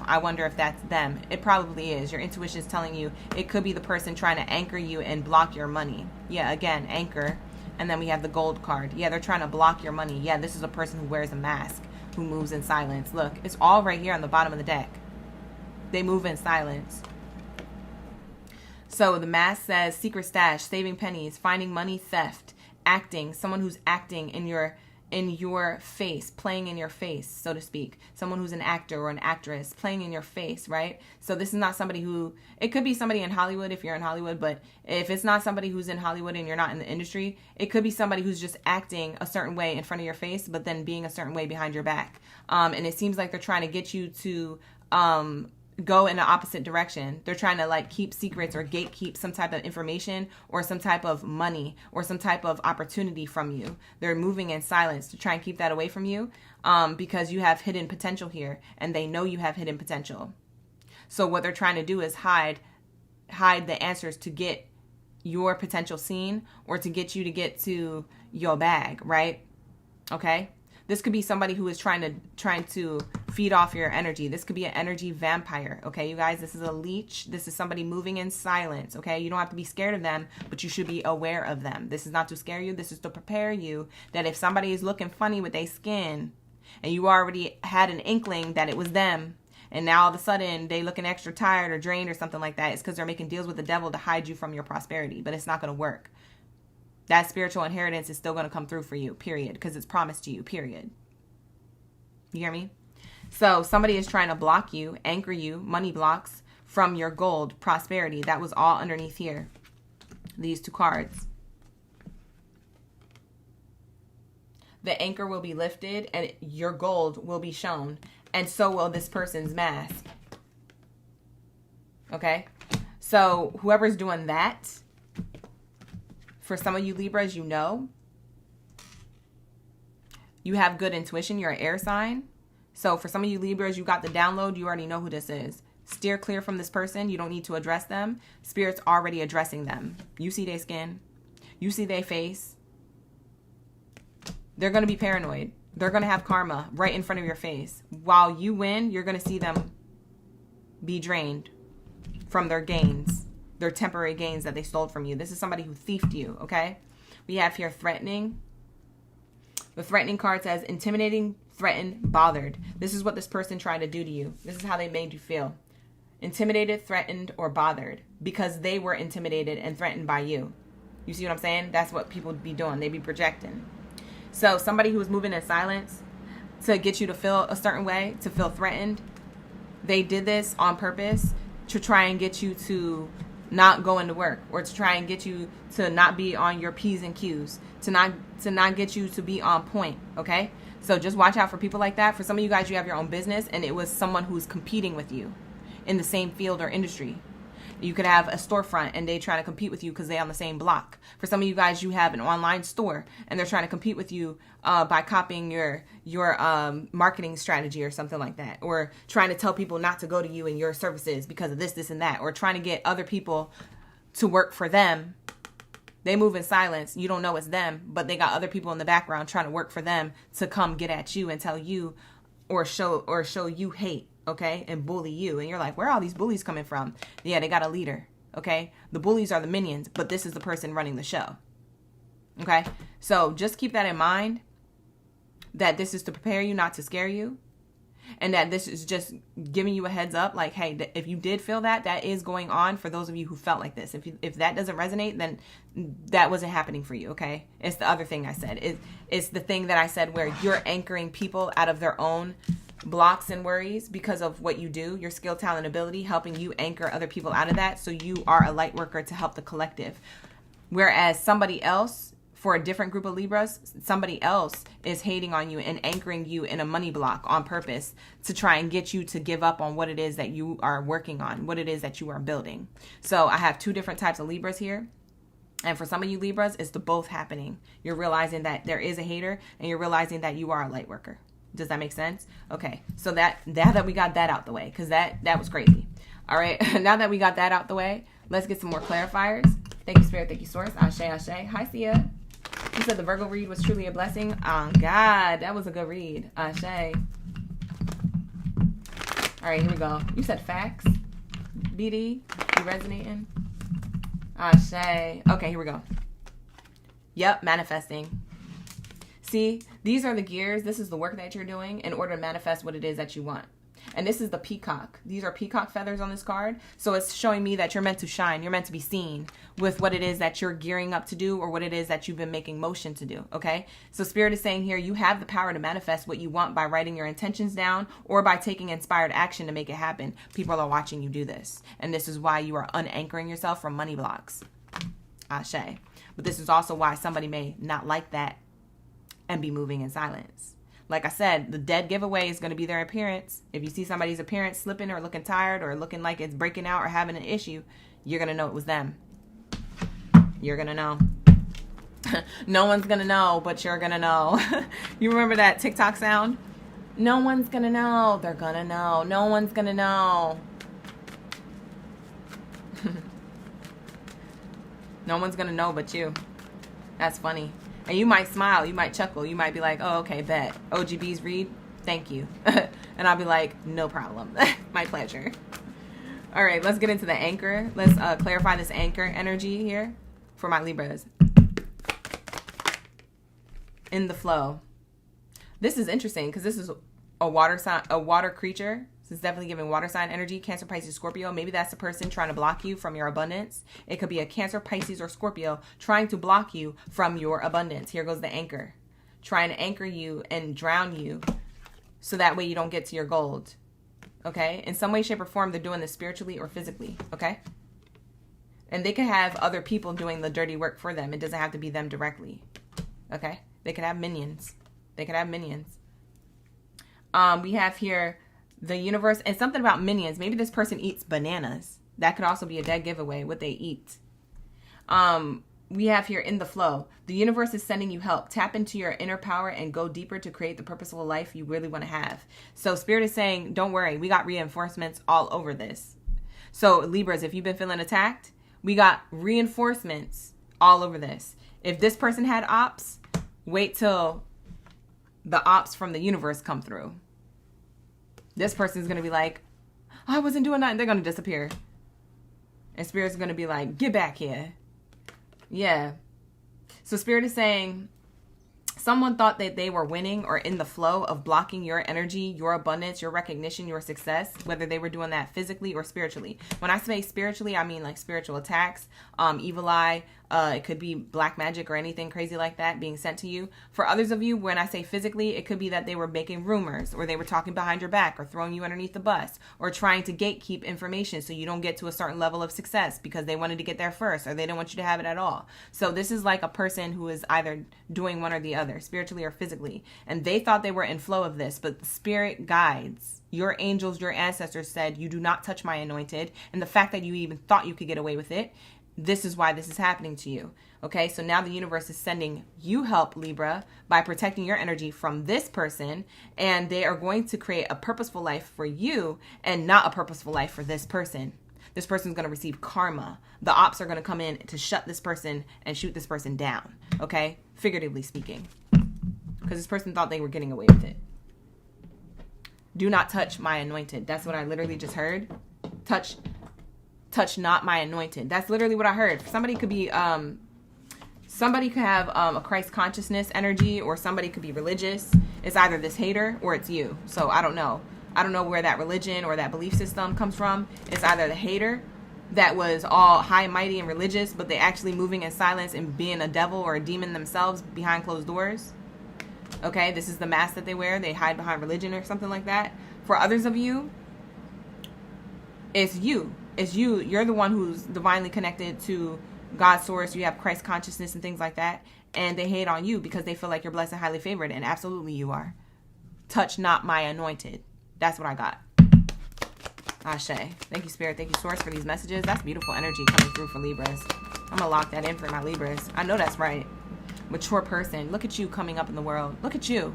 I wonder if that's them. It probably is. Your intuition is telling you it could be the person trying to anchor you and block your money. Yeah, again, anchor. And then we have the gold card. Yeah, they're trying to block your money. Yeah, this is a person who wears a mask, who moves in silence. Look, it's all right here on the bottom of the deck. They move in silence. So the mask says secret stash, saving pennies, finding money, theft, acting, someone who's acting in your face, playing in your face, so to speak. Someone who's an actor or an actress playing in your face, right? So this is not somebody who, it could be somebody in Hollywood if you're in Hollywood, but if it's not somebody who's in Hollywood and you're not in the industry, it could be somebody who's just acting a certain way in front of your face, but then being a certain way behind your back. And it seems like they're trying to get you to go in the opposite direction. They're trying to like keep secrets or gatekeep some type of information or some type of money or some type of opportunity from you. They're moving in silence to try and keep that away from you, because you have hidden potential here, and they know you have hidden potential. So what they're trying to do is hide the answers to get your potential seen, or to get you to get to your bag, right? Okay? This could be somebody who is trying to feed off your energy. This could be an energy vampire, okay, you guys? This is a leech. This is somebody moving in silence, okay? You don't have to be scared of them, but you should be aware of them. This is not to scare you. This is to prepare you that if somebody is looking funny with their skin, and you already had an inkling that it was them, and now all of a sudden they looking extra tired or drained or something like that, it's because they're making deals with the devil to hide you from your prosperity, but it's not going to work. That spiritual inheritance is still going to come through for you, period, because it's promised to you, period. You hear me? So somebody is trying to block you, anchor you, money blocks from your gold, prosperity. That was all underneath here. These two cards. The anchor will be lifted and your gold will be shown. And so will this person's mask. Okay? So whoever's doing that, for some of you Libras, you know, you have good intuition. You're an air sign. So for some of you Libras, you got the download. You already know who this is. Steer clear from this person. You don't need to address them. Spirit's already addressing them. You see their skin. You see their face. They're going to be paranoid. They're going to have karma right in front of your face. While you win, you're going to see them be drained from their gains, their temporary gains that they stole from you. This is somebody who thiefed you, okay? We have here threatening. The threatening card says intimidating, threatened, bothered. This is what this person tried to do to you. This is how they made you feel. Intimidated, threatened, or bothered because they were intimidated and threatened by you. You see what I'm saying? That's what people be doing. They be projecting. So somebody who's moving in silence to get you to feel a certain way, to feel threatened, they did this on purpose to try and get you to not go into work, or to try and get you to not be on your P's and Q's, to not get you to be on point, okay? So just watch out for people like that. For some of you guys, you have your own business, and it was someone who's competing with you in the same field or industry. You could have a storefront and they trying to compete with you because they're on the same block. For some of you guys, you have an online store and they're trying to compete with you by copying your marketing strategy or something like that. Or trying to tell people not to go to you and your services because of this, this, and that. Or trying to get other people to work for them. They move in silence. You don't know it's them, but they got other people in the background trying to work for them to come get at you and tell you or show you hate. Okay, and bully you, and you're like, where are all these bullies coming from? Yeah, they got a leader. Okay, the bullies are the minions, but this is the person running the show. Okay, so just keep that in mind, that this is to prepare you, not to scare you, and that this is just giving you a heads up, like, hey, if you did feel that, that is going on for those of you who felt like this. If that doesn't resonate, then that wasn't happening for you. Okay, it's the other thing I said. It's the thing that I said where you're anchoring people out of their own blocks and worries because of what you do, your skill, talent, ability, helping you anchor other people out of that, so you are a light worker to help the collective. Whereas somebody else, for a different group of Libras, somebody else is hating on you and anchoring you in a money block on purpose to try and get you to give up on what it is that you are working on, what it is that you are building. So I have two different types of Libras here. And for some of you Libras, it's the both happening. You're realizing that there is a hater, and you're realizing that you are a light worker. Does that make sense? Okay, so now that we got that out the way, because that was crazy. All right, now that we got that out the way, let's get some more clarifiers. Thank you, Spirit. Thank you, Source. Ashe, Ashe. Hi, Sia. You said the Virgo read was truly a blessing. Oh, God, that was a good read. Ashe. All right, here we go. You said facts. BD, you resonating? Ashe. Okay, here we go. Yep, manifesting. See, these are the gears. This is the work that you're doing in order to manifest what it is that you want. And this is the peacock. These are peacock feathers on this card. So it's showing me that you're meant to shine. You're meant to be seen with what it is that you're gearing up to do, or what it is that you've been making motion to do. Okay. So Spirit is saying here, you have the power to manifest what you want by writing your intentions down or by taking inspired action to make it happen. People are watching you do this. And this is why you are unanchoring yourself from money blocks. Ashe. But this is also why somebody may not like that and be moving in silence. Like I said, the dead giveaway is going to be their appearance. If you see somebody's appearance slipping or looking tired or looking like it's breaking out or having an issue, you're going to know it was them. You're going to know. No one's going to know, but you're going to know. You remember that TikTok sound? No one's going to know. They're going to know. No one's going to know. No one's going to know but you. That's funny. And you might smile. You might chuckle. You might be like, oh, okay, bet. OGB's read. Thank you. And I'll be like, no problem. My pleasure. All right, let's get into the anchor. Let's clarify this anchor energy here for my Libras. In the flow. This is interesting because this is a water sign, a water creature. This is definitely giving water sign energy. Cancer, Pisces, Scorpio. Maybe that's the person trying to block you from your abundance. It could be a Cancer, Pisces, or Scorpio trying to block you from your abundance. Here goes the anchor. Trying to anchor you and drown you so that way you don't get to your gold. Okay? In some way, shape, or form, they're doing this spiritually or physically. Okay? And they could have other people doing the dirty work for them. It doesn't have to be them directly. Okay? They could have minions. They could have minions. We have here the universe and something about minions. Maybe this person eats bananas. That could also be a dead giveaway, what they eat. We have here in the flow. The universe is sending you help. Tap into your inner power and go deeper to create the purposeful life you really want to have. So Spirit is saying, don't worry. We got reinforcements all over this. So Libras, if you've been feeling attacked, we got reinforcements all over this. If this person had ops, wait till the ops from the universe come through. This person's going to be like, oh, I wasn't doing that. And they're going to disappear. And Spirit's going to be like, get back here. Yeah. So Spirit is saying someone thought that they were winning or in the flow of blocking your energy, your abundance, your recognition, your success, whether they were doing that physically or spiritually. When I say spiritually, I mean like spiritual attacks, evil eye. It could be black magic or anything crazy like that being sent to you. For others of you, when I say physically, it could be that they were making rumors or they were talking behind your back or throwing you underneath the bus or trying to gatekeep information so you don't get to a certain level of success because they wanted to get there first or they didn't want you to have it at all. So this is like a person who is either doing one or the other, spiritually or physically. And they thought they were in flow of this, but the Spirit guides. Your angels, your ancestors said, you do not touch my anointed. And the fact that you even thought you could get away with it, this is why this is happening to you. Okay, so now the universe is sending you help, Libra, by protecting your energy from this person. And they are going to create a purposeful life for you and not a purposeful life for this person. This person's going to receive karma. The ops are going to come in to shut this person and shoot this person down. Okay, figuratively speaking. Because this person thought they were getting away with it. Do not touch my anointed. That's what I literally just heard. Touch not my anointed. That's literally what I heard. Somebody could be, somebody could have a Christ consciousness energy, or somebody could be religious. It's either this hater or it's you. So I don't know. I don't know where that religion or that belief system comes from. It's either the hater that was all high and mighty and religious, but they actually moving in silence and being a devil or a demon themselves behind closed doors. Okay, this is the mask that they wear. They hide behind religion or something like that. For others of you, it's you. It's you. You're the one who's divinely connected to God's source. You have Christ consciousness and things like that. And they hate on you because they feel like you're blessed and highly favored. And absolutely you are. Touch not my anointed. That's what I got. Ashe. Thank you, Spirit. Thank you, Source, for these messages. That's beautiful energy coming through for Libras. I'm going to lock that in for my Libras. I know that's right. Mature person. Look at you coming up in the world. Look at you.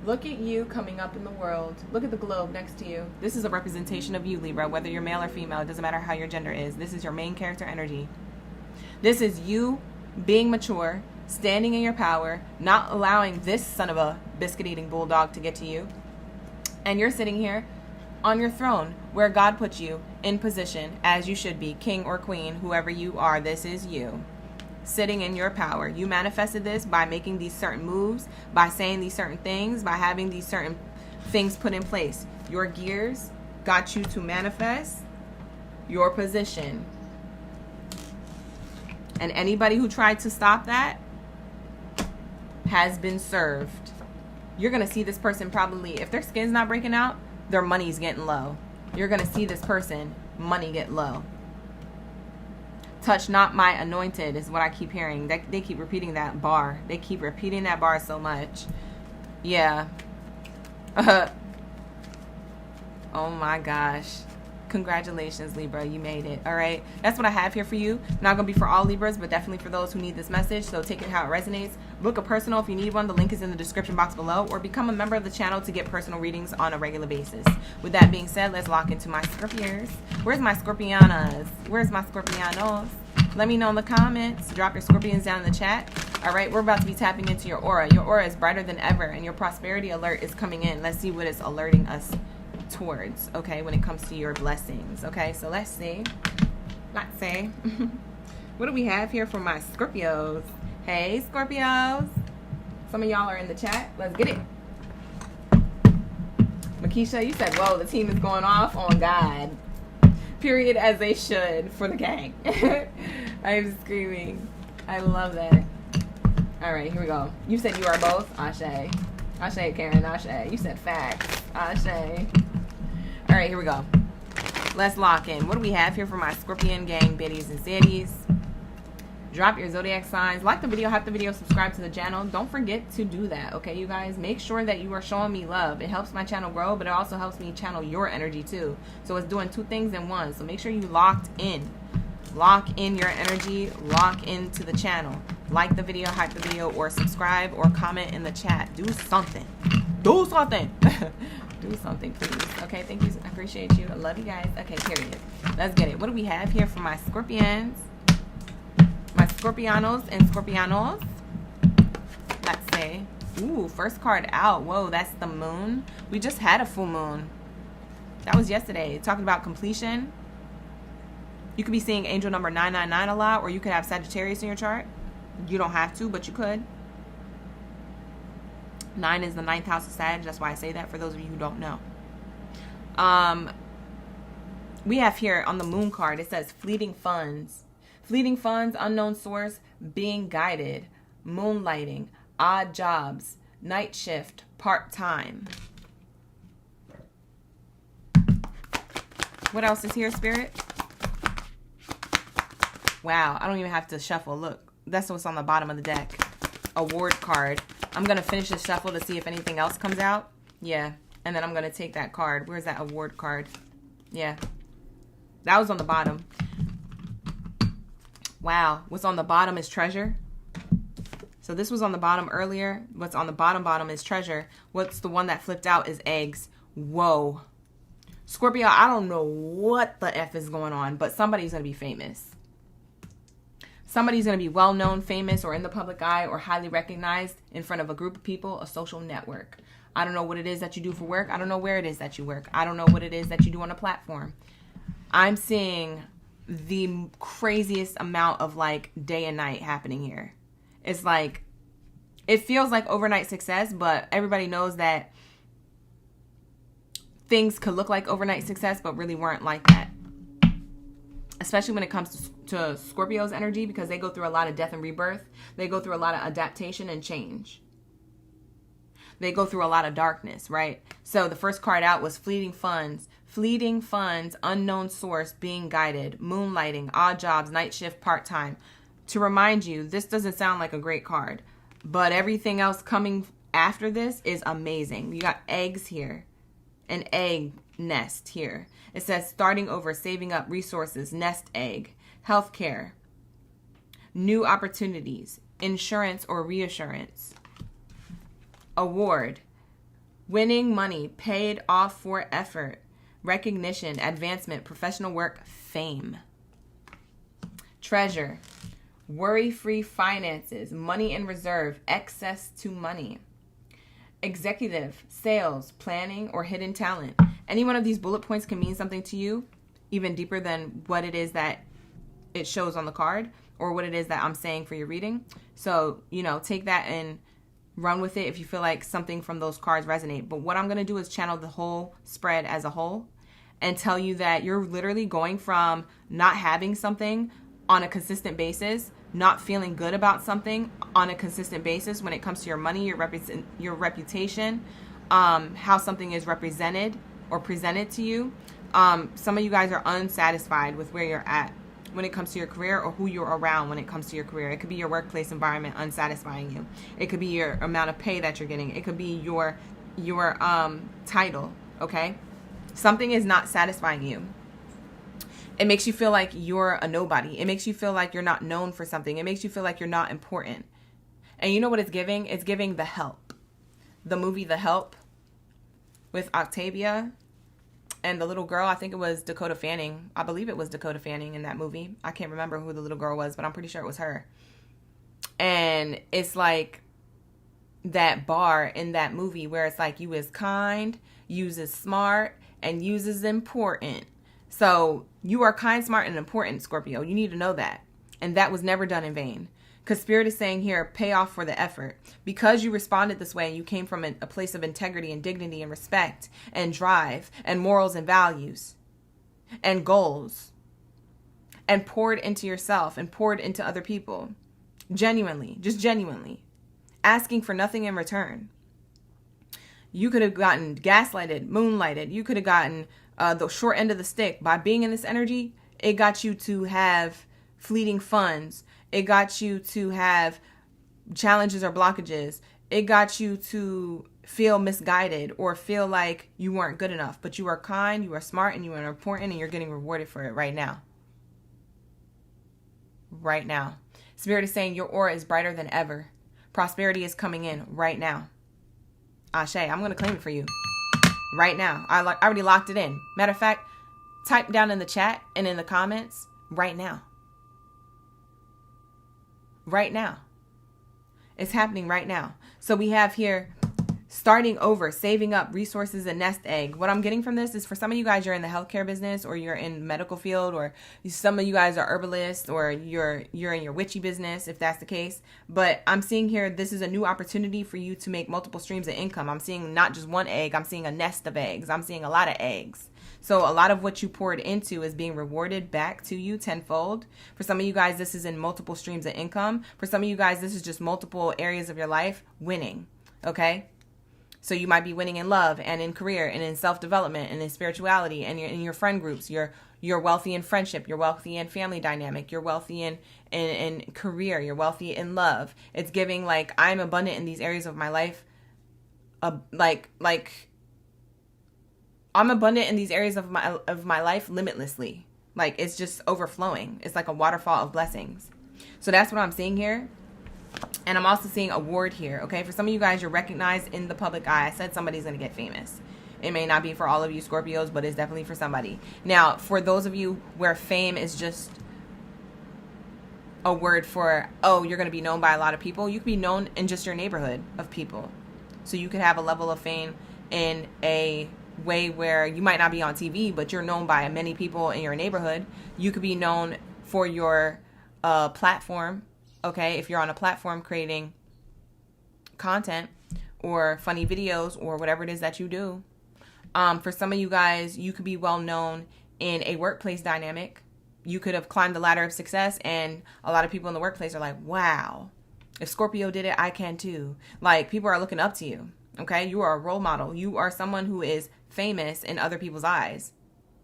Look at you coming up in the world. Look at the globe next to you. This is a representation of you, Libra, whether you're male or female. It doesn't matter how your gender is. This is your main character energy. This is you being mature, standing in your power, not allowing this son of a biscuit-eating bulldog to get to you. And you're sitting here on your throne where God put you in position as you should be, king or queen, whoever you are. This is you. Sitting in your power. You manifested this by making these certain moves, by saying these certain things, by having these certain things put in place. Your gears got you to manifest your position. And anybody who tried to stop that has been served. You're going to see this person probably, if their skin's not breaking out, their money's getting low. You're going to see this person, money get low. Touch not my anointed is what I keep hearing. They keep repeating that bar. They keep repeating that bar so much. Yeah. Oh my gosh. Congratulations, Libra. You made it. All right. That's what I have here for you. Not going to be for all Libras, but definitely for those who need this message. So take it how it resonates. Book a personal if you need one. The link is in the description box below. Or become a member of the channel to get personal readings on a regular basis. With that being said, let's lock into my Scorpios. Where's my Scorpianas? Where's my Scorpianos? Let me know in the comments. Drop your Scorpions down in the chat. All right. We're about to be tapping into your aura. Your aura is brighter than ever. And your prosperity alert is coming in. Let's see what it's alerting us towards, okay, when it comes to your blessings. Okay, so let's see. What do we have here for my Scorpios? Hey, Scorpios. Some of y'all are in the chat. Let's get it. Makisha, you said, whoa, the team is going off on God. Period, as they should, for the gang. I'm screaming. I love that. All right, here we go. You said you are both. Ashe. Ashe, Karen. Ashe. You said facts. Ashe. All right, here we go. Let's lock in. What do we have here for my Scorpion gang, biddies and zaddies? Drop your zodiac signs. Like the video, hype the video, subscribe to the channel. Don't forget to do that, okay, you guys? Make sure that you are showing me love. It helps my channel grow, but it also helps me channel your energy too. So it's doing two things in one. So make sure you locked in. Lock in your energy. Lock into the channel. Like the video, hype the video, or subscribe or comment in the chat. Do something. Do something. Do something, please. Okay, thank you. I appreciate you. I love you guys. Okay, period. Let's get it. What do we have here for my Scorpions? My Scorpianos and Scorpianos. Let's see. Ooh, first card out. Whoa, that's the moon. We just had a full moon. That was yesterday. Talking about completion. You could be seeing angel number 999 a lot, or you could have Sagittarius in your chart. You don't have to, but you could. 9 is the 9th house of Sag. That's why I say that for those of you who don't know. We have here on the moon card, it says fleeting funds. Fleeting funds, unknown source, being guided, moonlighting, odd jobs, night shift, part-time. What else is here, Spirit? Wow, I don't even have to shuffle. Look, that's what's on the bottom of the deck. Award card. I'm going to finish the shuffle to see if anything else comes out. Yeah. And then I'm going to take that card. Where's that award card? Yeah. That was on the bottom. Wow. What's on the bottom is treasure. So this was on the bottom earlier. What's on the bottom is treasure. What's the one that flipped out is eggs. Whoa. Scorpio, I don't know what the F is going on, but somebody's going to be famous. Somebody's going to be well-known, famous, or in the public eye, or highly recognized in front of a group of people, a social network. I don't know what it is that you do for work. I don't know where it is that you work. I don't know what it is that you do on a platform. I'm seeing the craziest amount of like day and night happening here. It's like, it feels like overnight success, but everybody knows that things could look like overnight success, but really weren't like that. Especially when it comes to Scorpio's energy, because they go through a lot of death and rebirth. They go through a lot of adaptation and change. They go through a lot of darkness, right? So the first card out was fleeting funds. Fleeting funds, unknown source, being guided, moonlighting, odd jobs, night shift, part-time. To remind you, this doesn't sound like a great card, but everything else coming after this is amazing. You got eggs here, an egg nest here. It says starting over, saving up, resources, nest egg, healthcare, new opportunities, insurance or reassurance, award, winning money, paid off for effort, recognition, advancement, professional work, fame, treasure, worry-free finances, money in reserve, access to money, executive, sales, planning, or hidden talent. Any one of these bullet points can mean something to you, even deeper than what it is that it shows on the card or what it is that I'm saying for your reading. So, you know, take that and run with it if you feel like something from those cards resonate. But what I'm going to do is channel the whole spread as a whole and tell you that you're literally going from not having something on a consistent basis, not feeling good about something on a consistent basis when it comes to your money, your reputation, how something is represented or presented to you. Some of you guys are unsatisfied with where you're at. when it comes to your career, or who you're around when it comes to your career. It could be your workplace environment unsatisfying you. It could be your amount of pay that you're getting. It could be your title, okay? Something is not satisfying you. It makes you feel like you're a nobody. It makes you feel like you're not known for something. It makes you feel like you're not important. And you know what it's giving? It's giving The Help. The movie The Help with Octavia and the little girl. I think it was Dakota Fanning. I believe it was Dakota Fanning in that movie. I can't remember who the little girl was, but I'm pretty sure it was her. And it's like that bar in that movie where it's like, you is kind, you is smart, and you is important. So you are kind, smart, and important, Scorpio. You need to know that. And that was never done in vain. Because Spirit is saying here, pay off for the effort. Because you responded this way, and you came from a place of integrity and dignity and respect and drive and morals and values and goals, and poured into yourself and poured into other people. Genuinely, just genuinely. Asking for nothing in return. You could have gotten gaslighted, moonlighted. You could have gotten the short end of the stick. By being in this energy, it got you to have fleeting funds. It got you to have challenges or blockages. It got you to feel misguided or feel like you weren't good enough. But you are kind, you are smart, and you are important, and you're getting rewarded for it right now. Right now. Spirit is saying your aura is brighter than ever. Prosperity is coming in right now. Ashe, I'm going to claim it for you. Right now. I already locked it in. Matter of fact, type down in the chat and in the comments, right now. Right now. It's happening right now. So we have here, starting over, saving up resources, and nest egg. What I'm getting from this is, for some of you guys, you're in the healthcare business, or you're in the medical field, or some of you guys are herbalists, or you're in your witchy business, if that's the case. But I'm seeing here, this is a new opportunity for you to make multiple streams of income. I'm seeing not just one egg. I'm seeing a nest of eggs. I'm seeing a lot of eggs. So a lot of what you poured into is being rewarded back to you tenfold. For some of you guys, this is in multiple streams of income. For some of you guys, this is just multiple areas of your life winning. Okay? So you might be winning in love and in career and in self-development and in spirituality and in your friend groups. You're wealthy in friendship. You're wealthy in family dynamic. You're wealthy in career. You're wealthy in love. It's giving like, I'm abundant in these areas of my life. I'm abundant in these areas of my life limitlessly. Like, it's just overflowing. It's like a waterfall of blessings. So that's what I'm seeing here. And I'm also seeing award here, okay? For some of you guys, you're recognized in the public eye. I said somebody's going to get famous. It may not be for all of you Scorpios, but it's definitely for somebody. Now, for those of you where fame is just a word for, oh, you're going to be known by a lot of people, you could be known in just your neighborhood of people. So you could have a level of fame in a way where you might not be on TV, but you're known by many people in your neighborhood. You could be known for your platform. Okay, if you're on a platform creating content or funny videos or whatever it is that you do. For some of you guys, you could be well known in a workplace dynamic. You could have climbed the ladder of success, and a lot of people in the workplace are like, wow, if Scorpio did it, I can too. Like, people are looking up to you. Okay, you are a role model. You are someone who is famous in other people's eyes.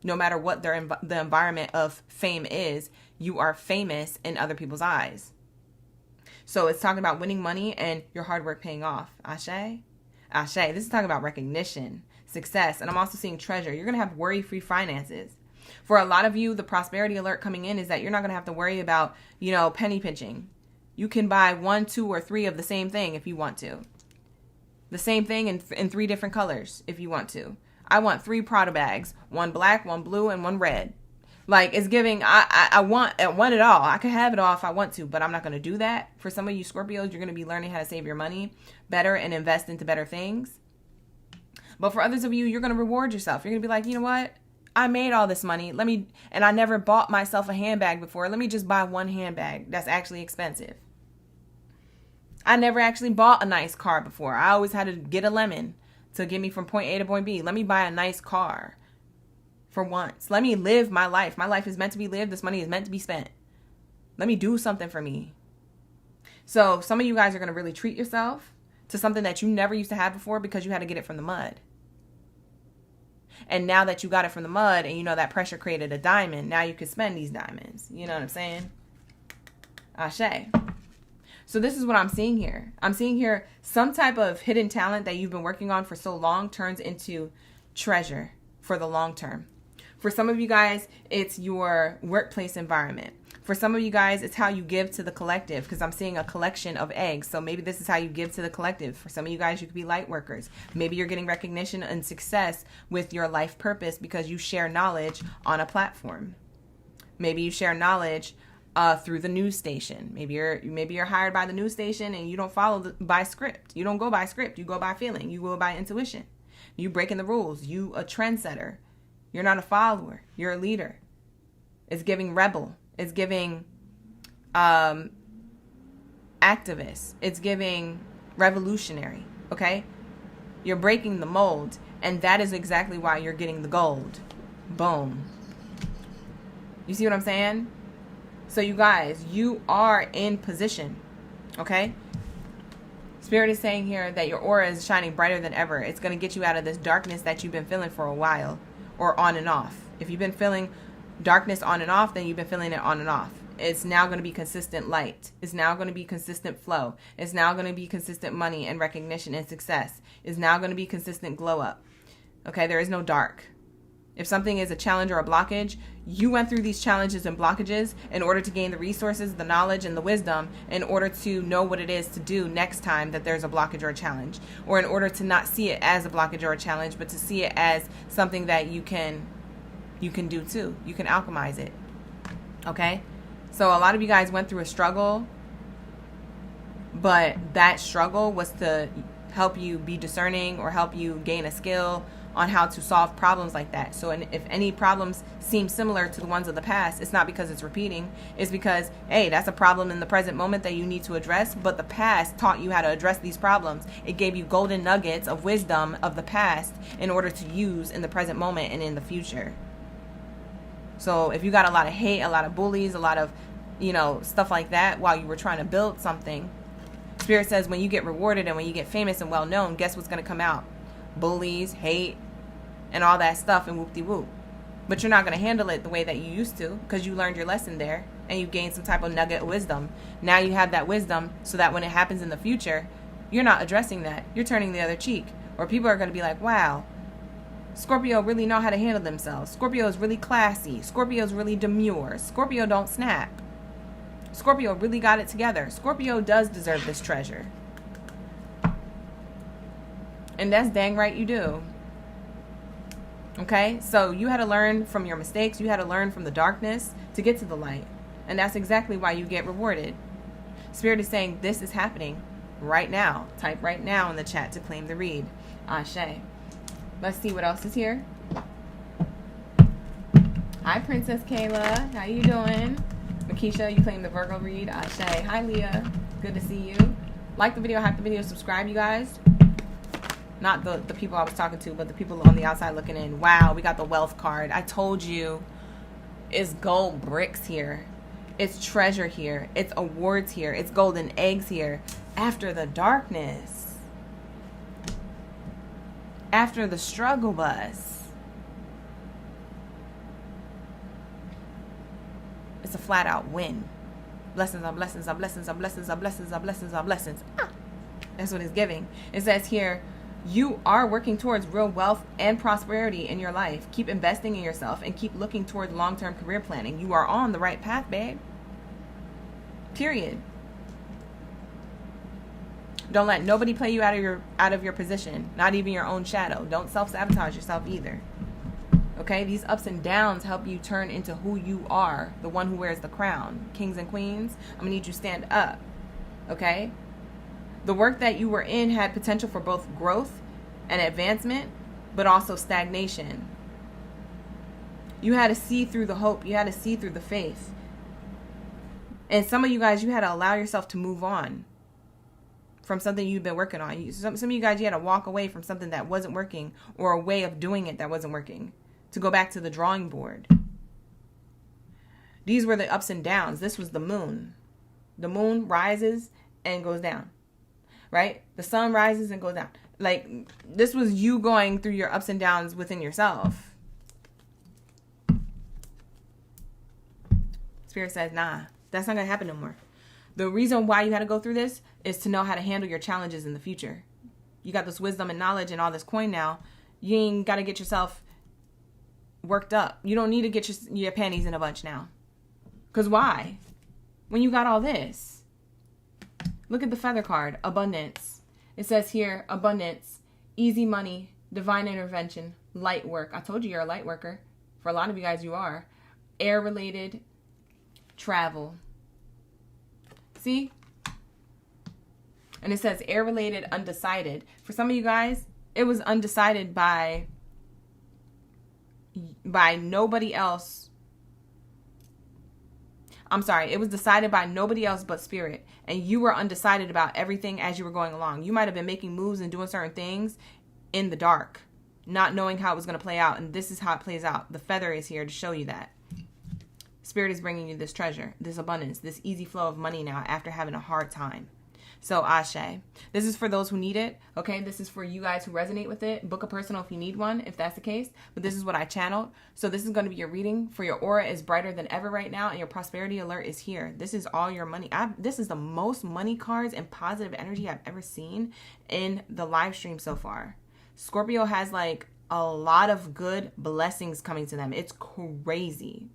No matter what the environment of fame is, you are famous in other people's eyes. So it's talking about winning money and your hard work paying off. Ashe? Ashe. This is talking about recognition, success, and I'm also seeing treasure. You're going to have worry-free finances. For a lot of you, the prosperity alert coming in is that you're not going to have to worry about, penny pinching. You can buy 1, 2, or 3 of the same thing if you want to. The same thing in 3 different colors if you want to. I want 3 Prada bags, 1 black, 1 blue, and 1 red. Like, it's giving, I want it all. I could have it all if I want to, but I'm not going to do that. For some of you Scorpios, you're going to be learning how to save your money better and invest into better things. But for others of you, you're going to reward yourself. You're going to be like, you know what? I made all this money. And I never bought myself a handbag before. Let me just buy 1 handbag that's actually expensive. I never actually bought a nice car before. I always had to get a lemon to get me from point A to point B. Let me buy a nice car. For once. Let me live my life. My life is meant to be lived. This money is meant to be spent. Let me do something for me. So some of you guys are going to really treat yourself to something that you never used to have before because you had to get it from the mud. And now that you got it from the mud and you know that pressure created a diamond, now you can spend these diamonds. You know what I'm saying? Ashe. So this is what I'm seeing here. I'm seeing here some type of hidden talent that you've been working on for so long turns into treasure for the long term. For some of you guys, it's your workplace environment. For some of you guys, it's how you give to the collective, because I'm seeing a collection of eggs. So maybe this is how you give to the collective. For some of you guys, you could be light workers. Maybe you're getting recognition and success with your life purpose because you share knowledge on a platform. Maybe you share knowledge through the news station. Maybe you're hired by the news station and you don't follow by script. You don't go by script. You go by feeling. You go by intuition. You breaking the rules. You a trendsetter. You're not a follower. You're a leader. It's giving rebel. It's giving activist. It's giving revolutionary. Okay? You're breaking the mold. And that is exactly why you're getting the gold. Boom. You see what I'm saying? So you guys, you are in position. Okay? Spirit is saying here that your aura is shining brighter than ever. It's going to get you out of this darkness that you've been feeling for a while. Or on and off. If you've been feeling darkness on and off, then you've been feeling it on and off. It's now going to be consistent light. It's now going to be consistent flow. It's now going to be consistent money and recognition and success. It's now going to be consistent glow up. Okay, there is no dark. If something is a challenge or a blockage, you went through these challenges and blockages in order to gain the resources, the knowledge, and the wisdom in order to know what it is to do next time that there's a blockage or a challenge. Or in order to not see it as a blockage or a challenge, but to see it as something that you can do too. You can alchemize it. Okay? So a lot of you guys went through a struggle, but that struggle was to help you be discerning or help you gain a skill on how to solve problems like that. So if any problems seem similar to the ones of the past, it's not because it's repeating. It's because, hey, that's a problem in the present moment that you need to address, but the past taught you how to address these problems. It gave you golden nuggets of wisdom of the past in order to use in the present moment and in the future. So if you got a lot of hate, a lot of bullies, a lot of, stuff like that while you were trying to build something, Spirit says when you get rewarded and when you get famous and well known, guess what's going to come out? Bullies, hate, and all that stuff, and whoop-de-whoop. But you're not going to handle it the way that you used to because you learned your lesson there and you gained some type of nugget of wisdom. Now you have that wisdom so that when it happens in the future, you're not addressing that. You're turning the other cheek. Or people are going to be like, wow, Scorpio really know how to handle themselves. Scorpio is really classy. Scorpio is really demure. Scorpio don't snap. Scorpio really got it together. Scorpio does deserve this treasure. And that's dang right you do. Okay? So you had to learn from your mistakes. You had to learn from the darkness to get to the light. And that's exactly why you get rewarded. Spirit is saying this is happening right now. Type right now in the chat to claim the read. Ashe. Let's see what else is here. Hi, Princess Kayla. How you doing? Makisha, you claim the Virgo read. Ashe. Hi, Leah. Good to see you. Like the video, hype the video, subscribe, you guys. Not the people I was talking to, but the people on the outside looking in. Wow, we got the wealth card. I told you, it's gold bricks here. It's treasure here. It's awards here. It's golden eggs here. After the darkness. After the struggle bus. It's a flat out win. Blessings on blessings on blessings on blessings on blessings on blessings on blessings. That's what it's giving. It says here, you are working towards real wealth and prosperity in your life. Keep investing in yourself and keep looking towards long-term career planning. You are on the right path, babe. Period. Don't let nobody play you out of your position, not even your own shadow. Don't self-sabotage yourself either. Okay? These ups and downs help you turn into who you are, the one who wears the crown. Kings and queens, I'm going to need you to stand up. Okay? The work that you were in had potential for both growth and advancement, but also stagnation. You had to see through the hope. You had to see through the faith. And some of you guys, you had to allow yourself to move on from something you've been working on. Some of you guys, you had to walk away from something that wasn't working or a way of doing it that wasn't working to go back to the drawing board. These were the ups and downs. This was the moon. The moon rises and goes down. Right? The sun rises and goes down. Like, this was you going through your ups and downs within yourself. Spirit says, nah, that's not going to happen no more. The reason why you had to go through this is to know how to handle your challenges in the future. You got this wisdom and knowledge and all this coin now. You ain't got to get yourself worked up. You don't need to get your panties in a bunch now. Because why? When you got all this. Look at the feather card, abundance. It says here, abundance, easy money, divine intervention, light work. I told you you're a light worker. For a lot of you guys, you are. Air-related, travel. See? And it says air-related, undecided. For some of you guys, it was undecided by nobody else. I'm sorry, it was decided by nobody else but spirit. And you were undecided about everything as you were going along. You might have been making moves and doing certain things in the dark, not knowing how it was going to play out. And this is how it plays out. The feather is here to show you that. Spirit is bringing you this treasure, this abundance, this easy flow of money now after having a hard time. So, Ashe. This is for those who need it, okay? This is for you guys who resonate with it. Book a personal if you need one, if that's the case. But this is what I channeled. So this is going to be your reading. For your aura is brighter than ever right now, and your prosperity alert is here. This is all your money. This is the most money cards and positive energy I've ever seen in the live stream so far. Scorpio has, like, a lot of good blessings coming to them. It's crazy.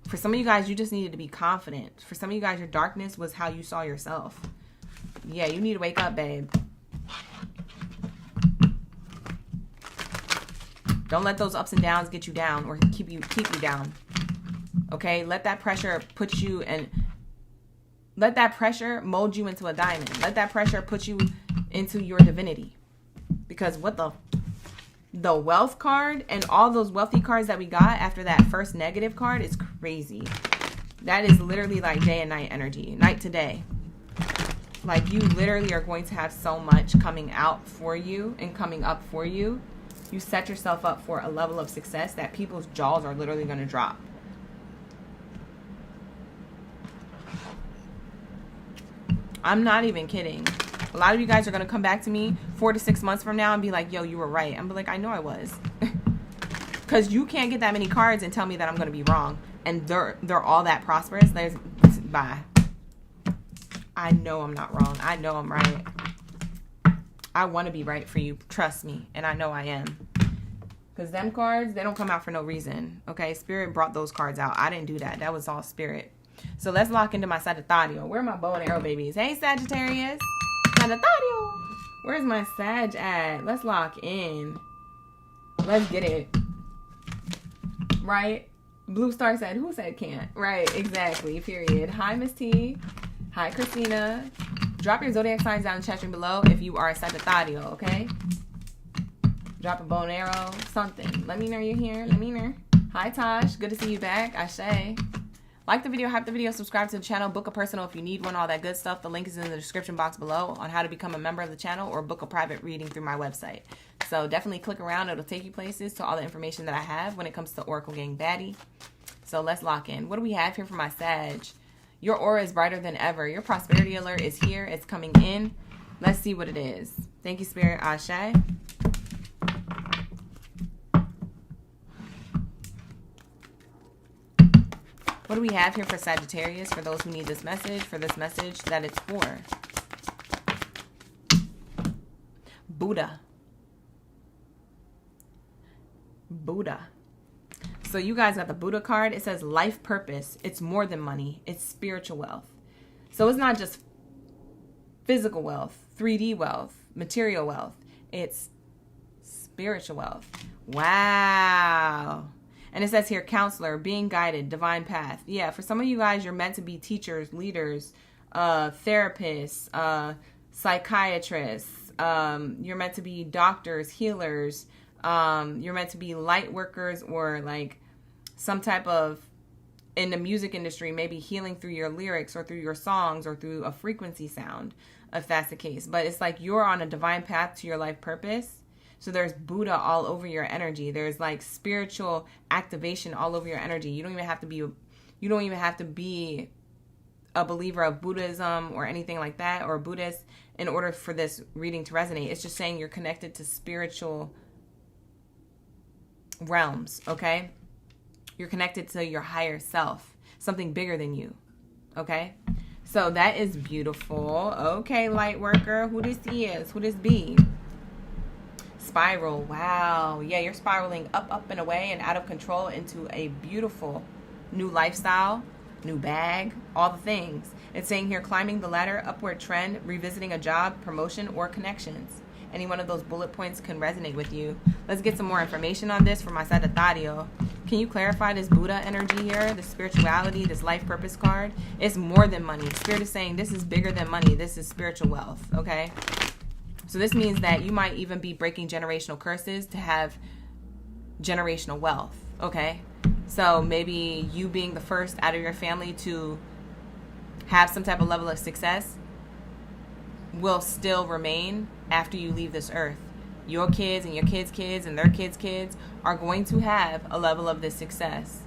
For some of you guys, you just needed to be confident. For some of you guys, your darkness was how you saw yourself. Yeah, you need to wake up, babe. Don't let those ups and downs get you down or keep you down. Okay? Let that pressure put you and let that pressure mold you into a diamond. Let that pressure put you into your divinity. Because what the wealth card and all those wealthy cards that we got after that first negative card is crazy. That is literally like day and night energy, night to day. Like, you literally are going to have so much coming out for you and coming up for you. You set yourself up for a level of success that people's jaws are literally going to drop. I'm not even kidding. A lot of you guys are going to come back to me 4 to 6 months from now and be like, yo, you were right. I'm like, I know I was. Because you can't get that many cards and tell me that I'm going to be wrong. And they're all that prosperous. Bye. I know I'm not wrong. I know I'm right. I want to be right for you. Trust me. And I know I am. Because them cards, they don't come out for no reason. Okay? Spirit brought those cards out. I didn't do that. That was all spirit. So let's lock into my Sagittario. Where are my bow and arrow babies? Hey, Sagittarius. Sagittario. Where's my Sag at? Let's lock in. Let's get it. Right? Blue Star said, who said can't? Right, exactly. Period. Hi, Miss T. Hi, Christina. Drop your zodiac signs down in the chat room below if you are a Sagittario, okay? Drop a bow and arrow, something. Let me know you're here. Let me know. Hi, Tosh. Good to see you back. Ashe. Like the video, hype the video, subscribe to the channel, book a personal if you need one, all that good stuff. The link is in the description box below on how to become a member of the channel or book a private reading through my website. So definitely click around. It'll take you places to all the information that I have when it comes to Oracle Gang Baddie. So let's lock in. What do we have here for my Sag? Your aura is brighter than ever. Your prosperity alert is here. It's coming in. Let's see what it is. Thank you, Spirit. Ashe. What do we have here for Sagittarius, for those who need this message, for this message that it's for? Buddha. Buddha. So you guys got the Buddha card. It says life purpose. It's more than money. It's spiritual wealth. So it's not just physical wealth, 3D wealth, material wealth. It's spiritual wealth. Wow. And it says here, counselor, being guided, divine path. Yeah, for some of you guys, you're meant to be teachers, leaders, therapists, psychiatrists. You're meant to be doctors, healers. You're meant to be light workers or like some type of, in the music industry, maybe healing through your lyrics or through your songs or through a frequency sound, if that's the case. But it's like you're on a divine path to your life purpose. So there's Buddha all over your energy. There's like spiritual activation all over your energy. You don't even have to be a believer of Buddhism or anything like that, or Buddhist. in order for this reading to resonate. It's just saying you're connected to spiritual realms, okay? You're connected to your higher self, something bigger than you, okay? So that is beautiful. Okay, light worker, who this is, who this be? Spiral, wow. Yeah, you're spiraling up and away and out of control into a beautiful new lifestyle, new bag, all the things. It's saying here, climbing the ladder, upward trend, revisiting a job, promotion, or connections. Any one of those bullet points can resonate with you. Let's get some more information on this for my Sagittario. Can you clarify this Buddha energy here, this spirituality, this life purpose card? It's more than money. Spirit is saying this is bigger than money. This is spiritual wealth, okay? So this means that you might even be breaking generational curses to have generational wealth, okay? So maybe you being the first out of your family to have some type of level of success will still remain after you leave this earth. Your kids and your kids' kids and their kids' kids are going to have a level of this success.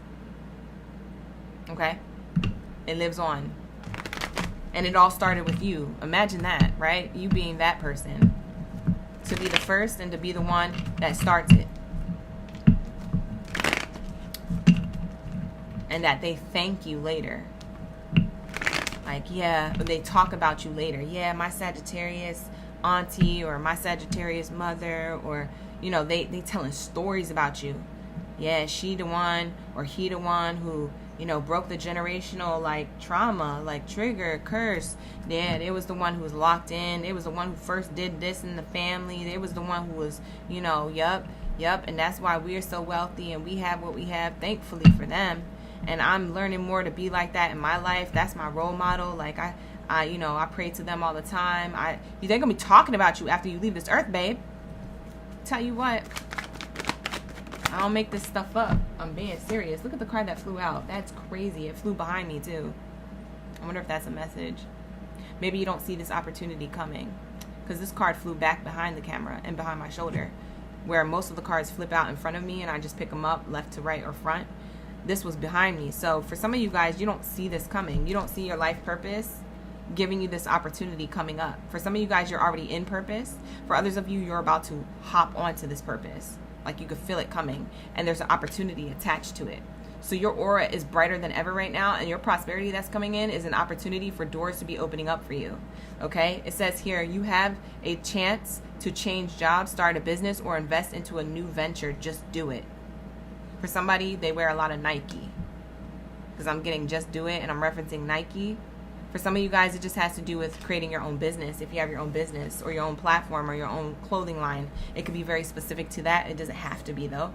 Okay? It lives on. And it all started with you. Imagine that, right? You being that person. To be the first and to be the one that starts it. And that they thank you later. Like, yeah, but they talk about you later. Yeah, my Sagittarius auntie or my Sagittarius mother, or, you know, they telling stories about you. Yeah, she the one or he the one who, you know, broke the generational, like, trauma, like, trigger, curse. Yeah, they was the one who was locked in. They was the one who first did this in the family. They was the one who was, you know, yup. And that's why we're so wealthy and we have what we have, thankfully for them. And I'm learning more to be like that in my life. That's my role model. Like, I you know, I pray to them all the time. They're going to be talking about you after you leave this earth, babe. Tell you what, I don't make this stuff up. I'm being serious. Look at the card that flew out. That's crazy. It flew behind me, too. I wonder if that's a message. Maybe you don't see this opportunity coming, because this card flew back behind the camera and behind my shoulder, where most of the cards flip out in front of me and I just pick them up left to right or front. This was behind me. So for some of you guys, you don't see this coming. You don't see your life purpose giving you this opportunity coming up. For some of you guys, you're already in purpose. For others of you, you're about to hop onto this purpose. Like, you could feel it coming and there's an opportunity attached to it. So your aura is brighter than ever right now, and your prosperity that's coming in is an opportunity for doors to be opening up for you. Okay? It says here, you have a chance to change jobs, start a business, or invest into a new venture. Just do it. For somebody, they wear a lot of Nike, because I'm getting just do it and I'm referencing Nike. For some of you guys, it just has to do with creating your own business. If you have your own business or your own platform or your own clothing line, it can be very specific to that. It doesn't have to be, though.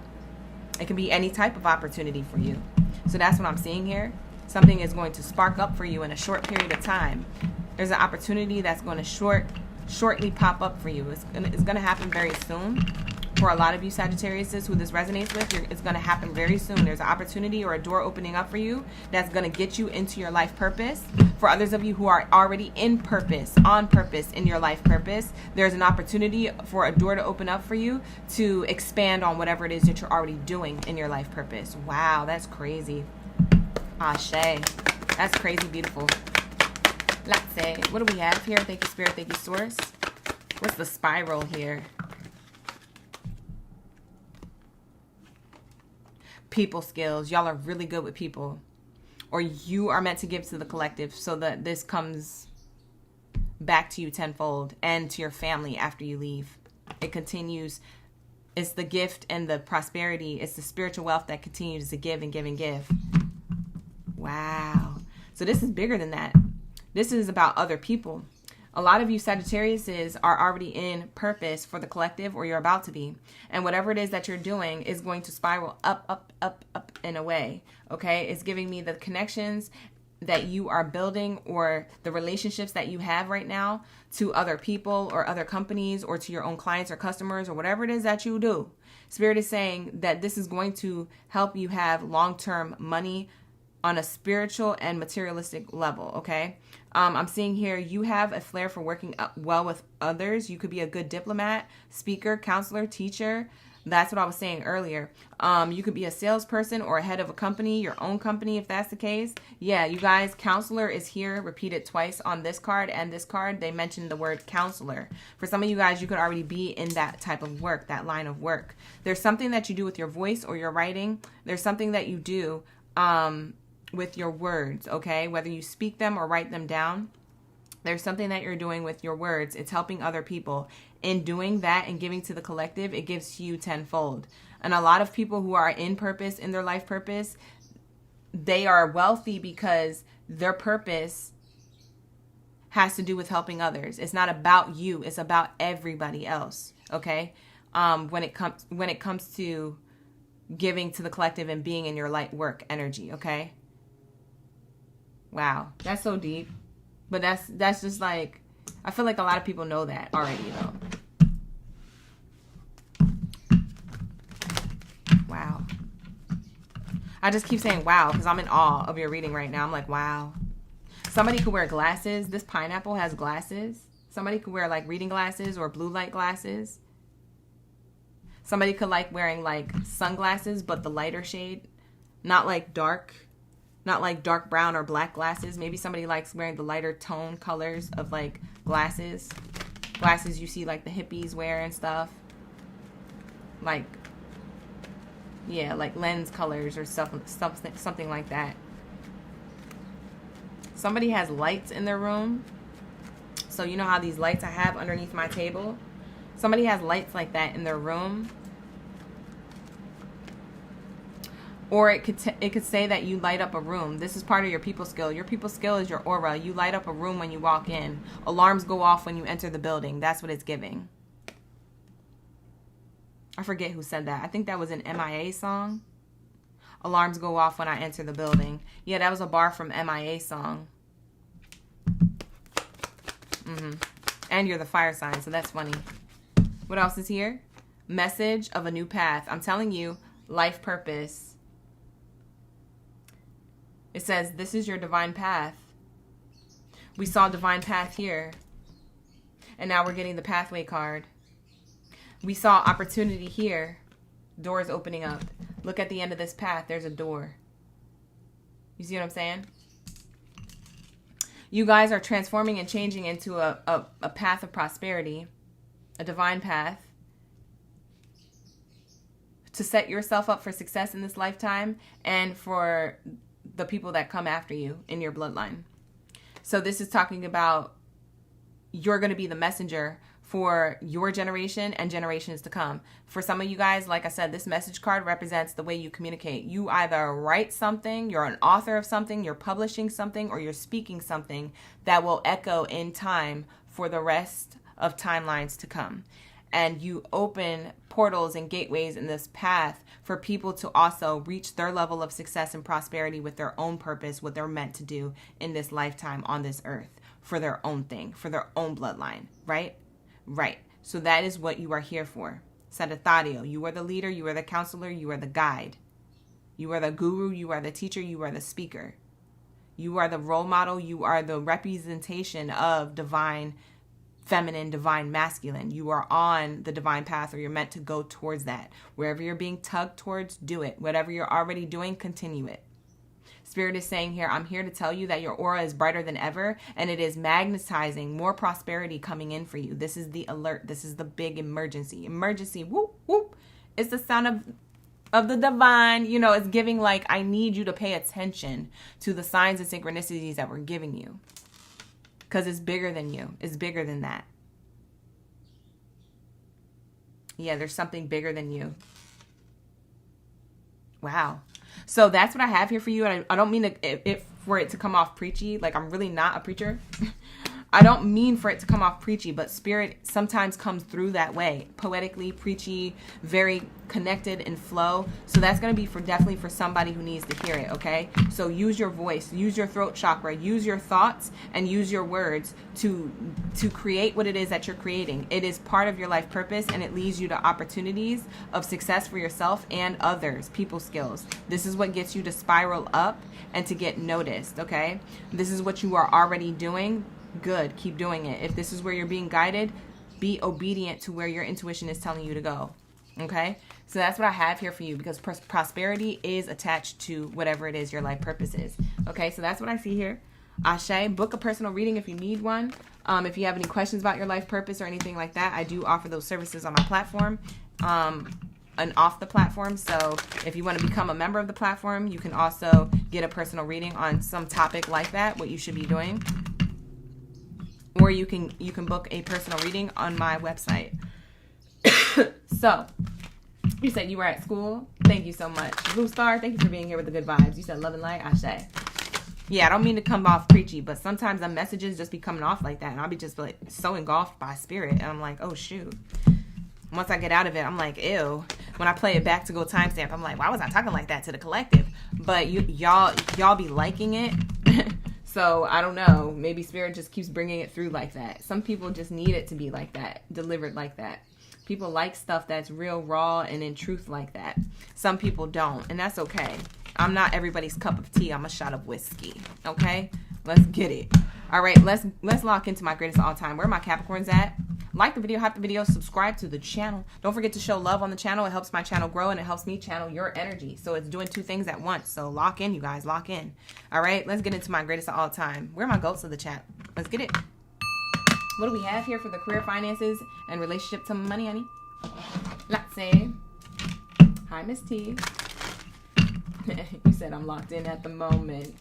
It can be any type of opportunity for you. So that's what I'm seeing here. Something is going to spark up for you in a short period of time. There's an opportunity that's going to shortly pop up for you. It's going to happen very soon. For a lot of you Sagittariuses who this resonates with, it's going to happen very soon. There's an opportunity or a door opening up for you that's going to get you into your life purpose. For others of you who are already in purpose, on purpose in your life purpose, there's an opportunity for a door to open up for you to expand on whatever it is that you're already doing in your life purpose. Wow, that's crazy. Ashe. That's crazy beautiful. Let's say, what do we have here? Thank you, Spirit. Thank you, Source. What's the spiral here? People skills. Y'all are really good with people, or you are meant to give to the collective so that this comes back to you tenfold and to your family after you leave. It continues. It's the gift and the prosperity. It's the spiritual wealth that continues to give and give and give. Wow. So this is bigger than that. This is about other people. A lot of you Sagittariuses are already in purpose for the collective, or you're about to be. And whatever it is that you're doing is going to spiral up and away. Okay? It's giving me the connections that you are building, or the relationships that you have right now to other people or other companies, or to your own clients or customers, or whatever it is that you do. Spirit is saying that this is going to help you have long-term money on a spiritual and materialistic level, okay? I'm seeing here you have a flair for working well with others. You could be a good diplomat, speaker, counselor, teacher, That's what I was saying earlier. You could be a salesperson or a head of a company, your own company, if that's the case. Yeah, you guys, counselor is here, repeated twice on this card and this card. They mentioned the word counselor. For some of you guys, you could already be in that type of work, that line of work. There's something that you do with your voice or your writing. There's something that you do with your words, okay? Whether you speak them or write them down. There's something that you're doing with your words. It's helping other people. In doing that and giving to the collective, it gives you tenfold. And a lot of people who are in purpose, in their life purpose, they are wealthy because their purpose has to do with helping others. It's not about you. It's about everybody else. Okay. When it comes to giving to the collective and being in your light work energy. Okay. Wow. That's so deep. But that's just like, I feel like a lot of people know that already though. Wow. I just keep saying wow because I'm in awe of your reading right now. I'm like, wow. Somebody could wear glasses. This pineapple has glasses. Somebody could wear like reading glasses or blue light glasses. Somebody could like wearing like sunglasses, but the lighter shade, not like dark brown or black glasses. Maybe somebody likes wearing the lighter tone colors of like glasses. Glasses you see like the hippies wear and stuff. Like, yeah, like lens colors or something like that. Somebody has lights in their room. So you know how these lights I have underneath my table? Somebody has lights like that in their room. Or it could say that you light up a room. This is part of your people skill. Your people skill is your aura. You light up a room when you walk in. Alarms go off when you enter the building. That's what it's giving. I forget who said that. I think that was an MIA song. Alarms go off when I enter the building. Yeah, that was a bar from MIA song. And you're the fire sign, so that's funny. What else is here? Message of a new path. I'm telling you, life purpose. It says, this is your divine path. We saw divine path here. And now we're getting the pathway card. We saw opportunity here. Doors opening up. Look at the end of this path. There's a door. You see what I'm saying? You guys are transforming and changing into a path of prosperity. A divine path. To set yourself up for success in this lifetime and for the people that come after you in your bloodline. So this is talking about you're going to be the messenger for your generation and generations to come. For some of you guys, like I said, this message card represents the way you communicate. You either write something, you're an author of something, you're publishing something, or you're speaking something that will echo in time for the rest of timelines to come. And you open portals and gateways in this path for people to also reach their level of success and prosperity with their own purpose, what they're meant to do in this lifetime on this earth, for their own thing, for their own bloodline, right? Right. So that is what you are here for. Sagittario, you are the leader, you are the counselor, you are the guide. You are the guru, you are the teacher, you are the speaker. You are the role model, you are the representation of divine feminine, divine masculine. You are on the divine path, or you're meant to go towards that. Wherever you're being tugged towards, do it. Whatever you're already doing, continue it. Spirit is saying here, I'm here to tell you that your aura is brighter than ever, and it is magnetizing more prosperity coming in for you. This is the alert. This is the big emergency. Emergency, whoop, whoop. It's the sound of the divine. You know, it's giving like, I need you to pay attention to the signs and synchronicities that we're giving you. Because it's bigger than you. It's bigger than that. Yeah, there's something bigger than you. Wow. So that's what I have here for you. And I don't mean for it to come off preachy. Like, I'm really not a preacher. I don't mean for it to come off preachy, but spirit sometimes comes through that way. Poetically, preachy, very connected and flow. So that's going to be definitely for somebody who needs to hear it, okay? So use your voice, use your throat chakra, use your thoughts, and use your words to create what it is that you're creating. It is part of your life purpose, and it leads you to opportunities of success for yourself and others, people skills. This is what gets you to spiral up and to get noticed, okay? This is what you are already doing. Good. Keep doing it. If this is where you're being guided, be obedient to where your intuition is telling you to go. Okay? So that's what I have here for you, because prosperity is attached to whatever it is your life purpose is. Okay, so that's what I see here. Ashe, book a personal reading if you need one. If you have any questions about your life purpose or anything like that, I do offer those services on my platform and off the platform. So if you want to become a member of the platform, you can also get a personal reading on some topic like that, what you should be doing. Or you can book a personal reading on my website. So, you said you were at school. Thank you so much. Blue Star, thank you for being here with the good vibes. You said love and light. Ashe. Yeah, I don't mean to come off preachy, but sometimes the messages just be coming off like that. And I'll be just like so engulfed by spirit. And I'm like, oh, shoot. Once I get out of it, I'm like, ew. When I play it back to go timestamp, I'm like, why was I talking like that to the collective? But y'all be liking it. So I don't know. Maybe spirit just keeps bringing it through like that. Some people just need it to be like that, delivered like that. People like stuff that's real raw and in truth like that. Some people don't, and that's okay. I'm not everybody's cup of tea. I'm a shot of whiskey. Okay? Let's get it. All right, let's lock into my greatest of all time. Where are my Capricorns at? Like the video, hype the video, subscribe to the channel. Don't forget to show love on the channel. It helps my channel grow, and it helps me channel your energy. So it's doing two things at once. So lock in, you guys. Lock in. All right, let's get into my greatest of all time. Where are my goats of the chat? Let's get it. What do we have here for the career, finances, and relationship to money, honey? Let's say. Hi, Miss T. You said I'm locked in at the moment.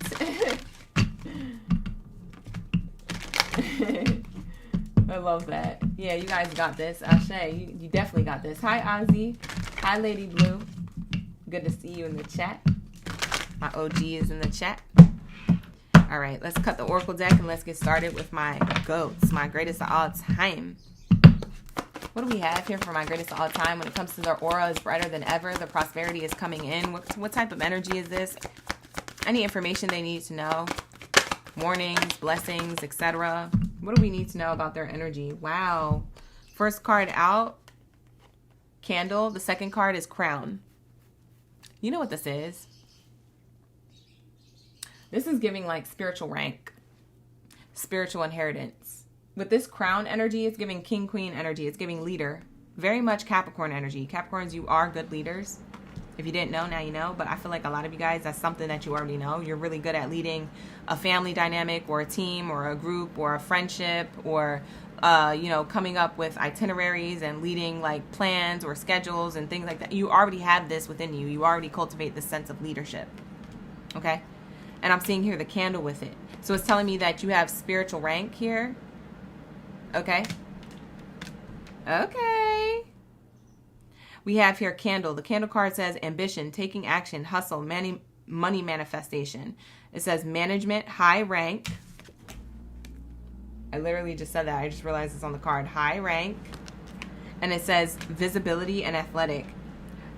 I love that. Yeah, you guys got this. Ashe, you definitely got this. Hi, Ozzy. Hi, Lady Blue. Good to see you in the chat. My OG is in the chat. All right, let's cut the oracle deck and let's get started with my goats, my greatest of all time. What do we have here for my greatest of all time? When it comes to their aura is brighter than ever. The prosperity is coming in. What type of energy is this? Any information they need to know? Warnings, blessings, etc. What do we need to know about their energy? Wow. First card out, Candle. The second card is Crown. You know what this is? This is giving like spiritual rank, spiritual inheritance. With this Crown energy, it's giving King, Queen energy. It's giving leader. Very much Capricorn energy. Capricorns, you are good leaders. If you didn't know, now you know. But I feel like a lot of you guys, that's something that you already know. You're really good at leading a family dynamic or a team or a group or a friendship or, coming up with itineraries and leading like plans or schedules and things like that. You already have this within you. You already cultivate this sense of leadership. Okay? And I'm seeing here the candle with it. So it's telling me that you have spiritual rank here. Okay? Okay. We have here Candle. The Candle card says ambition, taking action, hustle, money manifestation. It says management, high rank. I literally just said that. I just realized it's on the card. High rank. And it says visibility and athletic.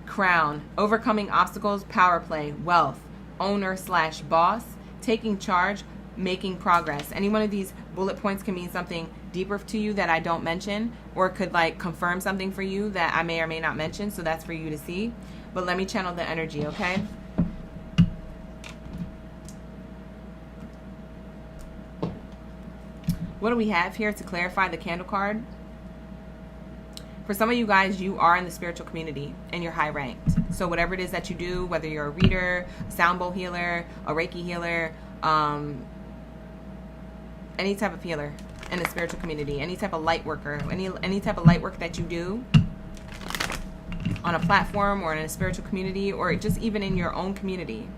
Crown, overcoming obstacles, power play, wealth, owner/boss, taking charge, making progress. Any one of these bullet points can mean something deeper to you that I don't mention, or could like confirm something for you that I may or may not mention. So that's for you to see. But let me channel the energy, okay? What do we have here to clarify the candle card? For some of you guys, you are in the spiritual community and you're high ranked. So whatever it is that you do, whether you're a reader, a sound bowl healer, a Reiki healer, any type of healer in the spiritual community, any type of light worker, any type of light work that you do on a platform or in a spiritual community, or just even in your own community.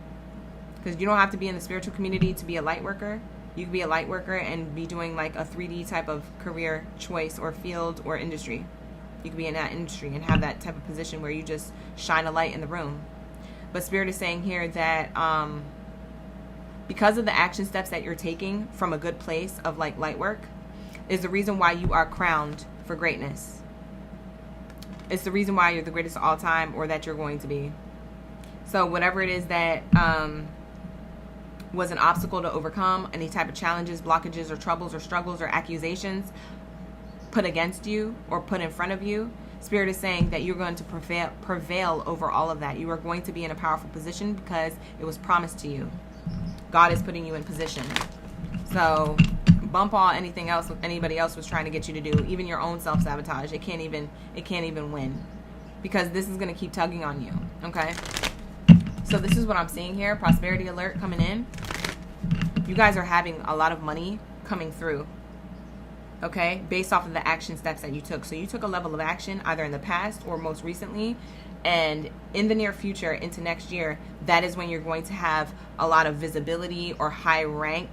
Because you don't have to be in the spiritual community to be a light worker. You can be a light worker and be doing like a 3D type of career choice or field or industry. You can be in that industry and have that type of position where you just shine a light in the room. But Spirit is saying here that because of the action steps that you're taking from a good place of like light work is the reason why you are crowned for greatness. It's the reason why you're the greatest of all time, or that you're going to be. So whatever it is that was an obstacle to overcome, any type of challenges, blockages, or troubles, or struggles, or accusations put against you or put in front of you, Spirit is saying that you're going to prevail over all of that. You are going to be in a powerful position because it was promised to you. God is putting you in position. So bump all anything else anybody else was trying to get you to do, even your own self-sabotage. It can't even win. because this is going to keep tugging on you, okay? So this is what I'm seeing here. Prosperity alert coming in. You guys are having a lot of money coming through, okay, based off of the action steps that you took. So you took a level of action either in the past or most recently, and in the near future into next year, that is when you're going to have a lot of visibility or high rank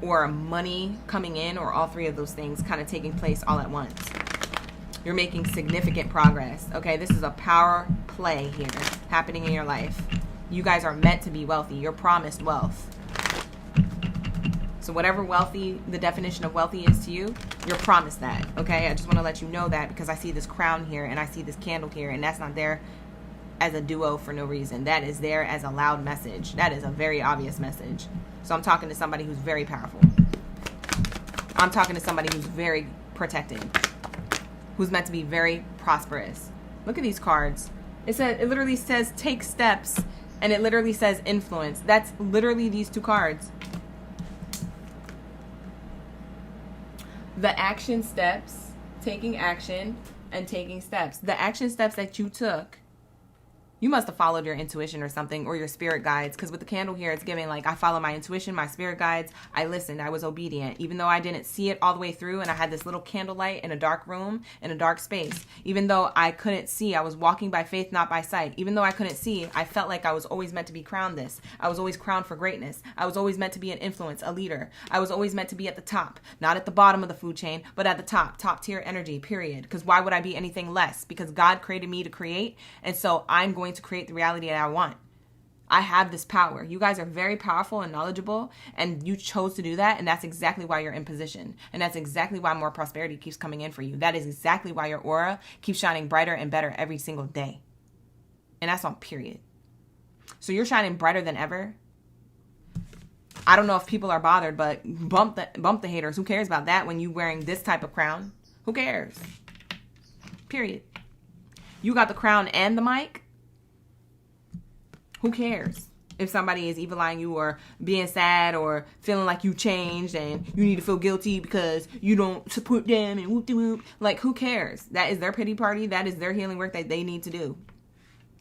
or money coming in, or all three of those things kind of taking place all at once. You're making significant progress, okay? This is a power play here happening in your life. You guys are meant to be wealthy. You're promised wealth. So whatever wealthy, the definition of wealthy is to you, you're promised that, okay? I just want to let you know that, because I see this crown here and I see this candle here, and that's not there as a duo for no reason. That is there as a loud message. That is a very obvious message. So I'm talking to somebody who's very powerful. I'm talking to somebody who's very protected, who's meant to be very prosperous. Look at these cards. It literally says take steps, and it literally says influence. That's literally these two cards. The action steps, taking action and taking steps. The action steps that you took, you must have followed your intuition or something, or your spirit guides, because with the candle here, it's giving like, I follow my intuition, my spirit guides. I listened. I was obedient. Even though I didn't see it all the way through, and I had this little candlelight in a dark room, in a dark space. Even though I couldn't see, I was walking by faith, not by sight. Even though I couldn't see, I felt like I was always meant to be crowned this. I was always crowned for greatness. I was always meant to be an influence, a leader. I was always meant to be at the top, not at the bottom of the food chain, but at the top tier energy, period. Because why would I be anything less? Because God created me to create, and so I'm going to create the reality that I want. I have this power. You guys are very powerful and knowledgeable, and you chose to do that, and that's exactly why you're in position. And that's exactly why more prosperity keeps coming in for you. That is exactly why your aura keeps shining brighter and better every single day. And that's on period. So you're shining brighter than ever. I don't know if people are bothered, but bump the haters. Who cares about that when you're wearing this type of crown? Who cares? Period. You got the crown and the mic. Who cares if somebody is evil eyeing you, or being sad, or feeling like you changed and you need to feel guilty because you don't support them and whoop de whoop. Like, who cares? That is their pity party. That is their healing work that they need to do.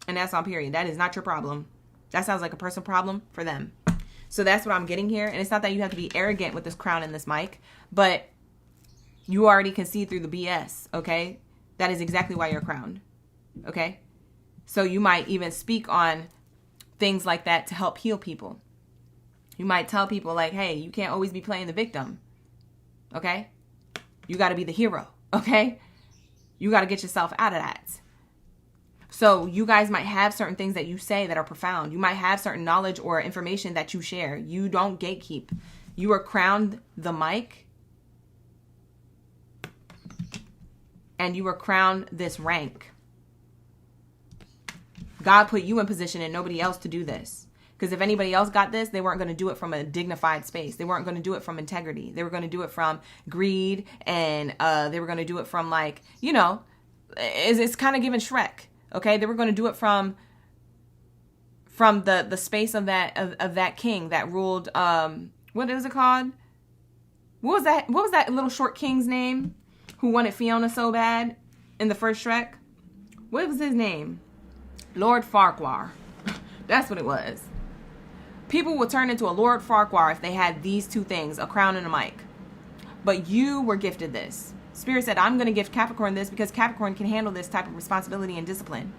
And that's on period. That is not your problem. That sounds like a personal problem for them. So that's what I'm getting here. And it's not that you have to be arrogant with this crown and this mic, but you already can see through the BS, okay? That is exactly why you're crowned, okay? So you might even speak on things like that to help heal people. You might tell people like, hey, you can't always be playing the victim. Okay? You got to be the hero. Okay? You got to get yourself out of that. So you guys might have certain things that you say that are profound. You might have certain knowledge or information that you share. You don't gatekeep. You are crowned the mic, and you are crowned this rank. God put you in position and nobody else to do this. Because if anybody else got this, they weren't going to do it from a dignified space. They weren't going to do it from integrity. They were going to do it from greed, and they were going to do it from, like, you know, it's kind of giving Shrek. Okay, they were going to do it from the space of that king that ruled. What is it called? What was that little short king's name who wanted Fiona so bad in the first Shrek? What was his name? Lord Farquhar. That's what it was. People would turn into a Lord Farquhar if they had these two things, a crown and a mic. But you were gifted this. Spirit said, I'm going to gift Capricorn this because Capricorn can handle this type of responsibility and discipline.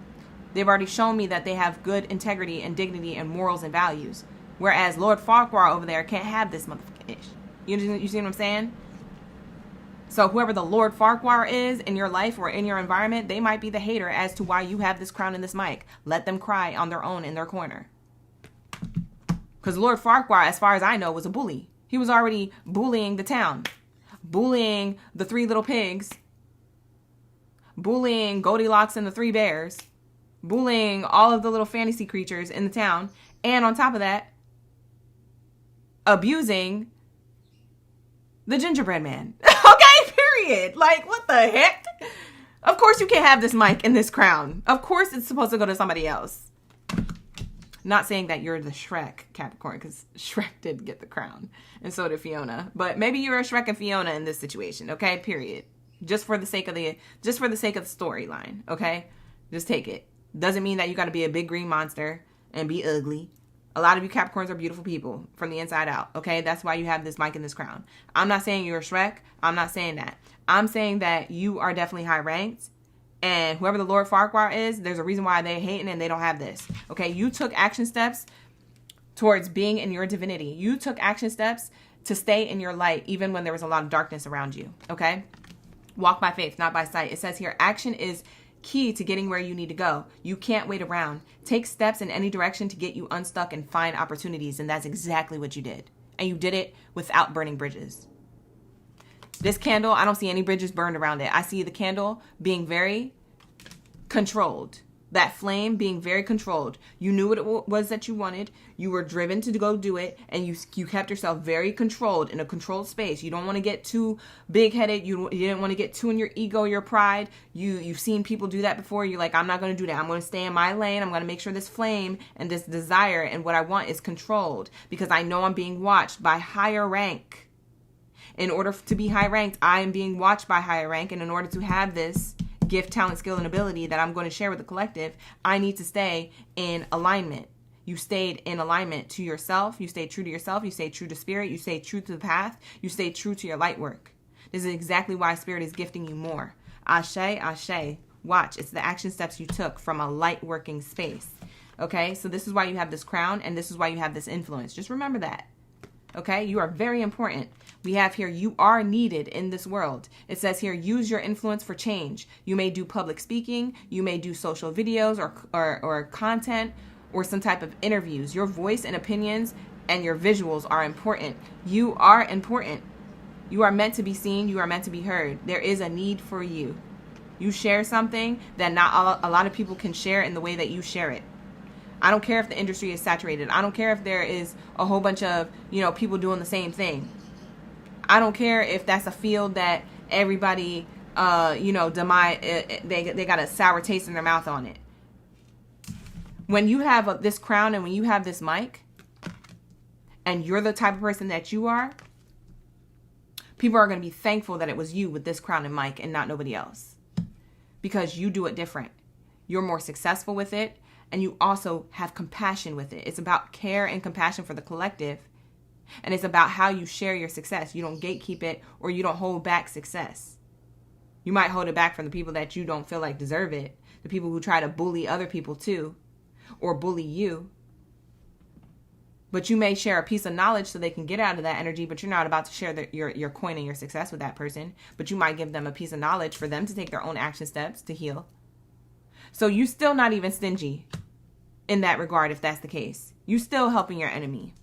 They've already shown me that they have good integrity and dignity and morals and values. Whereas Lord Farquhar over there can't have this motherfucking ish. You see what I'm saying? So whoever the Lord Farquhar is in your life or in your environment, they might be the hater as to why you have this crown and this mic. Let them cry on their own in their corner. Because Lord Farquhar, as far as I know, was a bully. He was already bullying the town. Bullying the three little pigs. Bullying Goldilocks and the three bears. Bullying all of the little fantasy creatures in the town. And on top of that, abusing the gingerbread man. Okay, period. Like, what the heck? Of course you can't have this mic and this crown. Of course it's supposed to go to somebody else. Not saying that you're the Shrek, Capricorn, because Shrek did get the crown, and so did Fiona. But maybe you're a Shrek and Fiona in this situation, okay? Period. Just for the sake of the storyline, okay? Just take it. Doesn't mean that you got to be a big green monster and be ugly. A lot of you Capricorns are beautiful people from the inside out, okay? That's why you have this mic and this crown. I'm not saying you're a Shrek. I'm not saying that. I'm saying that you are definitely high ranked. And whoever the Lord Farquhar is, there's a reason why they're hating and they don't have this, okay? You took action steps towards being in your divinity. You took action steps to stay in your light even when there was a lot of darkness around you, okay? Walk by faith, not by sight. It says here, action is key to getting where you need to go. You can't wait around. Take steps in any direction to get you unstuck and find opportunities. And that's exactly what you did. And you did it without burning bridges. This candle, I don't see any bridges burned around it. I see the candle being very controlled. That flame being very controlled. You knew what it was that you wanted. You were driven to go do it. And you kept yourself very controlled in a controlled space. You don't want to get too big-headed. You didn't want to get too in your ego, your pride. You've seen people do that before. You're like, I'm not going to do that. I'm going to stay in my lane. I'm going to make sure this flame and this desire and what I want is controlled. Because I know I'm being watched by higher rank. In order to be high ranked, I am being watched by higher rank. And in order to have this gift, talent, skill, and ability that I'm going to share with the collective, I need to stay in alignment. You stayed in alignment to yourself. You stayed true to yourself. You stayed true to spirit. You stayed true to the path. You stayed true to your light work. This is exactly why spirit is gifting you more. Ashe, ashe. Watch. It's the action steps you took from a light working space. Okay? So this is why you have this crown and this is why you have this influence. Just remember that. Okay? You are very important. We have here, you are needed in this world. It says here, use your influence for change. You may do public speaking. You may do social videos or content or some type of interviews. Your voice and opinions and your visuals are important. You are important. You are meant to be seen. You are meant to be heard. There is a need for you. You share something that not a lot of people can share in the way that you share it. I don't care if the industry is saturated. I don't care if there is a whole bunch of, people doing the same thing. I don't care if that's a field that everybody, they got a sour taste in their mouth on it. When you have this crown and when you have this mic, and you're the type of person that you are, people are going to be thankful that it was you with this crown and mic and not nobody else. Because you do it different. You're more successful with it, and you also have compassion with it. It's about care and compassion for the collective. And it's about how you share your success. You don't gatekeep it or you don't hold back success. You might hold it back from the people that you don't feel like deserve it. The people who try to bully other people too. Or bully you. But you may share a piece of knowledge so they can get out of that energy. But you're not about to share your coin and your success with that person. But you might give them a piece of knowledge for them to take their own action steps to heal. So you still not even stingy in that regard if that's the case. You still helping your enemy.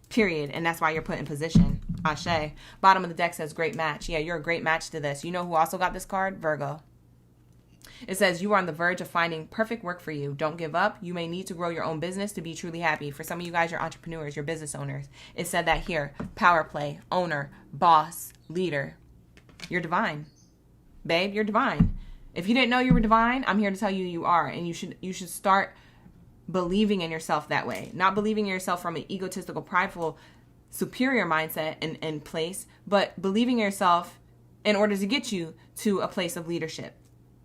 Period. And that's why you're put in position. Ashe. Bottom of the deck says great match. Yeah, you're a great match to this. You know who also got this card? Virgo. It says you are on the verge of finding perfect work for you. Don't give up. You may need to grow your own business to be truly happy. For some of you guys, you're entrepreneurs, you're business owners. It said that here. Power play, owner, boss, leader. You're divine. Babe, you're divine. If you didn't know you were divine, I'm here to tell you you are. And you should start believing in yourself that way. Not believing in yourself from an egotistical, prideful, superior mindset and place, but believing in yourself in order to get you to a place of leadership.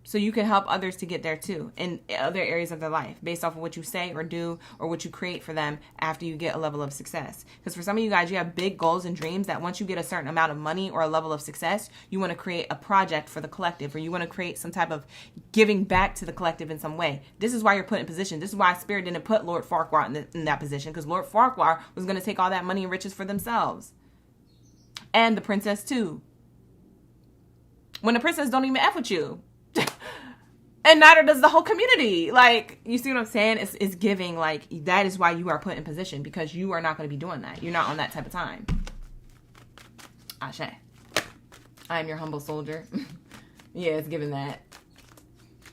So you can help others to get there too in other areas of their life based off of what you say or do or what you create for them after you get a level of success. Because for some of you guys, you have big goals and dreams that once you get a certain amount of money or a level of success, you want to create a project for the collective or you want to create some type of giving back to the collective in some way. This is why you're put in position. This is why Spirit didn't put Lord Farquhar in that position, because Lord Farquhar was going to take all that money and riches for themselves. And the princess too. When the princess don't even F with you. And neither does the whole community. Like, you see what I'm saying? It's giving, like, that is why you are put in position, because you are not going to be doing that. You're not on that type of time. Ashe. I am your humble soldier. Yeah, it's giving that.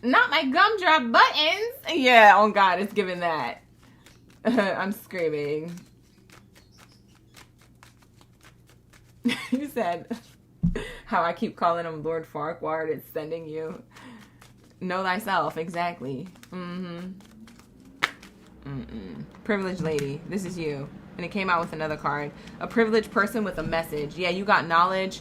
Not my gumdrop buttons. Yeah, oh God, it's giving that. I'm screaming. You said how I keep calling him Lord Farquhar. It's sending you. Know thyself, exactly. Privileged lady, this is you. And it came out with another card. A privileged person with a message. Yeah, you got knowledge,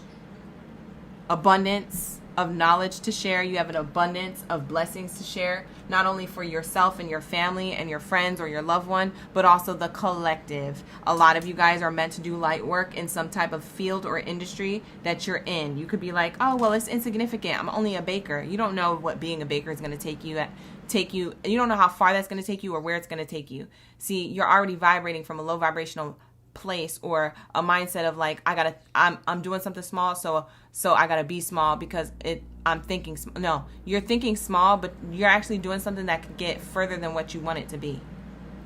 abundance, of knowledge to share. You have an abundance of blessings to share, not only for yourself and your family and your friends or your loved one, but also the collective. A lot of you guys are meant to do light work in some type of field or industry that you're in. You could be like, oh, well, it's insignificant. I'm only a baker. You don't know what being a baker is going to take you. You don't know how far that's going to take you or where it's going to take you. See, you're already vibrating from a low vibrational place or a mindset of like, I'm doing something small, so I gotta be small because I'm thinking. No, you're thinking small, but you're actually doing something that could get further than what you want it to be,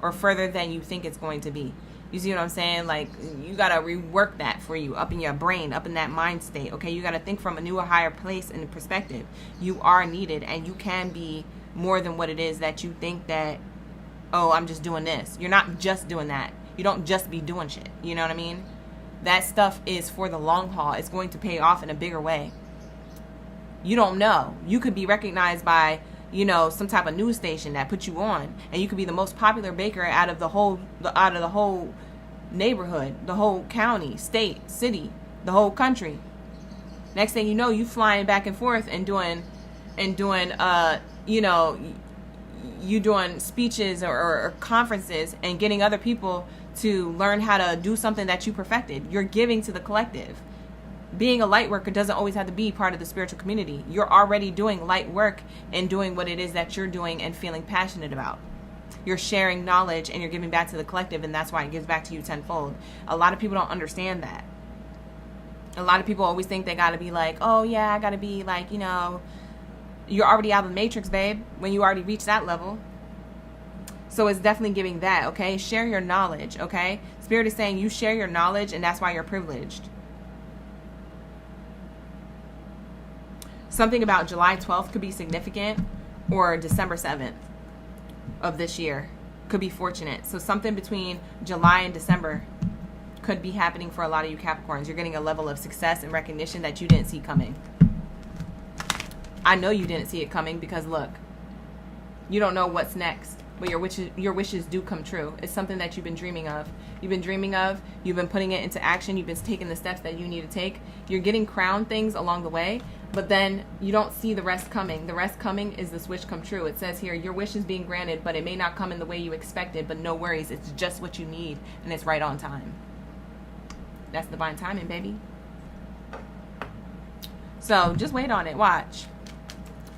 or further than you think it's going to be. You see what I'm saying? Like, you gotta rework that for you up in your brain, up in that mind state. Okay, you gotta think from a newer, higher place and perspective. You are needed, and you can be more than what it is that you think that. Oh, I'm just doing this. You're not just doing that. You don't just be doing shit. You know what I mean? That stuff is for the long haul. It's going to pay off in a bigger way. You don't know. You could be recognized by, some type of news station that put you on, and you could be the most popular baker out of the whole neighborhood, the whole county, state, city, the whole country. Next thing you know, you flying back and forth and doing you doing speeches or conferences and getting other people to learn how to do something that you perfected. You're giving to the collective. Being a light worker doesn't always have to be part of the spiritual community. You're already doing light work and doing what it is that you're doing and feeling passionate about. You're sharing knowledge and you're giving back to the collective, and that's why it gives back to you tenfold. A lot of people don't understand that. A lot of people always think they gotta be like, oh yeah, I gotta be like, you're already out of the matrix, babe, when you already reached that level. So it's definitely giving that, okay? Share your knowledge, okay? Spirit is saying you share your knowledge, and that's why you're privileged. Something about July 12th could be significant, or December 7th of this year could be fortunate. So something between July and December could be happening for a lot of you Capricorns. You're getting a level of success and recognition that you didn't see coming. I know you didn't see it coming because look, you don't know what's next, but your wishes do come true. It's something that you've been dreaming of. You've been putting it into action. You've been taking the steps that you need to take. You're getting crowned things along the way, but then you don't see the rest coming. The rest coming is this wish come true. It says here, your wish is being granted, but it may not come in the way you expected, but no worries. It's just what you need, and it's right on time. That's divine timing, baby. So just wait on it. Watch.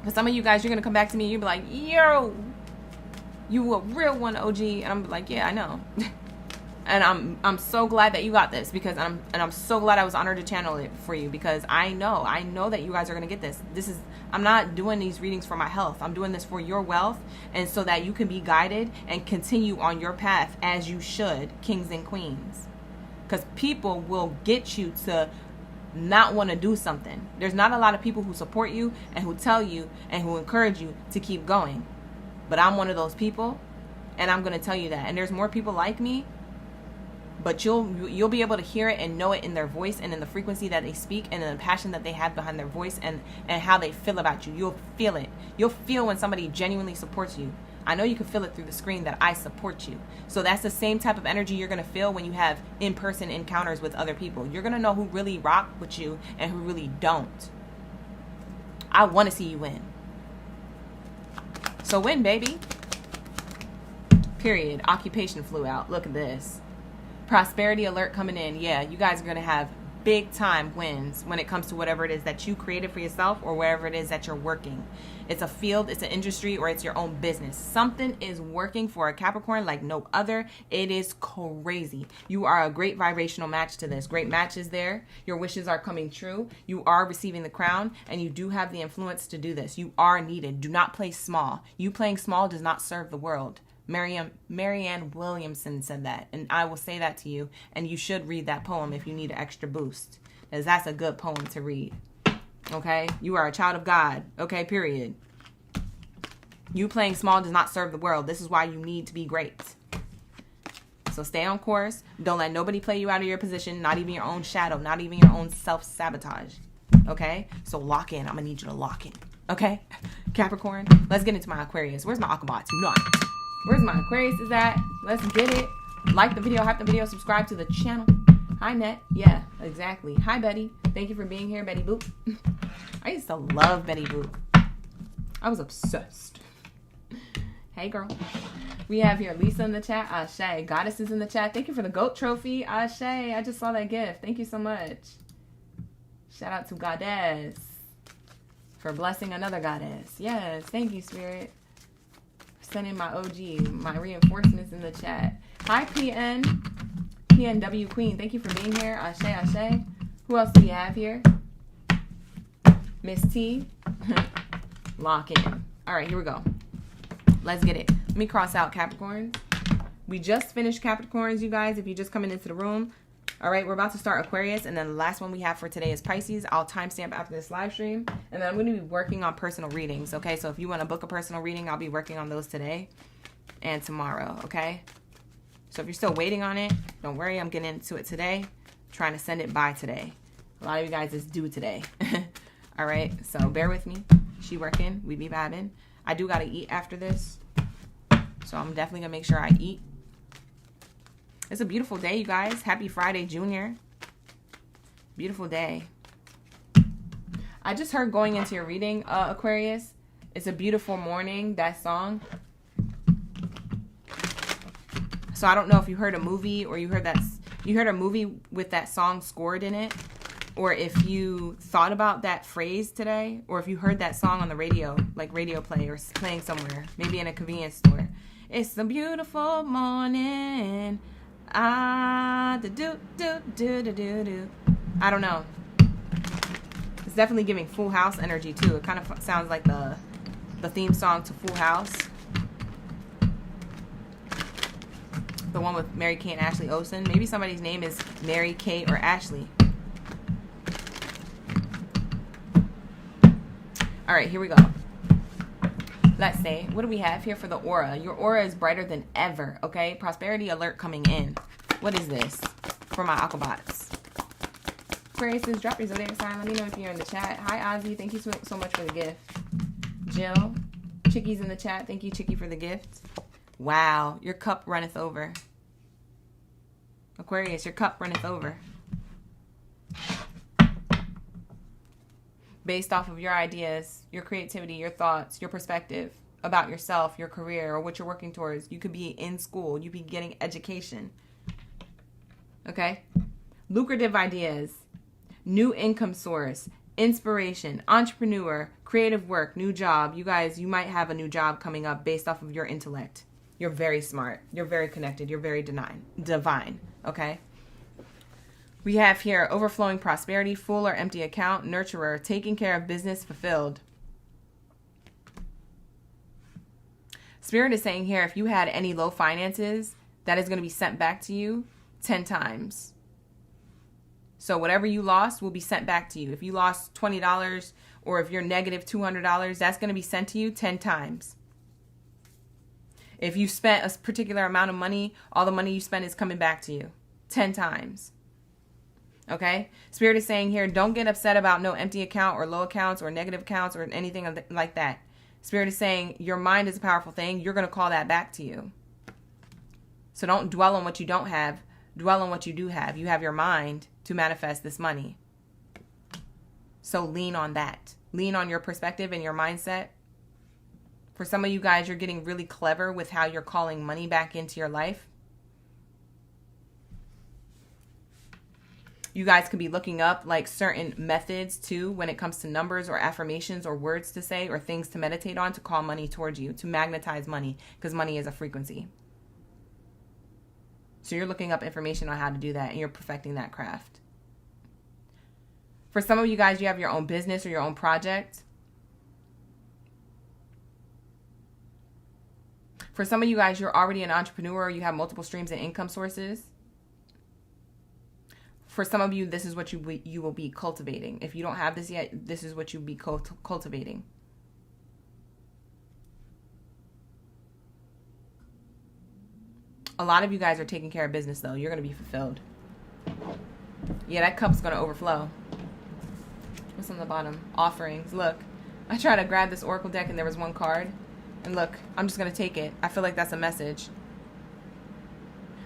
For some of you guys, you're going to come back to me, you'll be like, yo, you a real one, OG. And I'm like, yeah, I know. And I'm so glad that you got this, because I'm so glad I was honored to channel it for you, because I know that you guys are going to get this. I'm not doing these readings for my health. I'm doing this for your wealth, and so that you can be guided and continue on your path as you should, kings and queens. Because people will get you to not want to do something. There's not a lot of people who support you and who tell you and who encourage you to keep going. But I'm one of those people, and I'm going to tell you that. And there's more people like me, but you'll be able to hear it and know it in their voice and in the frequency that they speak and in the passion that they have behind their voice and how they feel about you. You'll feel it. You'll feel when somebody genuinely supports you. I know you can feel it through the screen that I support you. So that's the same type of energy you're going to feel when you have in-person encounters with other people. You're going to know who really rock with you and who really don't. I want to see you win. So win, baby. Period. Occupation flew out. Look at this. Prosperity alert coming in. Yeah, you guys are going to have big time wins when it comes to whatever it is that you created for yourself or wherever it is that you're working. It's a field, it's an industry, or it's your own business. Something is working for a Capricorn like no other. It is crazy. You are a great vibrational match to this. Great match is there. Your wishes are coming true. You are receiving the crown, and you do have the influence to do this. You are needed. Do not play small. You playing small does not serve the world. Marianne Williamson said that, and I will say that to you, and you should read that poem if you need an extra boost, because that's a good poem to read. Okay? You are a child of God. Okay, period. You playing small does not serve the world. This is why you need to be great. So stay on course. Don't let nobody play you out of your position, not even your own shadow, not even your own self-sabotage. Okay? So lock in. I'm going to need you to lock in. Okay? Capricorn, let's get into my Aquarius. Where's my Akabot tonight? Where's my Aquarius is at? Let's get it. Like the video, hype the video, subscribe to the channel. Hi, Net. Yeah, exactly. Hi, Betty. Thank you for being here, Betty Boop. I used to love Betty Boop. I was obsessed. Hey, girl. We have here Lisa in the chat. Ashe. Goddess is in the chat. Thank you for the goat trophy. Ashe. I just saw that gift. Thank you so much. Shout out to Goddess for blessing another goddess. Yes. Thank you, Spirit. Sending my OG, my reinforcements in the chat. Hi, PNW Queen. Thank you for being here. Ashe, Ashe. Who else do we have here? Miss T. Lock in. All right, here we go. Let's get it. Let me cross out Capricorns. We just finished Capricorns, you guys, if you're just coming into the room. All right, we're about to start Aquarius, and then the last one we have for today is Pisces. I'll timestamp after this live stream, and then I'm going to be working on personal readings, okay? So if you want to book a personal reading, I'll be working on those today and tomorrow, okay? So if you're still waiting on it, don't worry. I'm getting into it today. I'm trying to send it by today. A lot of you guys is due today. All right, so bear with me. She working. We be vibing. I do got to eat after this, so I'm definitely going to make sure I eat. It's a beautiful day, you guys. Happy Friday, Junior. Beautiful day. I just heard going into your reading, Aquarius. It's a beautiful morning, that song. So I don't know if you heard a movie or you heard a movie with that song scored in it, or if you thought about that phrase today, or if you heard that song on the radio, like radio play or playing somewhere, maybe in a convenience store. It's a beautiful morning. I don't know. It's definitely giving Full House energy too. It kind of sounds like the theme song to Full House. The one with Mary Kate and Ashley Olsen. Maybe somebody's name is Mary Kate or Ashley. All right, here we go. Let's say, what do we have here for the aura? Your aura is brighter than ever, okay? Prosperity alert coming in. What is this for my Aquabots? Aquarius, drop your zodiac sign. Let me know if you're in the chat. Hi, Ozzy. Thank you so much for the gift. Jill. Chicky's in the chat. Thank you, Chicky, for the gift. Wow, your cup runneth over. Aquarius, your cup runneth over. Based off of your ideas, your creativity, your thoughts, your perspective about yourself, your career, or what you're working towards. You could be in school. You could be getting education. Okay? Lucrative ideas, new income source, inspiration, entrepreneur, creative work, new job. You guys, you might have a new job coming up based off of your intellect. You're very smart. You're very connected. You're very divine. Okay? We have here overflowing prosperity, full or empty account, nurturer, taking care of business fulfilled. Spirit is saying here, if you had any low finances, that is going to be sent back to you 10 times. So whatever you lost will be sent back to you. If you lost $20 or if you're negative $200, that's going to be sent to you 10 times. If you spent a particular amount of money, all the money you spent is coming back to you 10 times. Okay? Spirit is saying here, don't get upset about no empty account or low accounts or negative accounts or anything like that. Spirit is saying your mind is a powerful thing. You're going to call that back to you. So don't dwell on what you don't have. Dwell on what you do have. You have your mind to manifest this money. So lean on that. Lean on your perspective and your mindset. For some of you guys, you're getting really clever with how you're calling money back into your life. You guys could be looking up like certain methods too when it comes to numbers or affirmations or words to say or things to meditate on to call money towards you, to magnetize money, because money is a frequency. So you're looking up information on how to do that and you're perfecting that craft. For some of you guys, you have your own business or your own project. For some of you guys, you're already an entrepreneur. You have multiple streams and income sources. For some of you, this is what you will be cultivating. If you don't have this yet, this is what you'll be cultivating. A lot of you guys are taking care of business, though. You're going to be fulfilled. Yeah, that cup's going to overflow. What's on the bottom? Offerings. Look, I tried to grab this Oracle deck and there was one card. And look, I'm just going to take it. I feel like that's a message.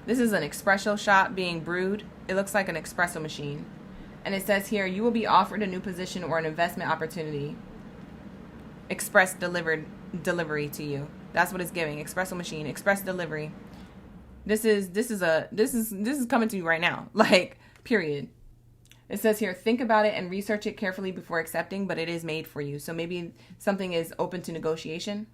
This is an espresso shot being brewed. It looks like an espresso machine. And it says here, you will be offered a new position or an investment opportunity. Express delivery to you. That's what it's giving. Espresso machine, express delivery. This is coming to you right now. Like, period. It says here, think about it and research it carefully before accepting, but it is made for you. So maybe something is open to negotiation.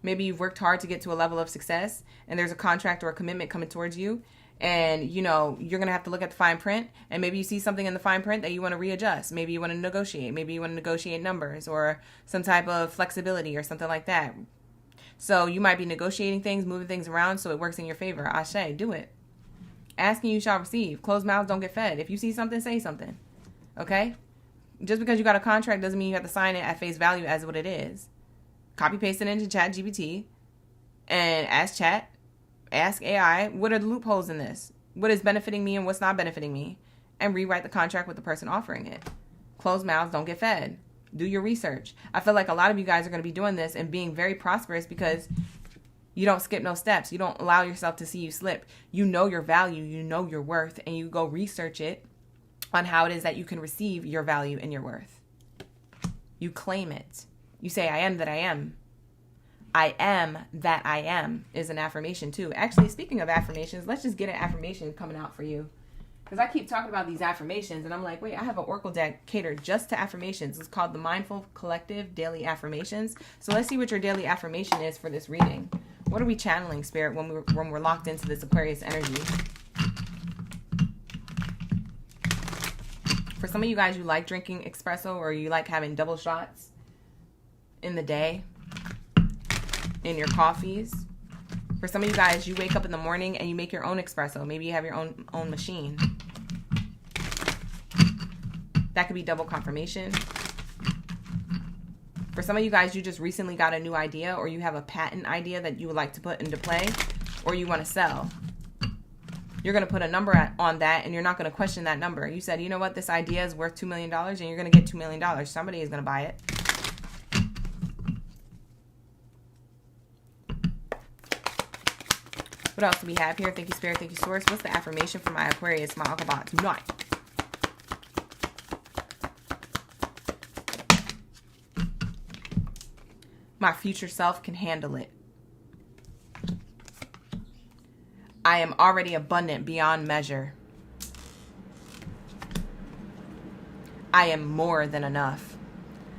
Maybe you've worked hard to get to a level of success and there's a contract or a commitment coming towards you. And, you know, you're going to have to look at the fine print, and maybe you see something in the fine print that you want to readjust. Maybe you want to negotiate. Maybe you want to negotiate numbers or some type of flexibility or something like that. So you might be negotiating things, moving things around so it works in your favor. Ashe, do it. Asking, you shall receive. Closed mouths don't get fed. If you see something, say something. Okay? Just because you got a contract doesn't mean you have to sign it at face value as what it is. Copy paste it into Chat GPT and ask AI, what are the loopholes in this? What is benefiting me and what's not benefiting me? And rewrite the contract with the person offering it. Closed mouths don't get fed. Do your research. I feel like a lot of you guys are going to be doing this and being very prosperous because you don't skip no steps. You don't allow yourself to see you slip. You know your value, you know your worth, and you go research it on how it is that you can receive your value and your worth. You claim it. You say, I am that I am. I am that I am is an affirmation too. Actually, speaking of affirmations, let's just get an affirmation coming out for you. Because I keep talking about these affirmations and I'm like, wait, I have an Oracle deck catered just to affirmations. It's called the Mindful Collective Daily Affirmations. So let's see what your daily affirmation is for this reading. What are we channeling, Spirit, when we're locked into this Aquarius energy? For some of you guys, you like drinking espresso or you like having double shots in the day. In your coffees. For some of you guys, you wake up in the morning and you make your own espresso. Maybe you have your own machine. That could be double confirmation. For some of you guys, you just recently got a new idea or you have a patent idea that you would like to put into play or you want to sell. You're going to put a number on that and you're not going to question that number. You said, you know what, this idea is worth $2 million and you're going to get $2 million. Somebody is going to buy it. What else do we have here? Thank you, Spirit. Thank you, Source. What's the affirmation for my Aquarius, my Akaba tonight? My future self can handle it. I am already abundant beyond measure. I am more than enough.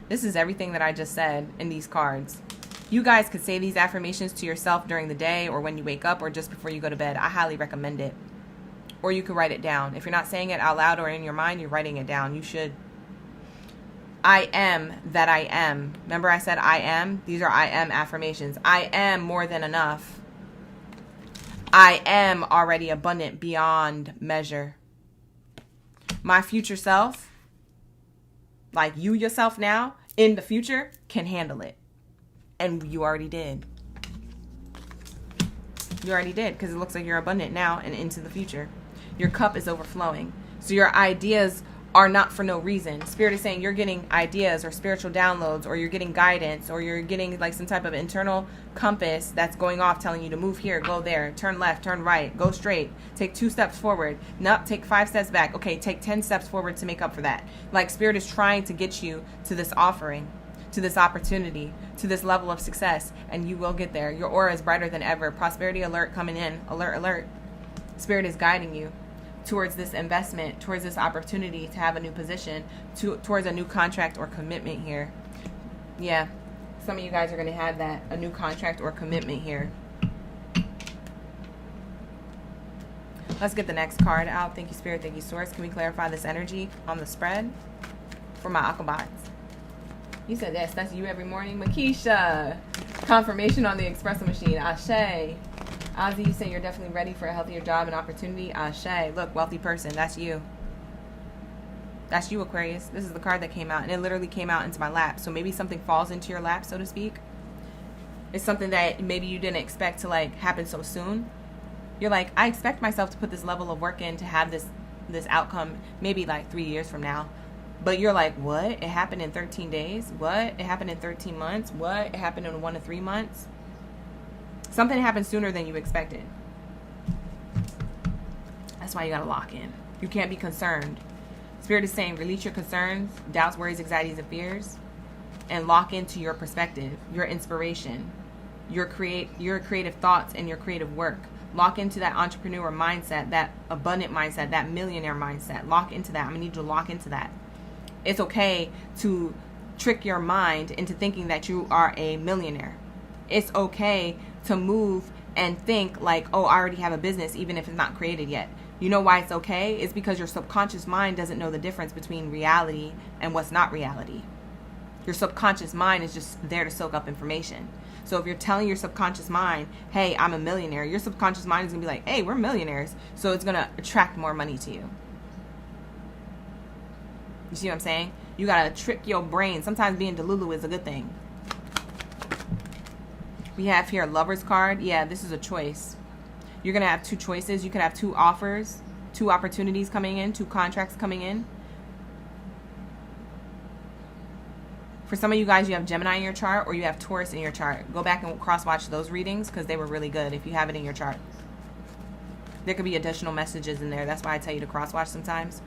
This is everything that I just said in these cards. You guys could say these affirmations to yourself during the day or when you wake up or just before you go to bed. I highly recommend it. Or you could write it down. If you're not saying it out loud or in your mind, you're writing it down. You should. I am that I am. Remember I said I am? These are I am affirmations. I am more than enough. I am already abundant beyond measure. My future self, like you yourself now, in the future, can handle it. And you already did. You already did, because it looks like you're abundant now and into the future. Your cup is overflowing. So your ideas are not for no reason. Spirit is saying you're getting ideas or spiritual downloads, or you're getting guidance, or you're getting like some type of internal compass that's going off telling you to move here, go there, turn left, turn right, go straight, take 2 steps forward, no, take 5 steps back. Okay, take 10 steps forward to make up for that. Like Spirit is trying to get you to this offering, to this opportunity, to this level of success, and you will get there. Your aura is brighter than ever. Prosperity alert coming in. Alert, alert. Spirit is guiding you towards this investment, towards this opportunity to have a new position, towards a new contract or commitment here. Yeah, some of you guys are going to have that, a new contract or commitment here. Let's get the next card out. Thank you, Spirit. Thank you, Source. Can we clarify this energy on the spread for my Akabats? You said yes, that's you every morning. Makisha, confirmation on the espresso machine. Ashe. Ozzy, you say you're definitely ready for a healthier job and opportunity. Ashe. Look, wealthy person, that's you. That's you, Aquarius. This is the card that came out, and it literally came out into my lap. So maybe something falls into your lap, so to speak. It's something that maybe you didn't expect to like happen so soon. You're like, I expect myself to put this level of work in to have this outcome maybe like 3 years from now. But you're like, what? It happened in 13 days? What? It happened in 13 months? What? It happened in 1 to 3 months? Something happened sooner than you expected. That's why you got to lock in. You can't be concerned. Spirit is saying release your concerns, doubts, worries, anxieties, and fears, and lock into your perspective, your inspiration, your creative thoughts, and your creative work. Lock into that entrepreneur mindset, that abundant mindset, that millionaire mindset. Lock into that. I'm going to need you to lock into that. It's okay to trick your mind into thinking that you are a millionaire. It's okay to move and think like, oh, I already have a business, even if it's not created yet. You know why it's okay? It's because your subconscious mind doesn't know the difference between reality and what's not reality. Your subconscious mind is just there to soak up information. So if you're telling your subconscious mind, hey, I'm a millionaire, your subconscious mind is going to be like, hey, we're millionaires. So it's going to attract more money to you. You see what I'm saying? You got to trick your brain. Sometimes being delulu is a good thing. We have here a lover's card. Yeah, this is a choice. You're going to have two choices. You could have two offers, two opportunities coming in, two contracts coming in. For some of you guys, you have Gemini in your chart or you have Taurus in your chart. Go back and cross-watch those readings because they were really good if you have it in your chart. There could be additional messages in there. That's why I tell you to cross-watch sometimes.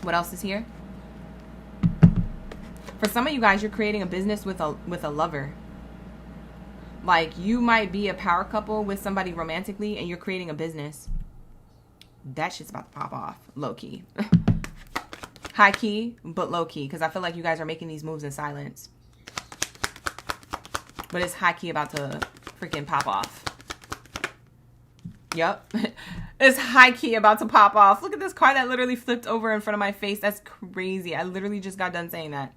What else is here? For some of you guys, you're creating a business with a lover. Like, you might be a power couple with somebody romantically and you're creating a business. That shit's about to pop off. Low key. High key, but low key. Because I feel like you guys are making these moves in silence. But it's high key about to freaking pop off. Yep. It's high key about to pop off. Look at this card that literally flipped over in front of my face. That's crazy. I literally just got done saying that.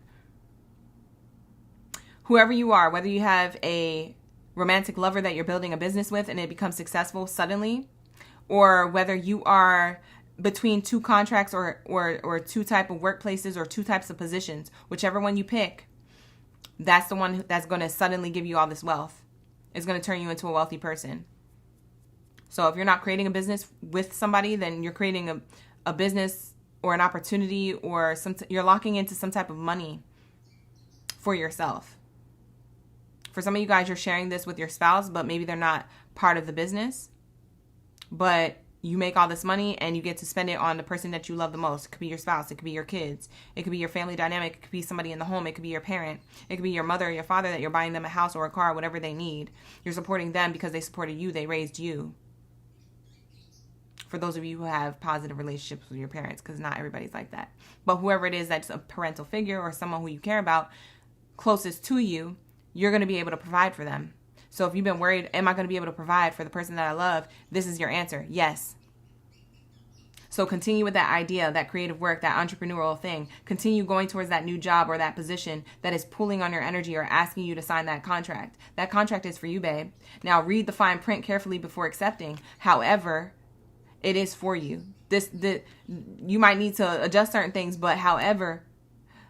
Whoever you are, whether you have a romantic lover that you're building a business with and it becomes successful suddenly, or whether you are between two contracts or two type of workplaces or two types of positions, whichever one you pick, that's the one that's going to suddenly give you all this wealth. It's going to turn you into a wealthy person. So if you're not creating a business with somebody, then you're creating a business or an opportunity or you're locking into some type of money for yourself. For some of you guys, you're sharing this with your spouse, but maybe they're not part of the business. But you make all this money and you get to spend it on the person that you love the most. It could be your spouse. It could be your kids. It could be your family dynamic. It could be somebody in the home. It could be your parent. It could be your mother or your father that you're buying them a house or a car, whatever they need. You're supporting them because they supported you. They raised you. For those of you who have positive relationships with your parents, because not everybody's like that. But whoever it is that's a parental figure or someone who you care about closest to you, you're going to be able to provide for them. So if you've been worried, am I going to be able to provide for the person that I love? This is your answer. Yes. So continue with that idea, that creative work, that entrepreneurial thing. Continue going towards that new job or that position that is pulling on your energy or asking you to sign that contract. That contract is for you, babe. Now read the fine print carefully before accepting. However, it is for you. You might need to adjust certain things, but however,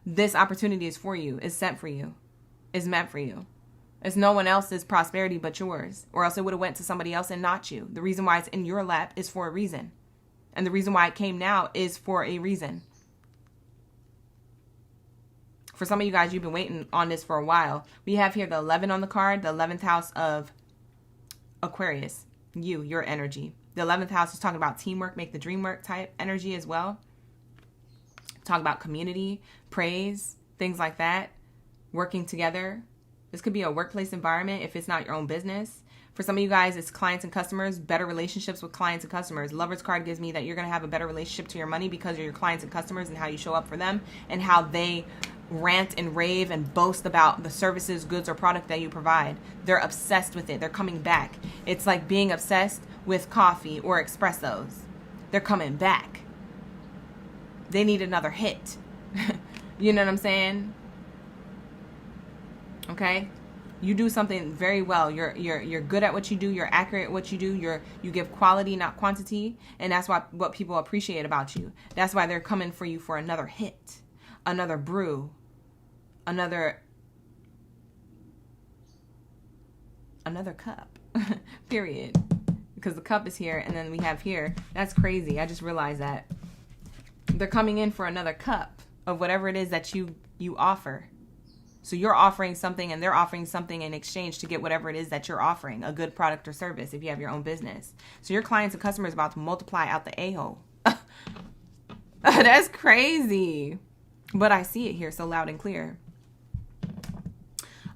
this opportunity is for you. It's sent for you. It's meant for you. It's no one else's prosperity but yours, or else it would have went to somebody else and not you. The reason why it's in your lap is for a reason. And the reason why it came now is for a reason. For some of you guys, you've been waiting on this for a while. We have here the 11 on the card, the 11th house of Aquarius. Your energy. The 11th house is talking about teamwork, make the dream work type energy as well. Talk about community, praise, things like that. Working together. This could be a workplace environment if it's not your own business. For some of you guys, it's clients and customers, better relationships with clients and customers. Lover's card gives me that you're going to have a better relationship to your money because of your clients and customers and how you show up for them and how they rant and rave and boast about the services, goods, or product that you provide. They're obsessed with it. They're coming back. It's like being obsessed with coffee or espressos. They're coming back. They need another hit. You know what I'm saying? Okay? You do something very well. You're good at what you do. You're accurate at what you do. You give quality, not quantity. And that's what people appreciate about you. That's why they're coming for you for another hit, another brew, another cup. Period. Because the cup is here and then we have here. That's crazy. I just realized that. They're coming in for another cup of whatever it is that you offer. So you're offering something and they're offering something in exchange to get whatever it is that you're offering, a good product or service if you have your own business. So your clients and customers about to multiply out the a-hole. That's crazy. But I see it here so loud and clear.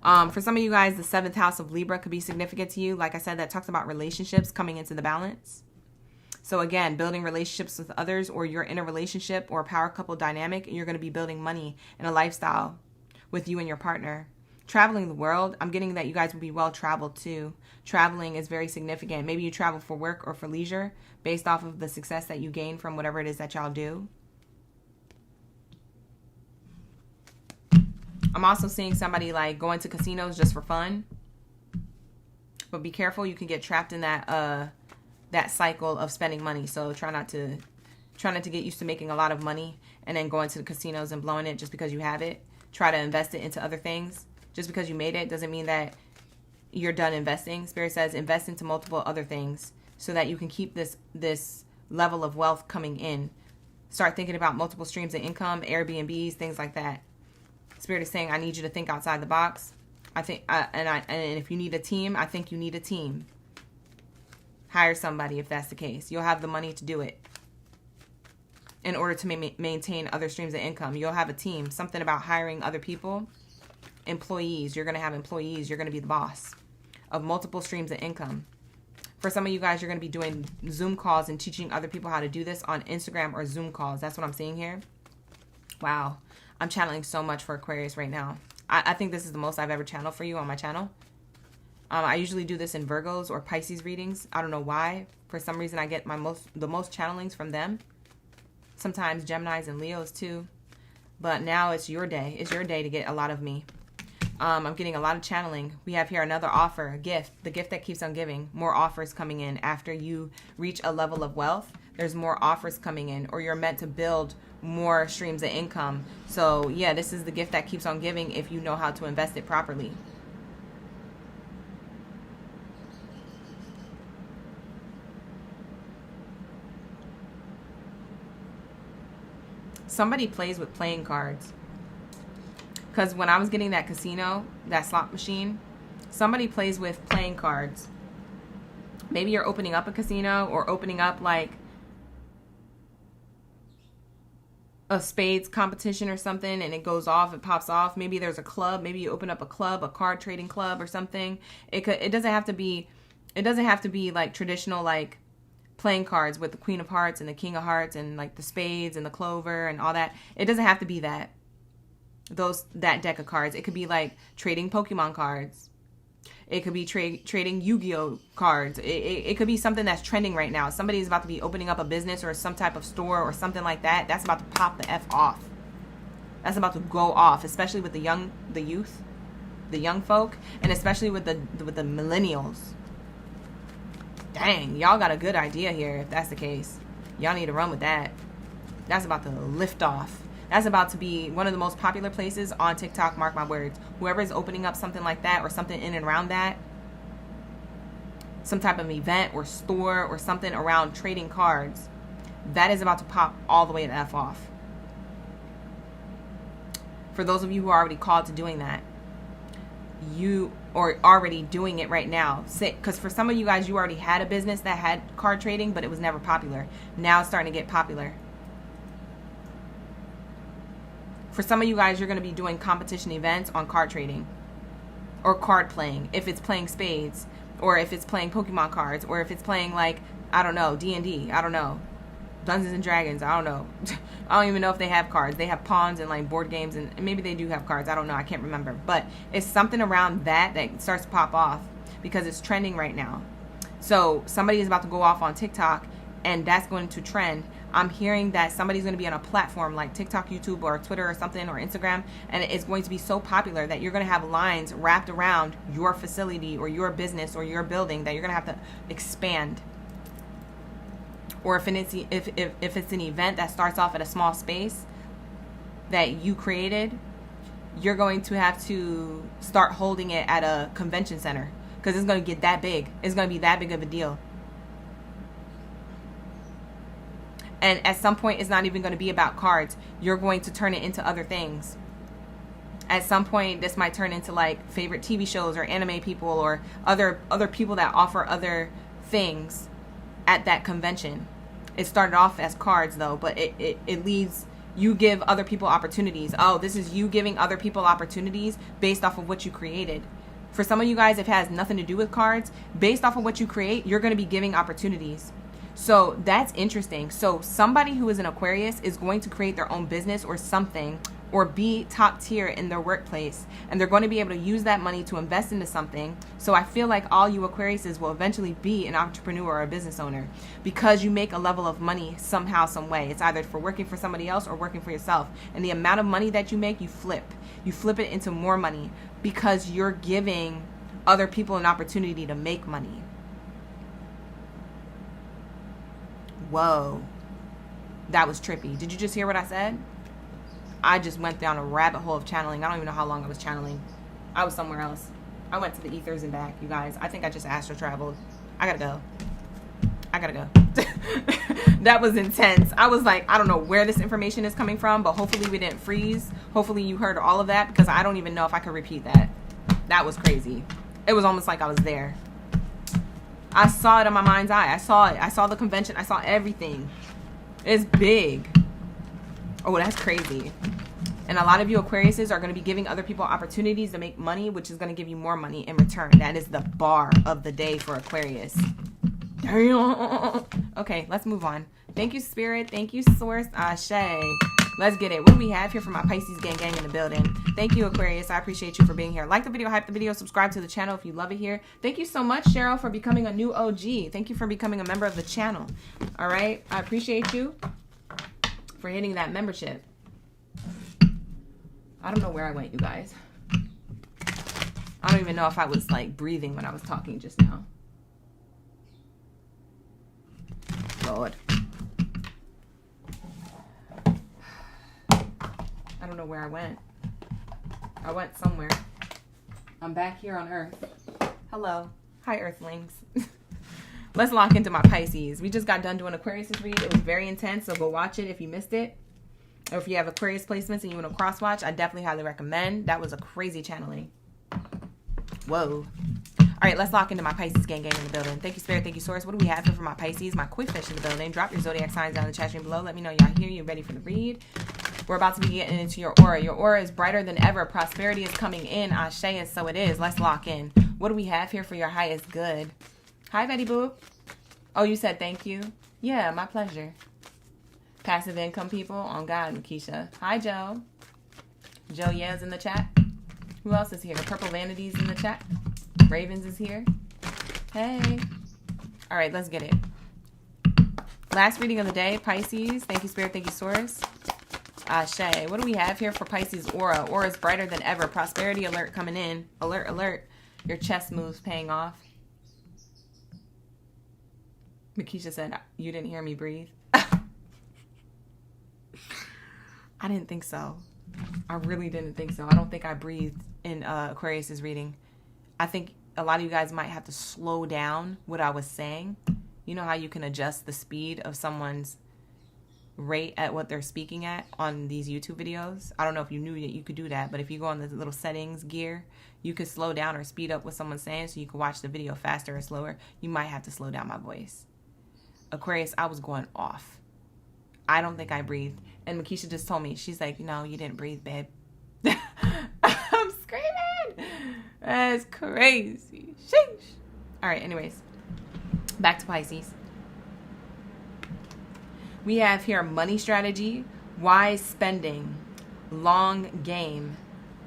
For some of you guys, the 7th house of Libra could be significant to you. Like I said, that talks about relationships coming into the balance. So again, building relationships with others, or you're in a relationship or a power couple dynamic, and you're going to be building money and a lifestyle with you and your partner. Traveling the world, I'm getting that you guys will be well traveled too. Traveling is very significant. Maybe you travel for work or for leisure based off of the success that you gain from whatever it is that y'all do. I'm also seeing somebody like going to casinos just for fun. But be careful, you can get trapped in that cycle of spending money. So try not to get used to making a lot of money and then going to the casinos and blowing it just because you have it. Try to invest it into other things. Just because you made it doesn't mean that you're done investing. Spirit says invest into multiple other things so that you can keep this level of wealth coming in. Start thinking about multiple streams of income, Airbnbs, things like that. Spirit is saying, I need you to think outside the box. I think, and if you need a team, I think you need a team. Hire somebody if that's the case. You'll have the money to do it. In order to maintain other streams of income, you'll have a team. Something about hiring other people. Employees. You're going to have employees. You're going to be the boss of multiple streams of income. For some of you guys, you're going to be doing Zoom calls and teaching other people how to do this on Instagram or Zoom calls. That's what I'm seeing here. Wow. I'm channeling so much for Aquarius right now. I think this is the most I've ever channeled for you on my channel. I usually do this in Virgos or Pisces readings. I don't know why. For some reason, I get the most channelings from them. Sometimes Geminis and Leos too. But now it's your day. It's your day to get a lot of me. I'm getting a lot of channeling. We have here another offer, a gift. The gift that keeps on giving. More offers coming in. After you reach a level of wealth, there's more offers coming in. Or you're meant to build more streams of income. So yeah, this is the gift that keeps on giving if you know how to invest it properly. Somebody plays with playing cards. Because when I was getting that casino, that slot machine, somebody plays with playing cards. Maybe you're opening up a casino or opening up like a spades competition or something, and it goes off, it pops off. Maybe there's a club. Maybe you open up a club, a card trading club or something. It doesn't have to be like traditional like playing cards with the Queen of Hearts and the King of Hearts and like the spades and the clover and all that. It doesn't have to be that deck of cards. It could be like trading Pokemon cards. It could be trading Yu-Gi-Oh cards. It could be something that's trending right now. Somebody's about to be opening up a business or some type of store or something like that. That's about to pop the F off. That's about to go off, especially with the youth, the young folk, and especially with the millennials. Dang, y'all got a good idea here if that's the case. Y'all need to run with that. That's about to lift off. That's about to be one of the most popular places on TikTok, mark my words. Whoever is opening up something like that or something in and around that, some type of event or store or something around trading cards, that is about to pop all the way the F off. For those of you who are already called to doing that, you are already doing it right now. Because for some of you guys, you already had a business that had card trading, but it was never popular. Now it's starting to get popular. For some of you guys, you're going to be doing competition events on card trading or card playing. If it's playing spades or if it's playing Pokemon cards or if it's playing like, I don't know, D&D. I don't know. Dungeons and Dragons. I don't know. I don't even know if they have cards. They have pawns and like board games and maybe they do have cards. I don't know. I can't remember. But it's something around that starts to pop off because it's trending right now. So somebody is about to go off on TikTok and that's going to trend. I'm hearing that somebody's going to be on a platform like TikTok, YouTube, or Twitter or something, or Instagram, and it's going to be so popular that you're going to have lines wrapped around your facility or your business or your building that you're going to have to expand. Or if it's an event that starts off at a small space that you created, you're going to have to start holding it at a convention center because it's going to get that big. It's going to be that big of a deal. And at some point, it's not even going to be about cards. You're going to turn it into other things. At some point, this might turn into like favorite TV shows or anime people or other people that offer other things at that convention. It started off as cards though, but it leads, you give other people opportunities. Oh, this is you giving other people opportunities based off of what you created. For some of you guys, if it has nothing to do with cards, based off of what you create, you're going to be giving opportunities. So that's interesting. So somebody who is an Aquarius is going to create their own business or something, or be top tier in their workplace, and they're going to be able to use that money to invest into something. So I feel like all you Aquariuses will eventually be an entrepreneur or a business owner, because you make a level of money somehow, some way. It's either for working for somebody else or working for yourself. And the amount of money that you make, you flip it into more money, because you're giving other people an opportunity to make money. Whoa, that was trippy. Did you just hear what I said? I just went down a rabbit hole of channeling. I don't even know how long I was channeling. I was somewhere else. I went to the ethers and back, you guys. I think I just astral traveled. I gotta go. That was intense. I was like, I don't know where this information is coming from, but hopefully we didn't freeze. Hopefully you heard all of that, because I don't even know if I could repeat that. That was crazy. It was almost like I was there. I saw it in my mind's eye. I saw it. I saw the convention. I saw everything. It's big. Oh, that's crazy. And a lot of you Aquariuses are going to be giving other people opportunities to make money, which is going to give you more money in return. That is the bar of the day for Aquarius. Damn. Okay, let's move on. Thank you, Spirit. Thank you, Source. Ashe. Let's get it. What do we have here for my Pisces gang in the building? Thank you, Aquarius. I appreciate you for being here. Like the video, hype the video, subscribe to the channel if you love it here. Thank you so much, Cheryl, for becoming a new OG. Thank you for becoming a member of the channel. All right. I appreciate you for hitting that membership. I don't know where I went, you guys. I don't even know if I was like breathing when I was talking just now. Lord. I don't know where I went. I went somewhere. I'm back here on Earth. Hello. Hi, Earthlings. Let's lock into my Pisces. We just got done doing Aquarius' read. It was very intense, so go watch it if you missed it. Or if you have Aquarius placements and you want to cross watch, I definitely highly recommend. That was a crazy channeling. Whoa. All right, let's lock into my Pisces gang in the building. Thank you, Spirit. Thank you, Source. What do we have here for my Pisces? My quick fish in the building. Drop your zodiac signs down in the chat stream below. Let me know y'all here. You're ready for the read. We're about to be getting into your aura. Your aura is brighter than ever. Prosperity is coming in. Ashe, and so it is. Let's lock in. What do we have here for your highest good? Hi, Betty Boop. Oh, you said thank you? Yeah, my pleasure. Passive income people? On God, Makisha. Hi, Joe. Joe Yeah's in the chat. Who else is here? Purple Vanity's in the chat. Ravens is here. Hey. All right, let's get it. Last reading of the day, Pisces. Thank you, Spirit. Thank you, Source. Ashe. What do we have here for Pisces aura? Aura is brighter than ever. Prosperity alert coming in. Alert, alert. Your chess moves paying off. Makisha said, you didn't hear me breathe. I didn't think so. I really didn't think so. I don't think I breathed in Aquarius's reading. I think a lot of you guys might have to slow down what I was saying. You know how you can adjust the speed of someone's rate at what they're speaking at on these YouTube videos? I don't know if you knew that you could do that, but if you go on the little settings gear, you could slow down or speed up what someone's saying so you can watch the video faster or slower. You might have to slow down my voice. Aquarius, I was going off. I don't think I breathed. And Makisha just told me, she's like, no, you didn't breathe, babe. I'm screaming. That's crazy. Sheesh. All right, anyways. Back to Pisces. We have here money strategy, wise spending, long game,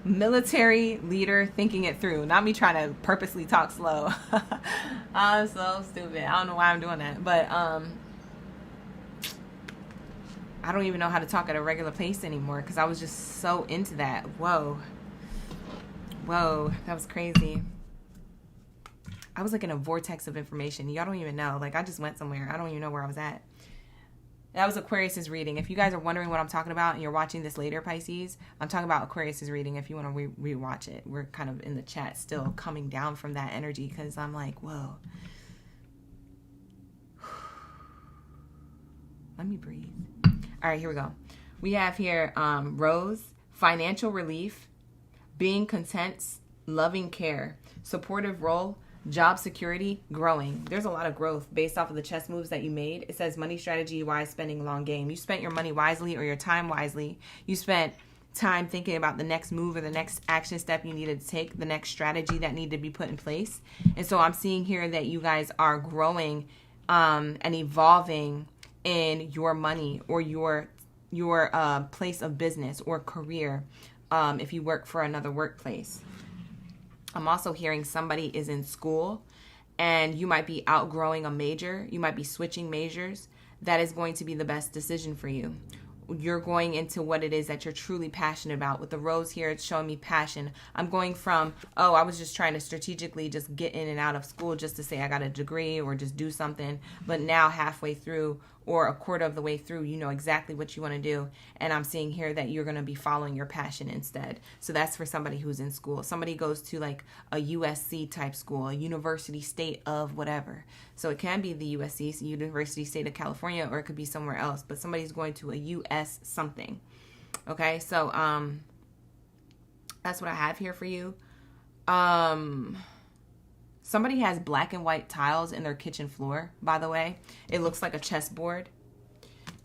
military leader thinking it through. Not me trying to purposely talk slow. I'm so stupid. I don't know why I'm doing that. But I don't even know how to talk at a regular pace anymore because I was just so into that. Whoa. Whoa. That was crazy. I was like in a vortex of information. Y'all don't even know. Like I just went somewhere. I don't even know where I was at. That was Aquarius's reading. If you guys are wondering what I'm talking about and you're watching this later, Pisces, I'm talking about Aquarius's reading if you want to rewatch it. We're kind of in the chat still coming down from that energy because I'm like, whoa. Let me breathe. All right, here we go. We have here Rose, financial relief, being content, loving care, supportive role, job security, growing. There's a lot of growth based off of the chess moves that you made. It says money strategy, wise spending, long game. You spent your money wisely or your time wisely. You spent time thinking about the next move or the next action step you needed to take, the next strategy that needed to be put in place. And so I'm seeing here that you guys are growing and evolving in your money or your place of business or career if you work for another workplace. I'm also hearing somebody is in school and you might be outgrowing a major. You might be switching majors. That is going to be the best decision for you. You're going into what it is that you're truly passionate about. With the rose here, it's showing me passion. I'm going from, oh, I was just trying to strategically just get in and out of school just to say I got a degree or just do something. But now halfway through or a quarter of the way through, you know exactly what you want to do. And I'm seeing here that you're going to be following your passion instead. So that's for somebody who's in school. Somebody goes to like a USC type school, a university state of whatever. So it can be the USC, so University State of California, or it could be somewhere else. But somebody's going to a US something. Okay, so that's what I have here for you. Somebody has black and white tiles in their kitchen floor, by the way. It looks like a chessboard.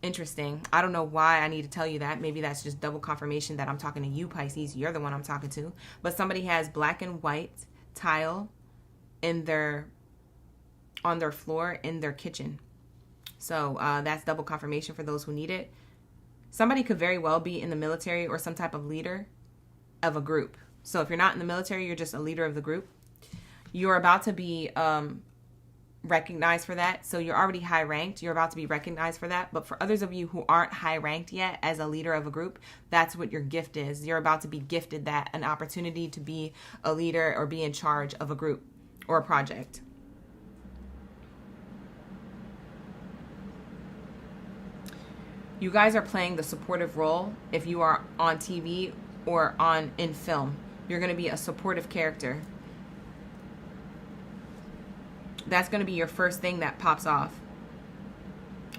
Interesting. I don't know why I need to tell you that. Maybe that's just double confirmation that I'm talking to you, Pisces. You're the one I'm talking to. But somebody has black and white tile in on their floor in their kitchen. So that's double confirmation for those who need it. Somebody could very well be in the military or some type of leader of a group. So if you're not in the military, you're just a leader of the group. You're about to be recognized for that. So you're already high ranked. You're about to be recognized for that. But for others of you who aren't high ranked yet as a leader of a group, that's what your gift is. You're about to be gifted that, an opportunity to be a leader or be in charge of a group or a project. You guys are playing the supportive role. If you are on TV or in film, you're going to be a supportive character. That's going to be your first thing that pops off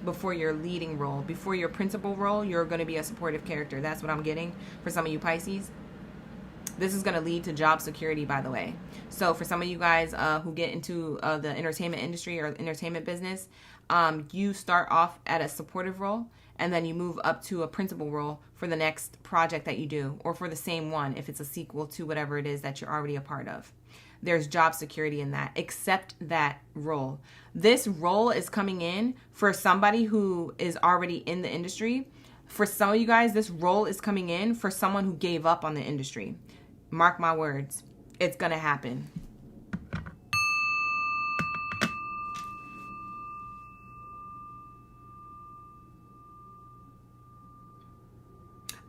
before your leading role. Before your principal role, you're going to be a supportive character. That's what I'm getting for some of you Pisces. This is going to lead to job security, by the way. So for some of you guys who get into the entertainment industry or entertainment business, you start off at a supportive role and then you move up to a principal role for the next project that you do, or for the same one if it's a sequel to whatever it is that you're already a part of. There's job security in that. Accept that role. This role is coming in for somebody who is already in the industry. For some of you guys, this role is coming in for someone who gave up on the industry. Mark my words. It's going to happen.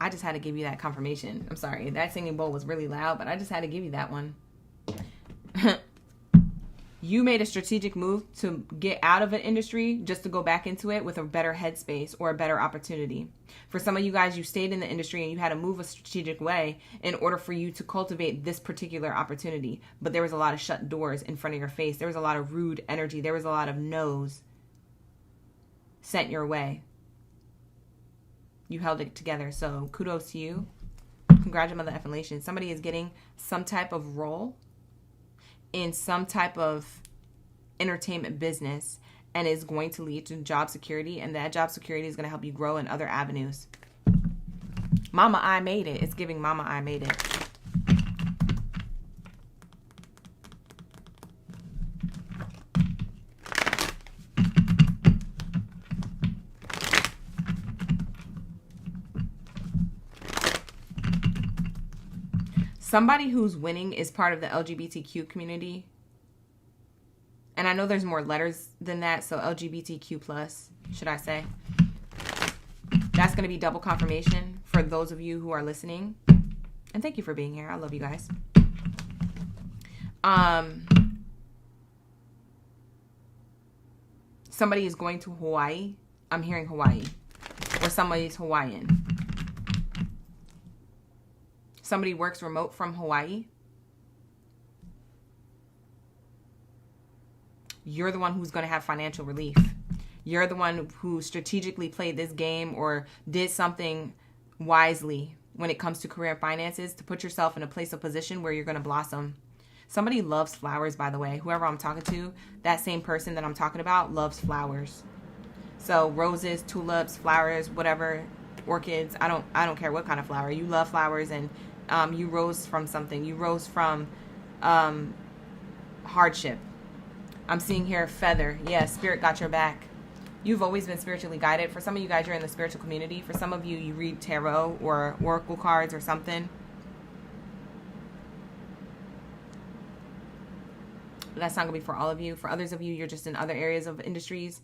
I just had to give you that confirmation. I'm sorry. That singing bowl was really loud, but I just had to give you that one. You made a strategic move to get out of an industry just to go back into it with a better headspace or a better opportunity. For some of you guys, you stayed in the industry and you had to move a strategic way in order for you to cultivate this particular opportunity. But there was a lot of shut doors in front of your face. There was a lot of rude energy. There was a lot of no's sent your way. You held it together. So kudos to you. Congratulations. Somebody is getting some type of role in some type of entertainment business and is going to lead to job security, and that job security is going to help you grow in other avenues. Mama, I made it. It's giving Mama, I made it. Somebody who's winning is part of the LGBTQ community. And I know there's more letters than that, so LGBTQ plus, should I say. That's going to be double confirmation for those of you who are listening. And thank you for being here. I love you guys. Somebody is going to Hawaii. I'm hearing Hawaii. Or somebody's Hawaiian. Somebody works remote from Hawaii. You're the one who's going to have financial relief. You're the one who strategically played this game or did something wisely when it comes to career and finances to put yourself in a place of position where you're going to blossom. Somebody loves flowers, by the way. Whoever I'm talking to, that same person that I'm talking about loves flowers. So roses, tulips, flowers, whatever, orchids, I don't care what kind of flower. You love flowers, and you rose from something. You rose from hardship. I'm seeing here feather. Yeah, spirit got your back. You've always been spiritually guided. For some of you guys, you're in the spiritual community. For some of you, you read tarot or oracle cards or something. That's not going to be for all of you. For others of you, you're just in other areas of industries.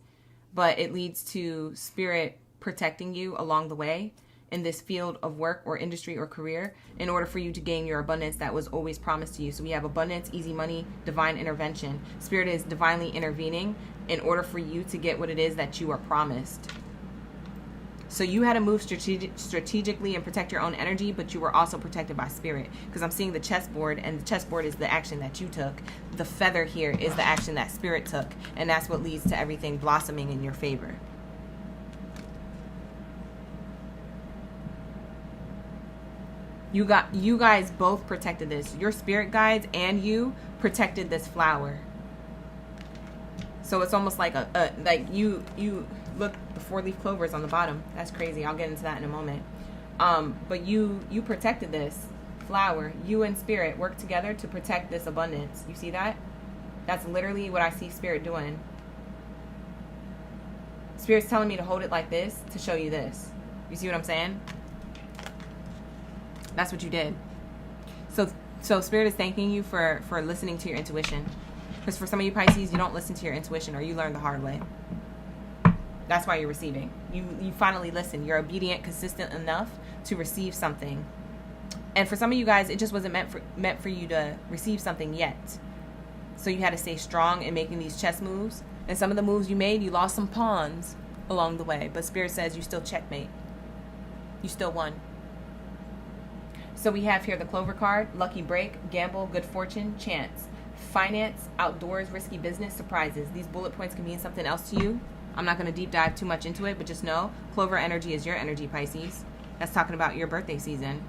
But it leads to spirit protecting you along the way in this field of work or industry or career in order for you to gain your abundance that was always promised to you. So we have abundance, easy money, divine intervention. Spirit is divinely intervening in order for you to get what it is that you are promised. So you had to move strategically and protect your own energy, but you were also protected by spirit. Because I'm seeing the chessboard, and the chessboard is the action that you took. The feather here is the action that spirit took. And that's what leads to everything blossoming in your favor. You guys both protected this. Your spirit guides and you protected this flower. So it's almost like like you look, the 4-leaf clovers on the bottom. That's crazy. I'll get into that in a moment. But you protected this flower. You and spirit work together to protect this abundance. You see that? That's literally what I see spirit doing. Spirit's telling me to hold it like this to show you this. You see what I'm saying? That's what you did. So spirit is thanking you for listening to your intuition. Because for some of you Pisces, you don't listen to your intuition, or you learn the hard way. That's why you're receiving. You finally listen. You're obedient, consistent enough to receive something. And for some of you guys, it just wasn't meant for you to receive something yet. So you had to stay strong in making these chess moves. And some of the moves you made, you lost some pawns along the way. But Spirit says you still checkmate. You still won. So we have here the Clover card, lucky break, gamble, good fortune, chance, finance, outdoors, risky business, surprises. These bullet points can mean something else to you. I'm not going to deep dive too much into it, but just know Clover energy is your energy, Pisces. That's talking about your birthday season.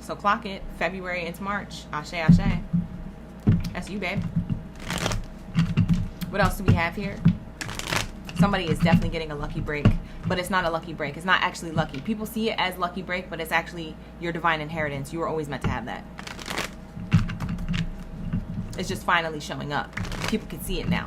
So clock it, February into March. Ashe, ashe. That's you, babe. What else do we have here? Somebody is definitely getting a lucky break, but it's not a lucky break. It's not actually lucky. People see it as lucky break, but it's actually your divine inheritance. You were always meant to have that. It's just finally showing up. People can see it now.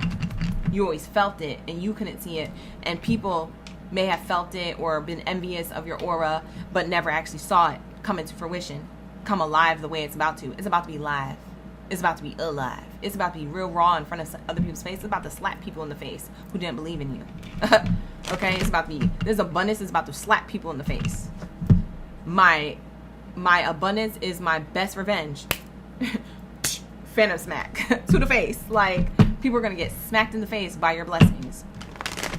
You always felt it, and you couldn't see it. And people may have felt it or been envious of your aura, but never actually saw it come into fruition, come alive the way it's about to. It's about to be live. It's about to be alive. It's about to be real raw in front of other people's face. It's about to slap people in the face who didn't believe in you. Okay? It's about to be, this abundance is about to slap people in the face. My abundance is my best revenge. Phantom smack to the face. Like, people are going to get smacked in the face by your blessings.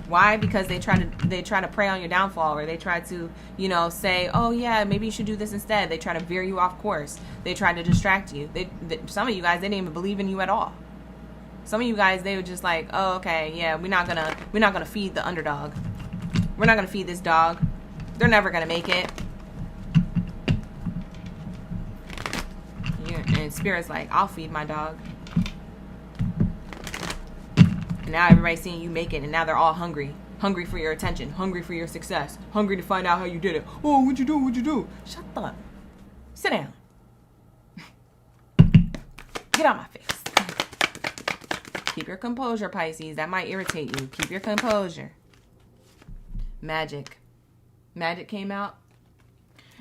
Why? Because they try to prey on your downfall, or they try to, say, oh yeah, maybe you should do this instead. They try to veer you off course. They try to distract you. Some of you guys, they didn't even believe in you at all. Some of you guys, they were just like, oh, okay, yeah, we're not gonna feed the underdog. We're not gonna feed this dog. They're never gonna make it. And Spirit's like, I'll feed my dog. And now everybody's seeing you make it, and now they're all hungry. Hungry for your attention. Hungry for your success. Hungry to find out how you did it. Oh, what'd you do? What'd you do? Shut up. Sit down. Get out my face. Keep your composure, Pisces. That might irritate you. Keep your composure. Magic. Magic came out.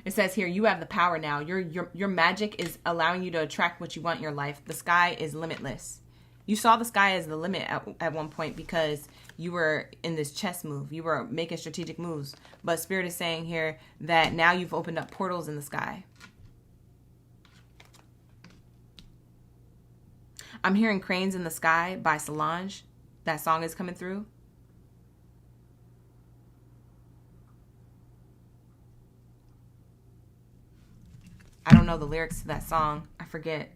It says here, you have the power now. Your magic is allowing you to attract what you want in your life. The sky is limitless. You saw the sky as the limit at one point because you were in this chess move. You were making strategic moves. But Spirit is saying here that now you've opened up portals in the sky. I'm hearing Cranes in the Sky by Solange. That song is coming through. I don't know the lyrics to that song. I forget.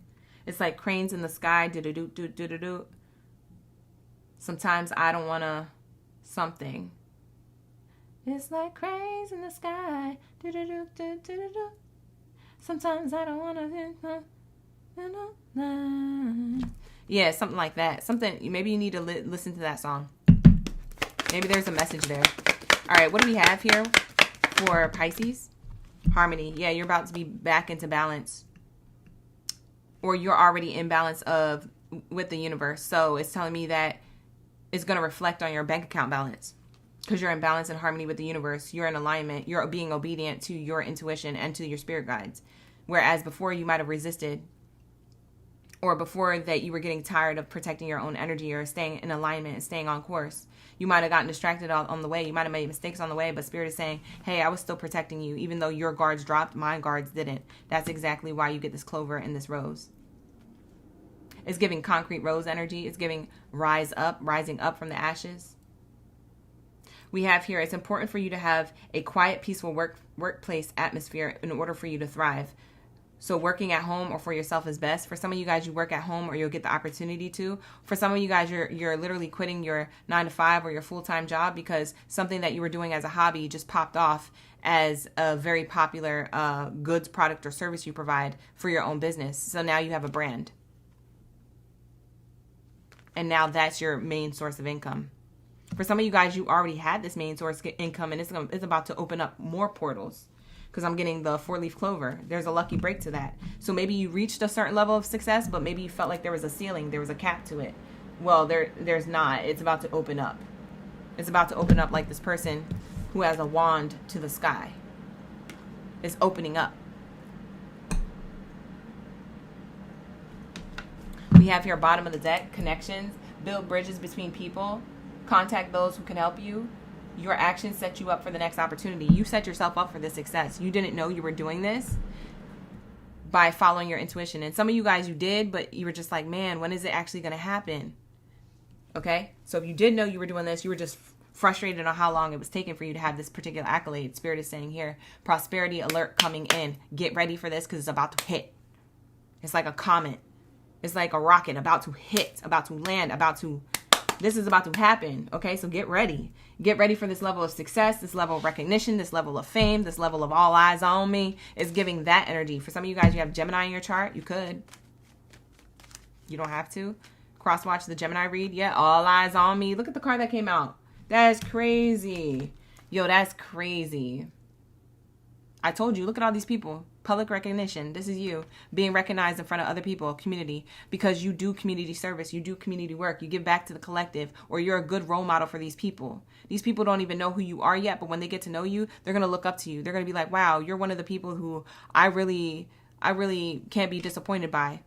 It's like cranes in the sky, do-do-do-do-do-do-do. Sometimes I don't want to something. It's like crazy in the sky. Do-do-do-do-do-do-do. Sometimes I don't want to. Yeah, something like that. Something. Maybe you need to listen to that song. Maybe there's a message there. All right, what do we have here for Pisces? Harmony. Yeah, you're about to be back into balance. Or you're already in balance with the universe. So it's telling me that it's going to reflect on your bank account balance. Because you're in balance and harmony with the universe. You're in alignment. You're being obedient to your intuition and to your spirit guides. Whereas before you might have resisted. Or before that you were getting tired of protecting your own energy or staying in alignment and staying on course. You might have gotten distracted on the way. You might have made mistakes on the way. But Spirit is saying, hey, I was still protecting you. Even though your guards dropped, my guards didn't. That's exactly why you get this clover and this rose. It's giving concrete rose energy. It's giving rising up from the ashes. We have here, it's important for you to have a quiet, peaceful workplace atmosphere in order for you to thrive. So working at home or for yourself is best. For some of you guys, you work at home or you'll get the opportunity to. For some of you guys, you're literally quitting your 9-to-5 or your full-time job because something that you were doing as a hobby just popped off as a very popular goods, product, or service you provide for your own business. So now you have a brand. And now that's your main source of income. For some of you guys, you already had this main source of income, and it's about to open up more portals. Because I'm getting the 4-leaf clover. There's a lucky break to that. So maybe you reached a certain level of success, but maybe you felt like there was a ceiling, there was a cap to it. Well, there's not. It's about to open up. It's about to open up like this person who has a wand to the sky. It's opening up. We have here, bottom of the deck, connections. Build bridges between people. Contact those who can help you. Your actions set you up for the next opportunity. You set yourself up for this success. You didn't know you were doing this by following your intuition. And some of you guys, you did, but you were just like, man, when is it actually going to happen? Okay? So if you did know you were doing this, you were just frustrated on how long it was taking for you to have this particular accolade. Spirit is saying here, prosperity alert coming in. Get ready for this because it's about to hit. It's like a comet. It's like a rocket about to hit, about to land, this is about to happen, okay? So get ready. Get ready for this level of success, this level of recognition, this level of fame, this level of all eyes on me. It's giving that energy. For some of you guys, you have Gemini in your chart. You could. You don't have to. Cross-watch the Gemini read. Yeah, all eyes on me. Look at the card that came out. That's crazy. Yo, that's crazy. I told you, look at all these people. Public recognition. This is you being recognized in front of other people, community, because you do community service. You do community work. You give back to the collective, or you're a good role model for these people. These people don't even know who you are yet, but when they get to know you, they're going to look up to you. They're going to be like, wow, you're one of the people who I really can't be disappointed by.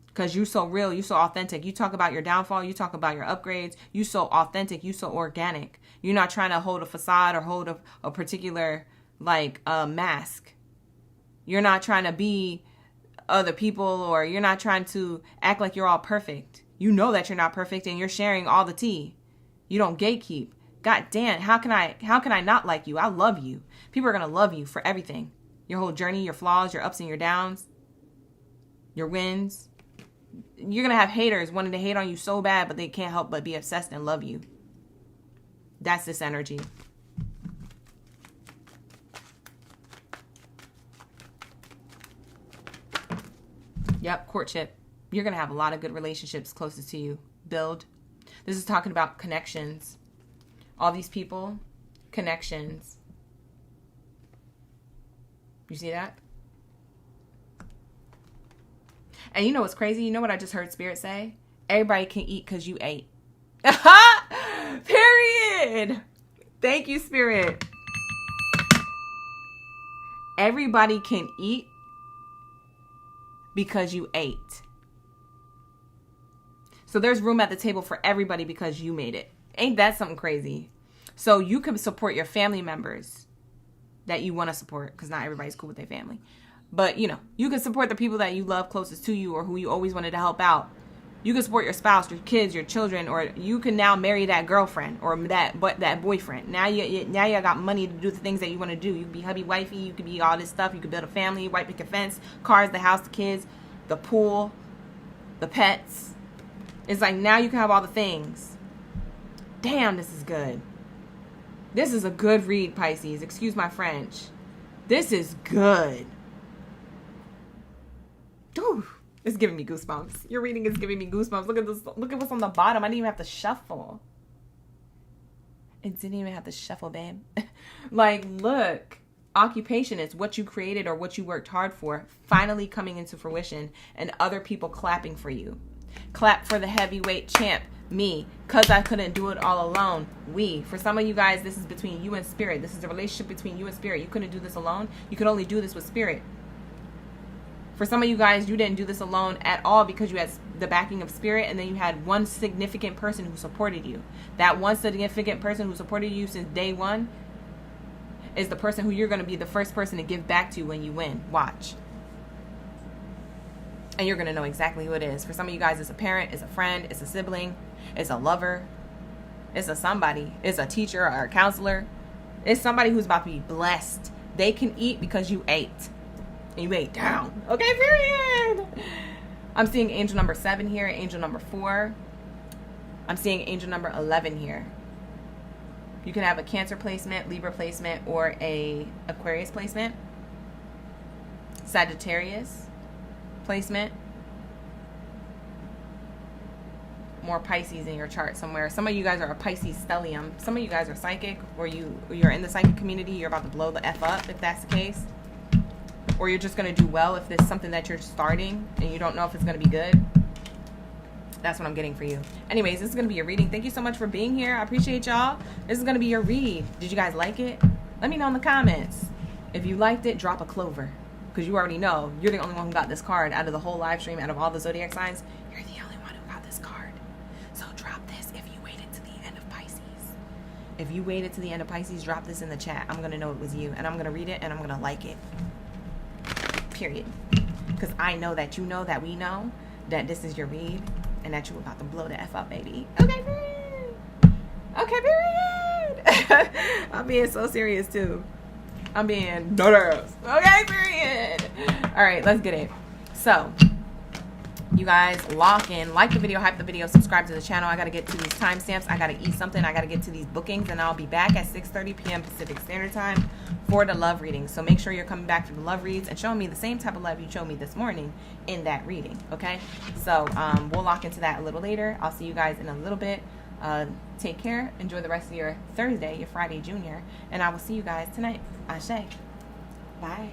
Because you're so real, you're so authentic. You talk about your downfall, you talk about your upgrades. You're so authentic, you're so organic. You're not trying to hold a facade or hold a particular mask. You're not trying to be other people, or you're not trying to act like you're all perfect. You know that you're not perfect, and you're sharing all the tea. You don't gatekeep. God damn, how can I not like you? I love you. People are going to love you for everything. Your whole journey, your flaws, your ups and your downs, your wins. You're going to have haters wanting to hate on you so bad, but they can't help but be obsessed and love you. That's this energy. Yep, courtship. You're going to have a lot of good relationships closest to you. Build. This is talking about connections. All these people, connections. You see that? And you know what's crazy? You know what I just heard Spirit say? Everybody can eat because you ate. Period. Thank you, Spirit. Everybody can eat because you ate. So there's room at the table for everybody because you made it. Ain't that something crazy? So you can support your family members that you want to support, because not everybody's cool with their family. But, you can support the people that you love closest to you, or who you always wanted to help out. You can support your spouse, your kids, your children, or you can now marry that girlfriend or that boyfriend. Now you got money to do the things that you want to do. You can be hubby, wifey. You can be all this stuff. You can build a family, white picket fence, cars, the house, the kids, the pool, the pets. It's like now you can have all the things. Damn, this is good. This is a good read, Pisces. Excuse my French. This is good. Ooh, it's giving me goosebumps. Your reading is giving me goosebumps. Look at this. Look at what's on the bottom. I didn't even have to shuffle. It didn't even have to shuffle, babe. Like, look. Occupation is what you created or what you worked hard for finally coming into fruition and other people clapping for you. Clap for the heavyweight champ, me, because I couldn't do it all alone. We. For some of you guys, this is between you and spirit. This is a relationship between you and spirit. You couldn't do this alone. You could only do this with spirit. For some of you guys, you didn't do this alone at all because you had the backing of spirit, and then you had one significant person who supported you. That one significant person who supported you since day one is the person who you're going to be the first person to give back to when you win. Watch. And you're going to know exactly who it is. For some of you guys, it's a parent, it's a friend, it's a sibling, it's a lover, it's a somebody, it's a teacher or a counselor. It's somebody who's about to be blessed. They can eat because you ate. And you ate down. Okay, period. I'm seeing angel number 7 here, angel number 4. I'm seeing angel number 11 here. You can have a Cancer placement, Libra placement, or a Aquarius placement. Sagittarius placement. More Pisces in your chart somewhere. Some of you guys are a Pisces stellium. Some of you guys are psychic, or you're in the psychic community. You're about to blow the F up if that's the case. Or you're just going to do well if it's something that you're starting and you don't know if it's going to be good. That's what I'm getting for you. Anyways, this is going to be your reading. Thank you so much for being here. I appreciate y'all. This is going to be your read. Did you guys like it? Let me know in the comments. If you liked it, drop a clover. Because you already know you're the only one who got this card out of the whole live stream, out of all the zodiac signs. You're the only one who got this card. So drop this if you waited to the end of Pisces. If you waited to the end of Pisces, drop this in the chat. I'm going to know it was you. And I'm going to read it and I'm going to like it. Period. Because I know that you know that we know that this is your read. And that you're about to blow the F up, baby. Okay, period. Okay, period. I'm being so serious, too. I'm being nervous. Okay, period. All right, let's get it. So, you guys lock in. Like the video, hype the video, subscribe to the channel. I got to get to these timestamps. I got to eat something. I got to get to these bookings. And I'll be back at 6:30 p.m. Pacific Standard Time for the love reading. So make sure you're coming back for the love reads and showing me the same type of love you showed me this morning in that reading. Okay? So we'll lock into that a little later. I'll see you guys in a little bit. Take care. Enjoy the rest of your Thursday, your Friday Junior. And I will see you guys tonight. Ashe. Bye.